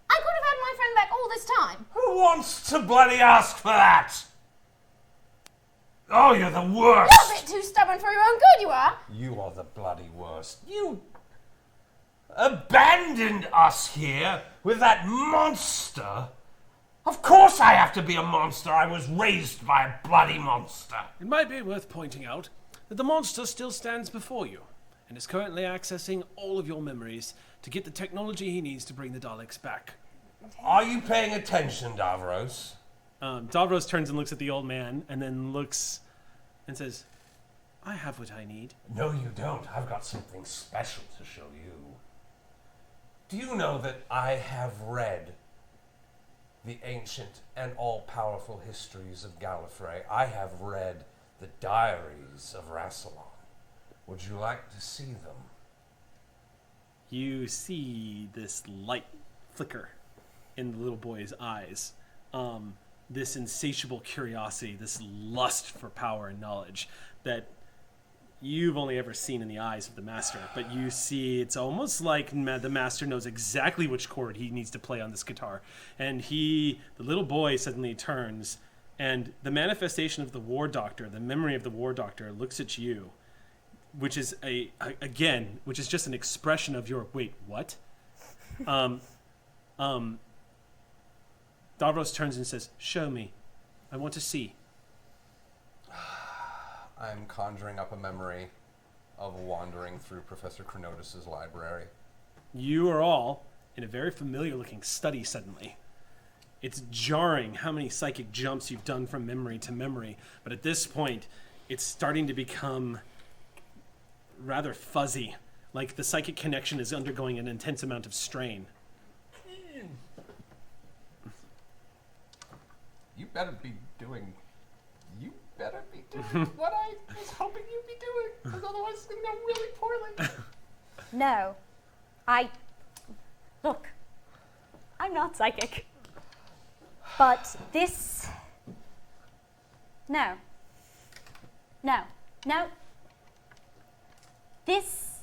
could have had my friend back all this time. Who wants to bloody ask for that? Oh, you're the worst. You're a bit too stubborn for your own good, you are. You are the bloody worst. You abandoned us here with that monster. Of course I have to be a monster. I was raised by a bloody monster. It might be worth pointing out that the monster still stands before you and is currently accessing all of your memories to get the technology he needs to bring the Daleks back. Are you paying attention, Davros? Davros turns and looks at the old man and then looks and says, I have what I need. No, you don't. I've got something special to show you. Do you know that I have read the ancient and all-powerful histories of Gallifrey? I have read the diaries of Rassilon. Would you like to see them? You see this light flicker in the little boy's eyes. This insatiable curiosity, this lust for power and knowledge that you've only ever seen in the eyes of the Master. But you see, it's almost like the Master knows exactly which chord he needs to play on this guitar. And the little boy suddenly turns, and the manifestation of the War Doctor, the memory of the War Doctor, looks at you, which is which is just an expression of your, wait, what? Davros turns and says, show me. I want to see. I'm conjuring up a memory of wandering through Professor Chronotis' library. you are all in a very familiar-looking study suddenly. It's jarring how many psychic jumps you've done from memory to memory, but at this point, it's starting to become rather fuzzy, like the psychic connection is undergoing an intense amount of strain. You better be doing what I was hoping you'd be doing, because otherwise it's going to go really poorly. No. Look, I'm not psychic. But this... No. This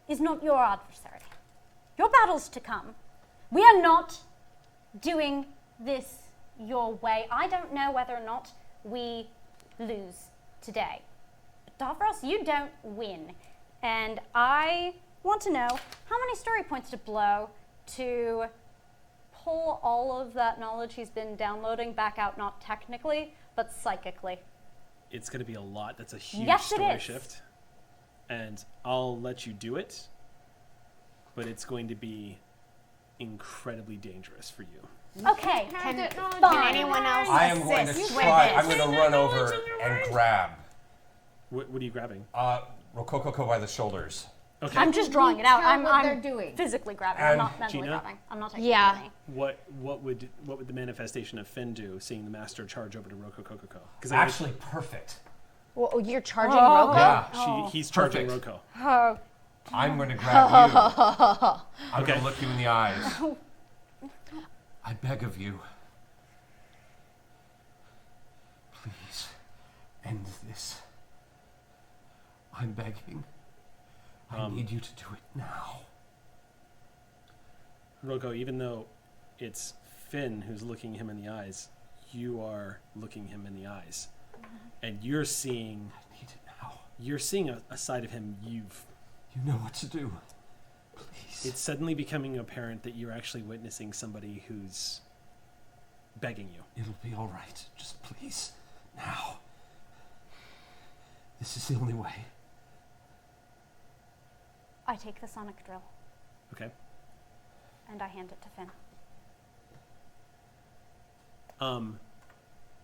is not your adversary. Your battle's to come. We are not doing this your way. I don't know whether or not we lose today. But Davros, you don't win. And I want to know how many story points to blow to pull all of that knowledge he's been downloading back out, not technically, but psychically. It's going to be a lot. That's a huge Yes, it story is. shift. And I'll let you do it, but it's going to be incredibly dangerous for you. Okay, Can fine. anyone else I am going to assist with try. it? I'm going to run over and grab What are you grabbing? Rococo by the shoulders. Okay. I'm just drawing it out. Tell what I'm they're doing. physically grabbing. And I'm not mentally Gina? grabbing. I'm not taking Yeah. any. What would the manifestation of Finn do, seeing the master charge over to Rococo? Because Actually, perfect. Well, you're charging Roko? Yeah. he's charging Perfect. Roko. Oh. I'm going to grab you. I'm going Okay. to look you in the eyes. I beg of you. Please, end this. I'm begging. I need you to do it now. Roko, even though it's Finn who's looking him in the eyes, you are looking him in the eyes. And you're seeing I need it now. a side of him you've... You know what to do. Please. It's suddenly becoming apparent that you're actually witnessing somebody who's begging you. It'll be all right. Just please, now. This is the only way. I take the sonic drill Okay? and I hand it to Finn.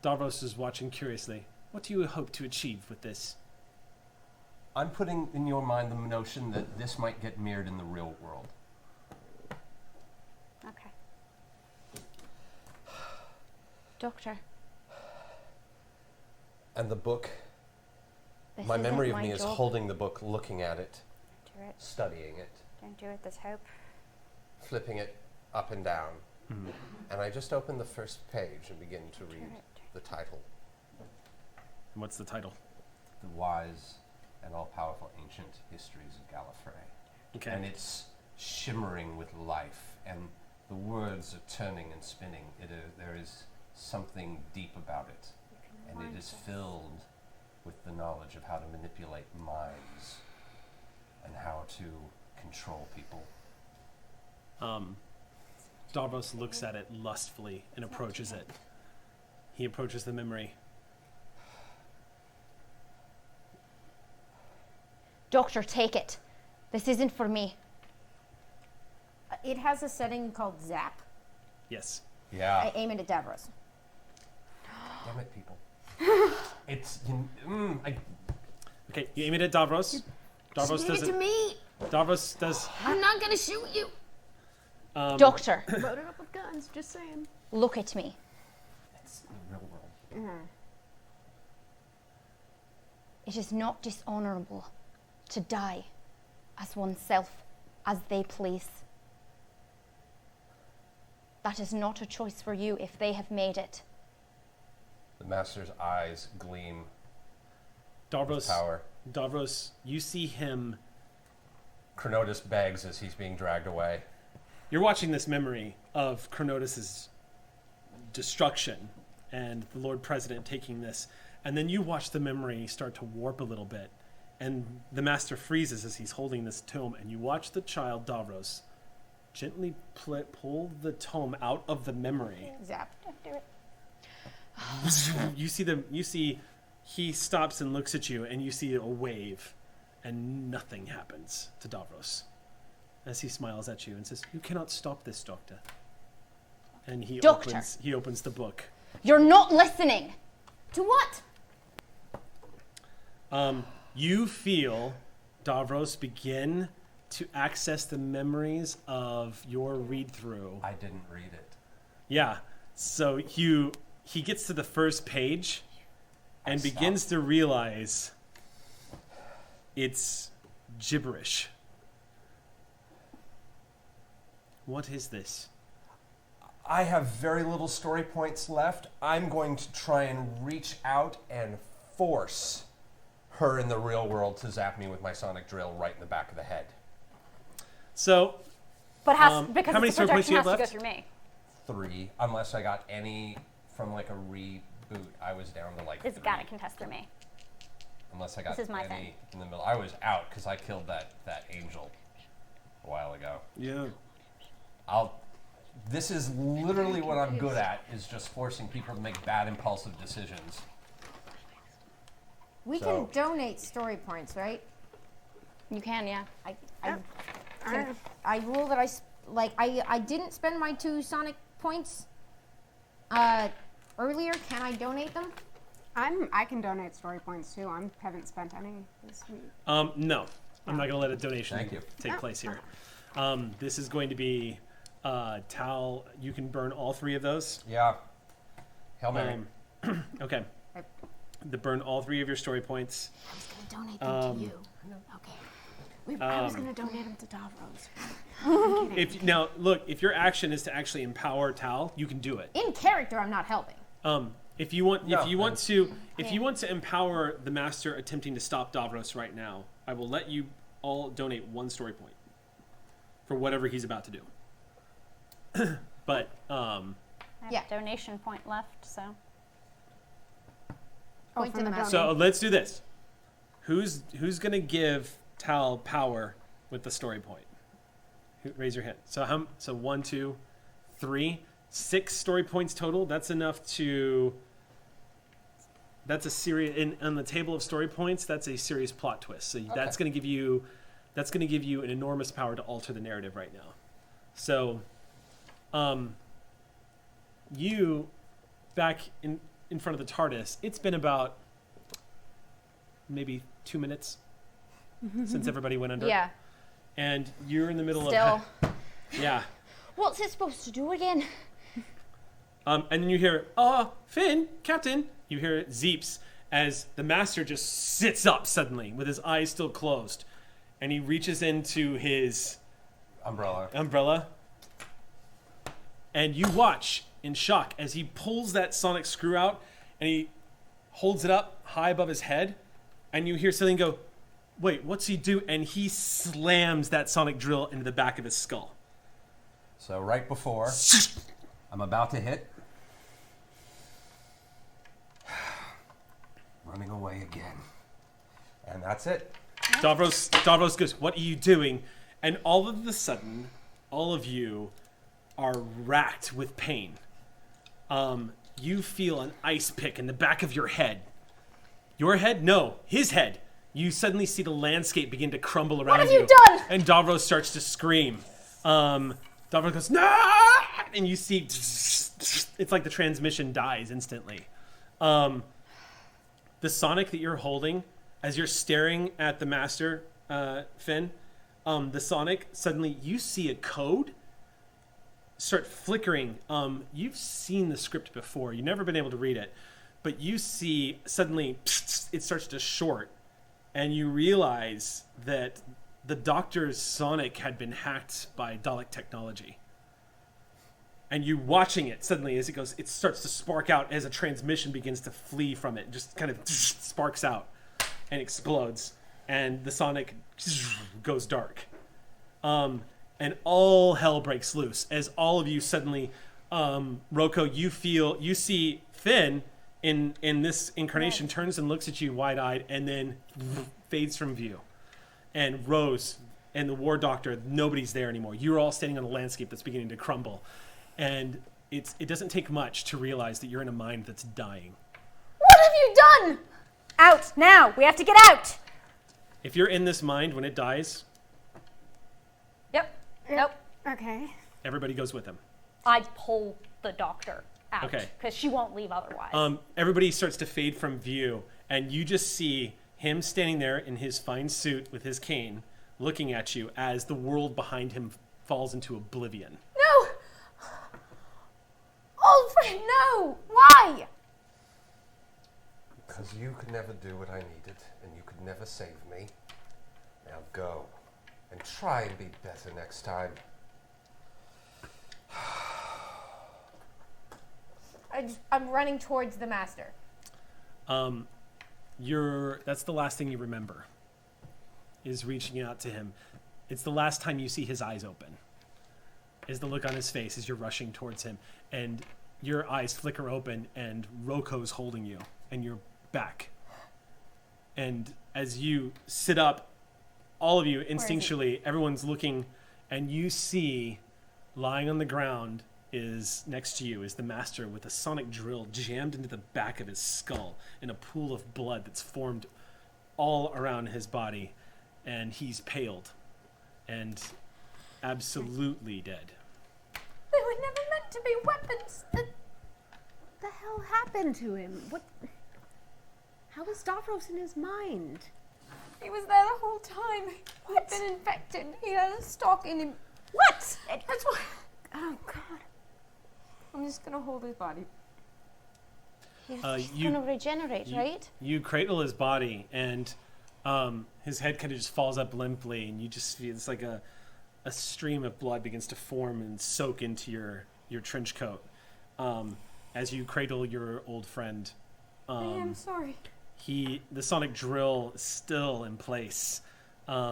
Davros is watching curiously. What do you hope to achieve with this? I'm putting in your mind the notion that this might get mirrored in the real world. Okay. Doctor. And the book, This my isn't memory of my me is job. holding the book, looking at it, Do it. studying it, Don't do it. There's hope. flipping it up and down. And I just open the first page and begin to read the title. And what's the title? The Wise and All-Powerful Ancient Histories of Gallifrey. Okay. And it's shimmering with life, and the words are turning and spinning. There is something deep about it, and it is filled with the knowledge of how to manipulate minds and how to control people. Davros looks at it lustfully and approaches it. He approaches the memory. Doctor, take it. This isn't for me. It has a setting called Zap. Yes. Yeah. I aim it at Davros. Damn it, people. It's Okay, you aim it at Davros. Davros Give does it to me. Davros does. I'm not gonna shoot you. Um, Doctor, Loaded up with guns. Just saying. look at me. it's the real world. It is not dishonorable to die as oneself as they please. That is not a choice for you if they have made it. The master's eyes gleam with Davros, power. Davros, you see him. Chronotis begs as he's being dragged away. You're watching this memory of Chronotis' destruction and the Lord President taking this, and then you watch the memory start to warp a little bit, and the Master freezes as he's holding this tome, and you watch the child Davros gently pull the tome out of the memory. Zap. Don't do it. You see he stops and looks at you, and you see a wave, and nothing happens to Davros. as he smiles at you and says, "You cannot stop this, Doctor." And he Doctor. opens the book. You're not listening. To what? You feel Davros begin to access the memories of your read-through. I didn't read it. Yeah. So he gets to the first page and begins to realize it's gibberish. What is this? I have very little story points left. I'm going to try and reach out and force her in the real world to zap me with my sonic drill right in the back of the head. So, But because how many it's a story points do projection you have has to left? go through me. 3, unless I got any from like a reboot. I was down to like It's 3. gotta contest through me. Unless I got This is my any thing. in the middle. I was out because I killed that angel a while ago. Yeah. This is literally what I'm good at, is just forcing people to make bad impulsive decisions. We So- can donate story points, right? You can, yeah. I rule that I didn't spend my 2 Sonic points earlier. Can I donate them? I can donate story points too. I haven't spent any this week. No. I'm not going to let a donation Thank you. take place here. This is going to be Tal. You can burn all 3 of those. Yeah. Hail Mary. Okay. Burn all 3 of your story points. I was gonna donate them to you. Okay. I was gonna donate them to Davros. Now look, if your action is to actually empower Tal, you can do it. In character, I'm not helping. If you want to empower the master attempting to stop Davros right now, I will let you all donate 1 story point for whatever he's about to do. But I have Yeah. a donation point left, so. Point to from the the master. so let's do this. Who's gonna give Tal power with the story point? Raise your hand. So 1, 2, 3, 6 story points total. That's enough to. That's a serious on the table of story points. That's a serious plot twist. So that's going to give you an enormous power to alter the narrative right now. So, you back in front of the TARDIS. It's been about maybe 2 minutes since everybody went under. Yeah. And you're in the middle Still. of yeah. What's it supposed to do again? And then you hear, Finn, Captain. You hear Zeeps as the master just sits up suddenly with his eyes still closed. And he reaches into his umbrella. And you watch in shock as he pulls that sonic screw out and he holds it up high above his head. And you hear something go, wait, what's he do? And he slams that sonic drill into the back of his skull. So right before I'm about to hit, running away again. And that's it. Davros goes, what are you doing? And all of a sudden, all of you are racked with pain. You feel an ice pick in the back of your head. Your head? No, his head. You suddenly see the landscape begin to crumble around you. What have you done? And Davros starts to scream. Davros goes, no! And you see, it's like the transmission dies instantly. The Sonic that you're holding, as you're staring at the master, Finn, the Sonic, suddenly you see a code start flickering. You've seen the script before. You've never been able to read it. But you see suddenly it starts to short. And you realize that the Doctor's Sonic had been hacked by Dalek technology. And you watching it suddenly as it starts to spark out as a transmission begins to flee from it. Just kind of sparks out and explodes. And the Sonic goes dark. And all hell breaks loose as all of you suddenly, Roko, you see Finn in this incarnation turns and looks at you wide-eyed and then fades from view. And Rose and the War Doctor, nobody's there anymore. You're all standing on a landscape that's beginning to crumble. And it doesn't take much to realize that you're in a mind that's dying. What have you done? Out now! We have to get out! If you're in this mind when it dies, Yep. Nope. Okay. Everybody goes with him. I pull the doctor out. Okay. Because she won't leave otherwise. Everybody starts to fade from view, and you just see him standing there in his fine suit with his cane, looking at you as the world behind him falls into oblivion. No! Old friend, no! Why? Because you could never do what I needed, and you could never save me. Now go, and try and be better next time. I'm running towards the master. That's the last thing you remember, is reaching out to him. It's the last time you see his eyes open, is the look on his face as you're rushing towards him, and your eyes flicker open, and Roko's holding you, and you're back. And as you sit up, all of you instinctually, everyone's looking, and you see lying on the ground is next to you is the master with a sonic drill jammed into the back of his skull in a pool of blood that's formed all around his body, and he's paled and absolutely dead. They were never meant to be weapons. What the hell happened to him? What? How was Davros in his mind? He was there the whole time. He'd been infected. He had a stalk in him. What? That's what. Oh God. I'm just gonna hold his body. He's gonna regenerate, right? You cradle his body, and his head kind of just falls up limply, and you just feel it's like a stream of blood begins to form and soak into your trench coat as you cradle your old friend. I am sorry. The sonic drill is still in place,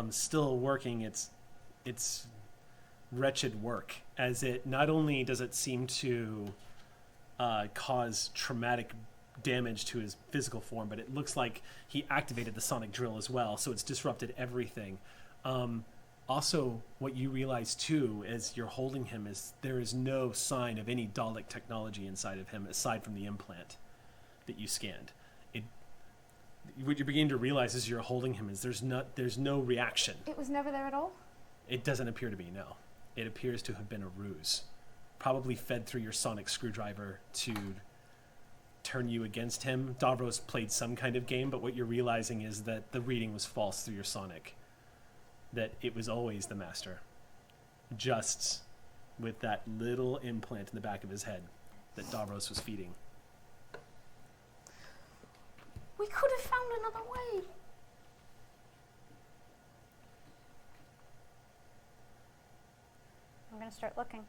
still working its wretched work, as it not only does it seem to cause traumatic damage to his physical form, but it looks like he activated the sonic drill as well, so it's disrupted everything. Also, what you realize too, as you're holding him, is there is no sign of any Dalek technology inside of him aside from the implant that you scanned. What you're beginning to realize as you're holding him is there's no reaction. It was never there at all? It doesn't appear to be, no. It appears to have been a ruse. Probably fed through your sonic screwdriver to turn you against him. Davros played some kind of game, but what you're realizing is that the reading was false through your sonic. That it was always the master. Just with that little implant in the back of his head that Davros was feeding. We could have found another way. I'm gonna start looking.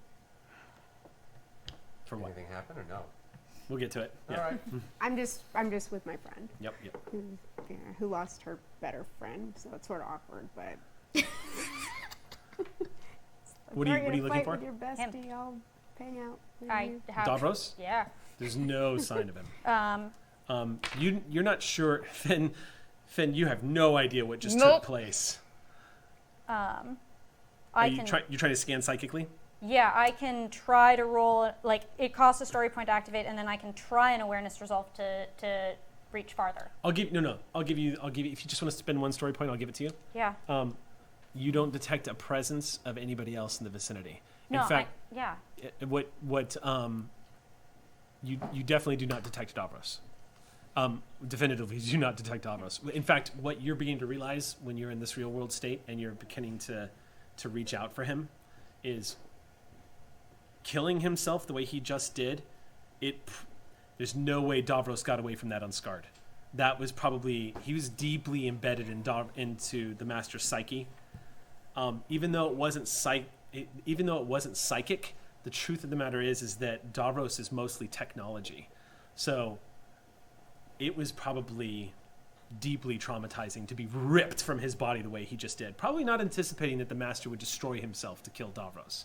For what? Anything happen or no? We'll get to it. Yeah. All right. I'm just with my friend. Yep. Who lost her better friend, so it's sort of awkward, but. What are you looking for? With your bestie, I'll hang out with I you. have. Davros? Yeah. There's no sign of him. You're not sure, Finn, you have no idea what just took place. You're trying to scan psychically? Yeah, I can try to roll, like, it costs a story point to activate, and then I can try an awareness resolve to reach farther. I'll give you, if you just want to spend one story point, I'll give it to you. Yeah. You don't detect a presence of anybody else in the vicinity. No, in fact, yeah. You definitely do not detect Davros. Definitively do not detect Davros. In fact, what you're beginning to realize when you're in this real world state and you're beginning to reach out for him is killing himself the way he just did. There's no way Davros got away from that unscarred. That was probably, he was deeply embedded into the master's psyche. Even though it wasn't psychic, the truth of the matter is that Davros is mostly technology. So it was probably deeply traumatizing to be ripped from his body the way he just did. Probably not anticipating that the master would destroy himself to kill Davros.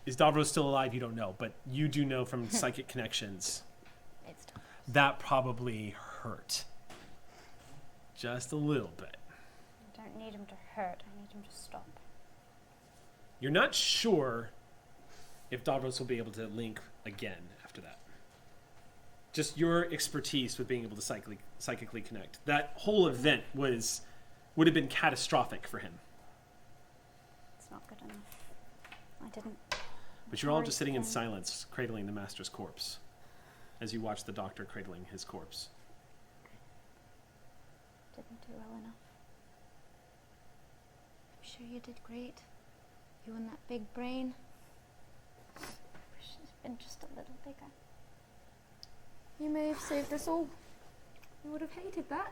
Is Davros still alive? You don't know, but you do know from psychic connections that probably hurt. Just a little bit. I don't need him to hurt. I need him to stop. You're not sure if Davros will be able to link again after that. Just your expertise with being able to psychically connect. That whole event would have been catastrophic for him. It's not good enough. didn't. But you're all Sorry, just sitting in Ken. silence, cradling the master's corpse, as you watch the doctor cradling his corpse. Didn't do well enough. I'm sure you did great. You and that big brain. Wish it had been just a little bigger. You may have saved us all. I would have hated that.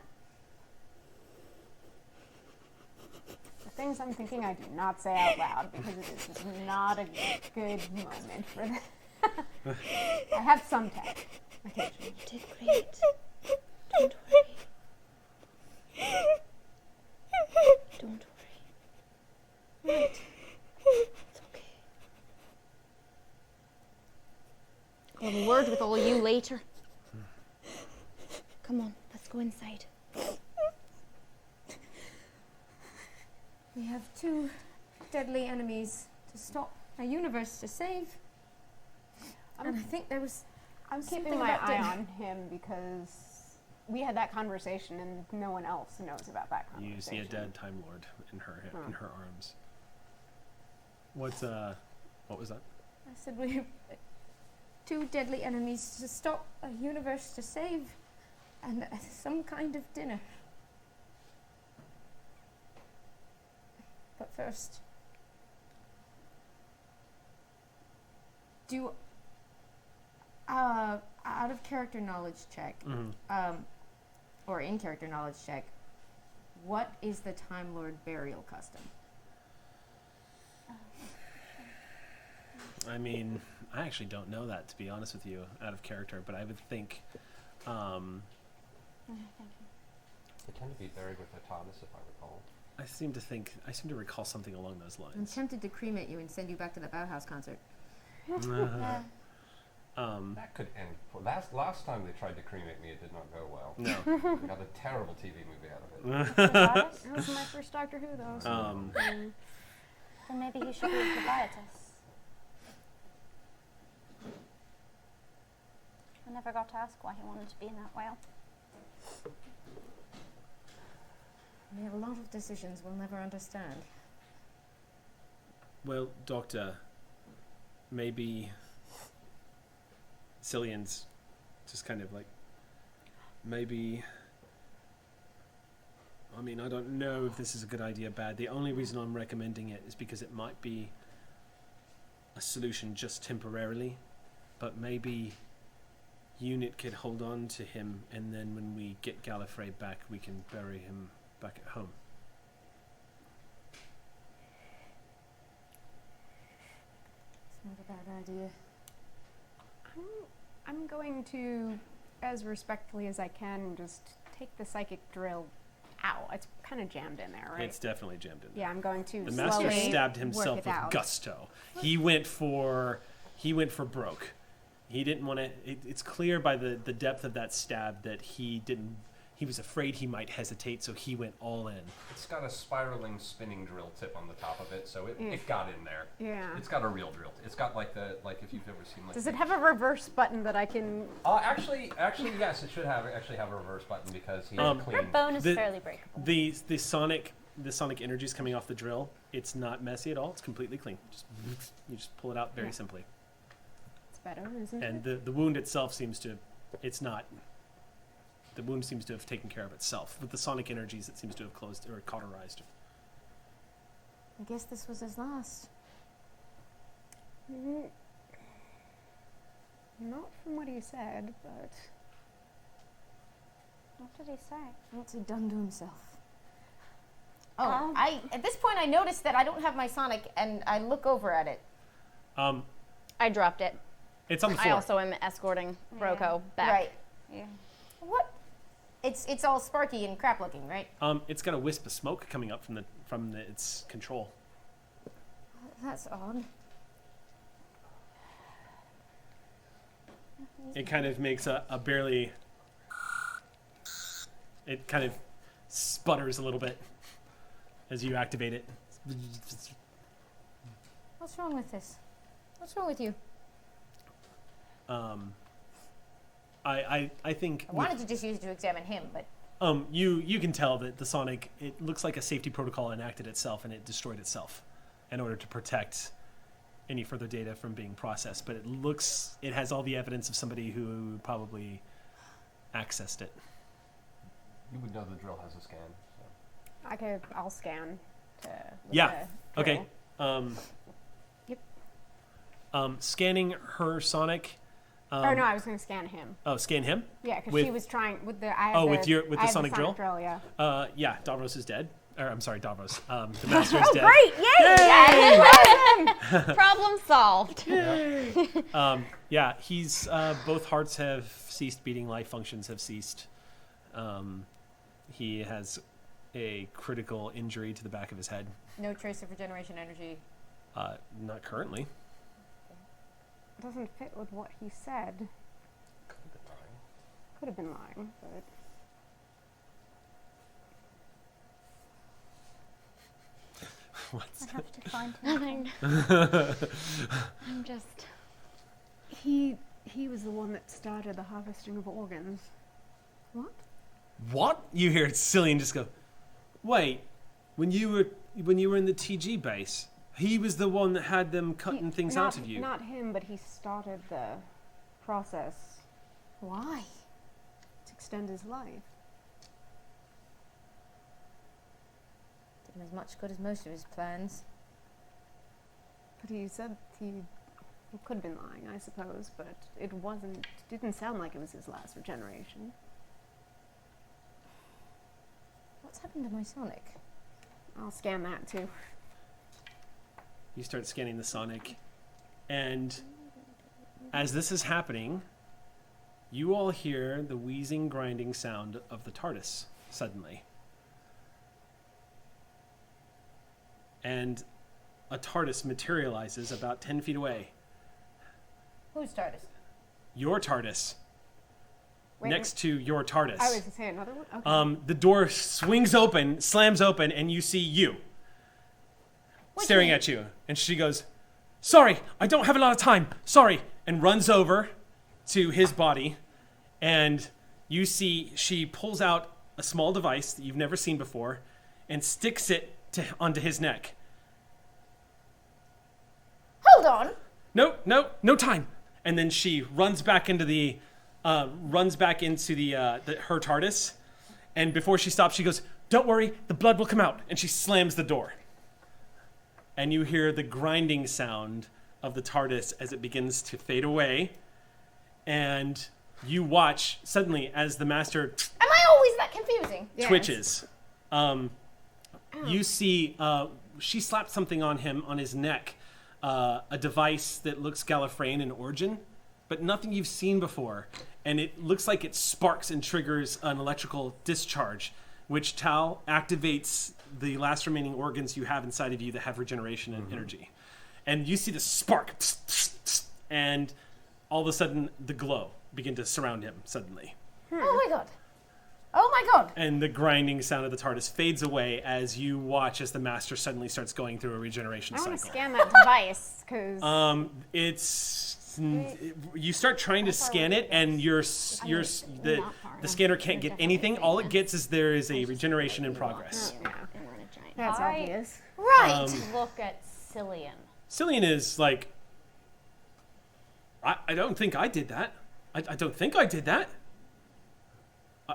The things I'm thinking I do not say out loud because it is just not a good moment for that. I have some tech. You did great. Don't worry. Don't worry. Right. It's okay. I'll have a word with all you later. Come on, let's go inside. We have 2 deadly enemies to stop, a universe to save. And I think there was I'm keeping something my about eye dinner. on him because we had that conversation and no one else knows about that conversation. You see a dead Time Lord in her arms. What was that? I said we have 2 deadly enemies to stop, a universe to save, and some kind of dinner. But first, do out of character knowledge check, or in character knowledge check, what is the Time Lord burial custom? I mean, I actually don't know that, to be honest with you, out of character, but I would think, They tend to be buried with their TARDIS, if I recall. I seem to recall something along those I'm lines. tempted to cremate you and send you back to the Bauhaus concert. That could end. Last time they tried to cremate me, it did not go well. No. We got a terrible TV movie out of it. That was my first Doctor Who, though. So. Then maybe he should be with Leviathan. I never got to ask why he wanted to be in that whale. We have a lot of decisions we'll never understand. Well, Doctor, maybe Cillian's just kind of like, maybe, I mean, I don't know if this is a good idea or bad. The only reason I'm recommending it is because it might be a solution just temporarily, but maybe Unit could hold on to him, and then when we get Gallifrey back, we can bury him back at home. It's not a bad idea. I'm going to, as respectfully as I can, just take the psychic drill out. It's kind of jammed in there, right? It's definitely jammed in there. Yeah, I'm going to The master slowly stabbed work himself it with out. gusto. He went for broke. He didn't want to. It's clear by the depth of that stab that he didn't. He was afraid he might hesitate, so he went all in. It's got a spiraling spinning drill tip on the top of it, so it got in there. Yeah. It's got a real drill. It's got like if you've ever seen like. Does it have a reverse button that I can? Actually, yes, it should have a reverse button because he Um, clean. Her bone is The- fairly breakable. The sonic energies coming off the drill. It's not messy at all. It's completely clean. You just pull it out very simply. It's better, isn't And it? the wound itself seems to. It's not. The wound seems to have taken care of itself. With the sonic energies, it seems to have closed or cauterized. I guess this was his last. Not from what he said, but What did he say? What's he done to himself? Oh, at this point I noticed that I don't have my Sonic, and I look over at it. I dropped it. It's on the I floor. also am escorting Rocco back. Right. Yeah. What? It's all sparky and crap looking, right? It's got a wisp of smoke coming up from its control. That's odd. It kind of makes a barely. It kind of sputters a little bit as you activate it. What's wrong with this? What's wrong with you? I think I wanted to just use it to examine him, but you can tell that the Sonic, it looks like a safety protocol enacted itself and it destroyed itself in order to protect any further data from being processed, but it has all the evidence of somebody who probably accessed it. You would know the drill has a scan. So. I'll scan to look Yeah. at the Okay. drill. Scanning her sonic. Or no, I was going to scan him. Oh, scan him. Yeah, because With- she was trying with the. with the sonic drill? Yeah. Yeah, Davros is dead. Or I'm sorry, Davros. The master is dead. Great! Yay! Problem solved. Yeah, he's both hearts have ceased beating, life functions have ceased. He has a critical injury to the back of his head. No trace of regeneration energy. Not currently. Doesn't fit with what he said. Could have been lying, but. What's I have to find Nothing. I'm just. He was the one that started the harvesting of organs. What? What? You hear Cillian just go, wait, when you were in the TG base, he was the one that had them cutting things out of you. Not him, but he started the process. Why? To extend his life. Did him as much good as most of his plans. But he said he could have been lying, I suppose, but it didn't sound like it was his last regeneration. What's happened to my Sonic? I'll scan that too. You start scanning the sonic, and as this is happening, you all hear the wheezing, grinding sound of the TARDIS suddenly. And a TARDIS materializes about 10 feet away. Who's TARDIS? Your TARDIS. Wait, next to your TARDIS. I was going to say another one? Okay. The door swings open, slams open, and you see you staring at you. And she goes, sorry, I don't have a lot of time. Sorry. And runs over to his body. And you see she pulls out a small device that you've never seen before and sticks it onto his neck. Hold on! No time. And then she runs back into her TARDIS. And before she stops, she goes, don't worry, the blood will come out. And she slams the door. And you hear the grinding sound of the TARDIS as it begins to fade away. And you watch suddenly as the Master Am I always that confusing? twitches. You see she slapped something on his neck. A device that looks Gallifreyan in origin, but nothing you've seen before. And it looks like it sparks and triggers an electrical discharge, which Tal activates the last remaining organs you have inside of you that have regeneration and energy. And you see the spark, and all of a sudden the glow begin to surround him suddenly. Oh my god. Oh my god. And the grinding sound of the TARDIS fades away as you watch as the Master suddenly starts going through a regeneration I cycle. want to scan that device, because... You start trying to scan it, and the scanner can't get anything. All it gets is there is a regeneration in progress. That's obvious. Right. Look at Cillian. Cillian is like, I don't think I did that. I don't think I did that.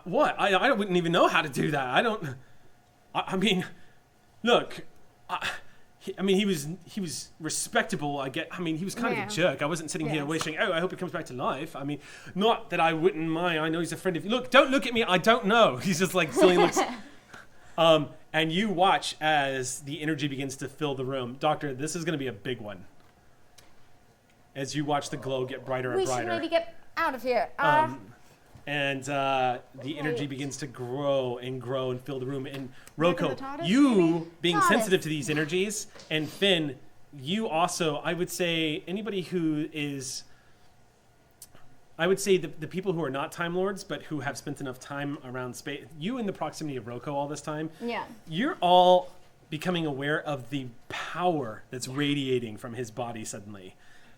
What? I wouldn't even know how to do that. I mean, look, he was respectable. He was kind of a jerk. I wasn't sitting here wishing, I hope he comes back to life. I mean, not that I wouldn't mind. I know he's a friend of you. Look, don't look at me. I don't know. He's just like, Cillian looks. And you watch as the energy begins to fill the room. Doctor, this is going to be a big one. As you watch the glow get brighter and We brighter. should maybe get out of here. And the energy begins to grow and grow and fill the room. And Roko, the TARDIS, you maybe? being TARDIS. sensitive to these energies, and Finn, you also, I would say, anybody who is, I would say the people who are not Time Lords, but who have spent enough time around space, you in the proximity of Roko all this time, Yeah. you're all becoming aware of the power that's radiating from his body suddenly.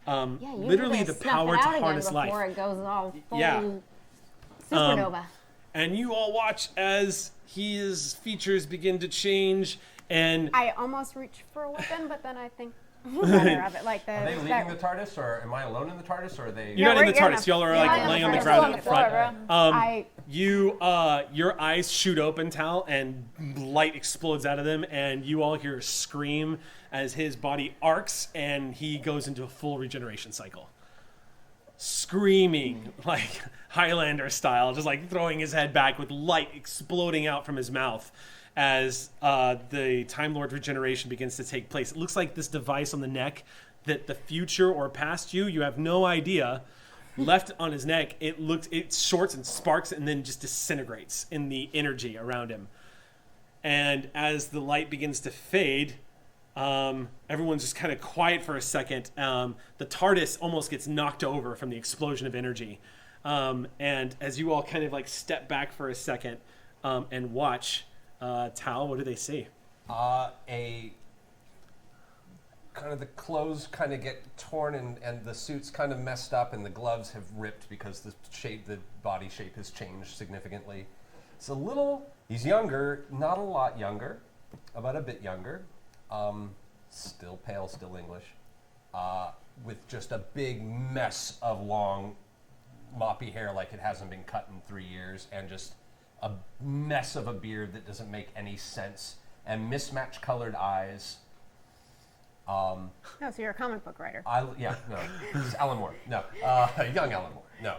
Literally the power to harness life. Before it goes all full Yeah. supernova. And you all watch as his features begin to change, and I almost reach for a weapon, but then I think center of it, like the. Are they leading the TARDIS, or am I alone in the TARDIS, or are they? You're not we're in the in TARDIS. the- Y'all are Yeah, like I'm laying on on the the floor. ground in Still on front. Your eyes shoot open, Tal, and light explodes out of them, and you all hear a scream as his body arcs and he goes into a full regeneration cycle. Screaming like Highlander style, just like throwing his head back with light exploding out from his mouth as the Time Lord regeneration begins to take place. It looks like this device on the neck that the future or past you have no idea, left on his neck, it shorts and sparks and then just disintegrates in the energy around him. And as the light begins to fade, everyone's just kind of quiet for a second. The TARDIS almost gets knocked over from the explosion of energy. And as you all kind of like step back for a second and watch, Tal, what do they see? Kind of the clothes kind of get torn and the suit's kind of messed up and the gloves have ripped because the body shape has changed significantly. He's younger, not a lot younger, about a bit younger, still pale, still English, with just a big mess of long moppy hair like it hasn't been cut in 3 years, and just a mess of a beard that doesn't make any sense, and mismatched colored eyes. Oh, so you're a comic book writer. This is Alan Moore. No, young Alan Moore. No,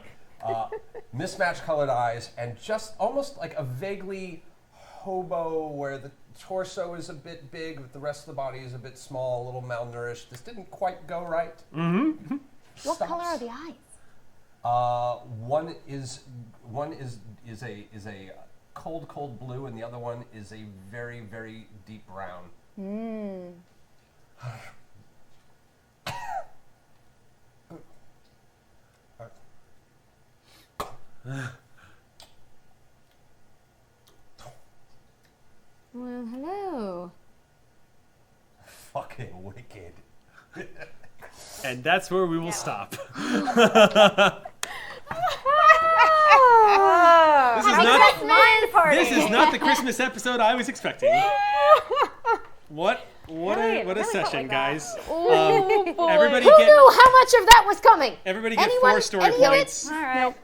mismatched colored eyes, and just almost like a vaguely hobo, where the torso is a bit big, but the rest of the body is a bit small, a little malnourished. This didn't quite go right. Mm-hmm. What color are the eyes? One is a cold blue, and the other one is a very, very deep brown. Well, hello. Fucking wicked. And that's where we will stop. This is not the Christmas episode I was expecting. What a session, guys. Everybody Who knew how much of that was coming? Everybody get Anyone? 4 story Anyone? points. All right.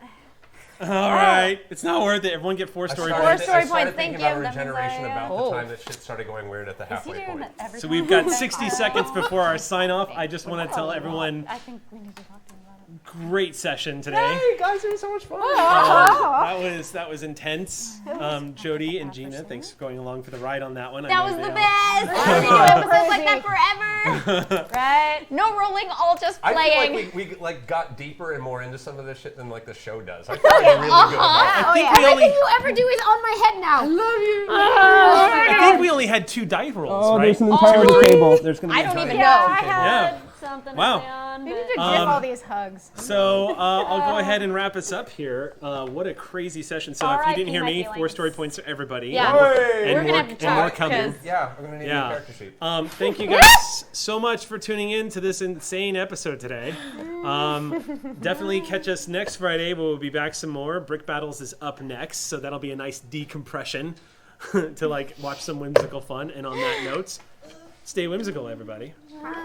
All right. It's not worth it. Everyone get 4 story points. story I started points, thinking thank about you. That means regeneration I, about the time that shit started going weird at the halfway point. So we've got 60 seconds before our sign off. I just want to tell everyone, I think we need to talk to him about it. great session today. Hey guys, it was so much fun. That was intense. Jody and Gina, thanks for going along for the ride on that one. That was the best. I want to do episodes like that forever. Right? No rolling, all just I playing. feel like we like got deeper and more into some of this shit than like the show does. I feel like we're really good about it. I think we only Everything you ever do is on my head now. I think we only had 2 die rolls, right? There's an entire table. There's going to be I don't even Yeah, know. I had Yeah. something Wow. early on, We but- need to give all these hugs. So I'll go ahead and wrap us up here. What a crazy session. So if you R.I.P. didn't hear my me, feelings. 4 story points to everybody. Yeah. And We're more, gonna have to and more talk, coming. 'cause- Yeah, we're gonna need a Yeah. new character sheet. Thank you guys so much for tuning in to this insane episode today. Definitely catch us next Friday. We'll be back some more. Brick Battles is up next, so that'll be a nice decompression to like watch some whimsical fun. And on that note, stay whimsical, everybody. Bye.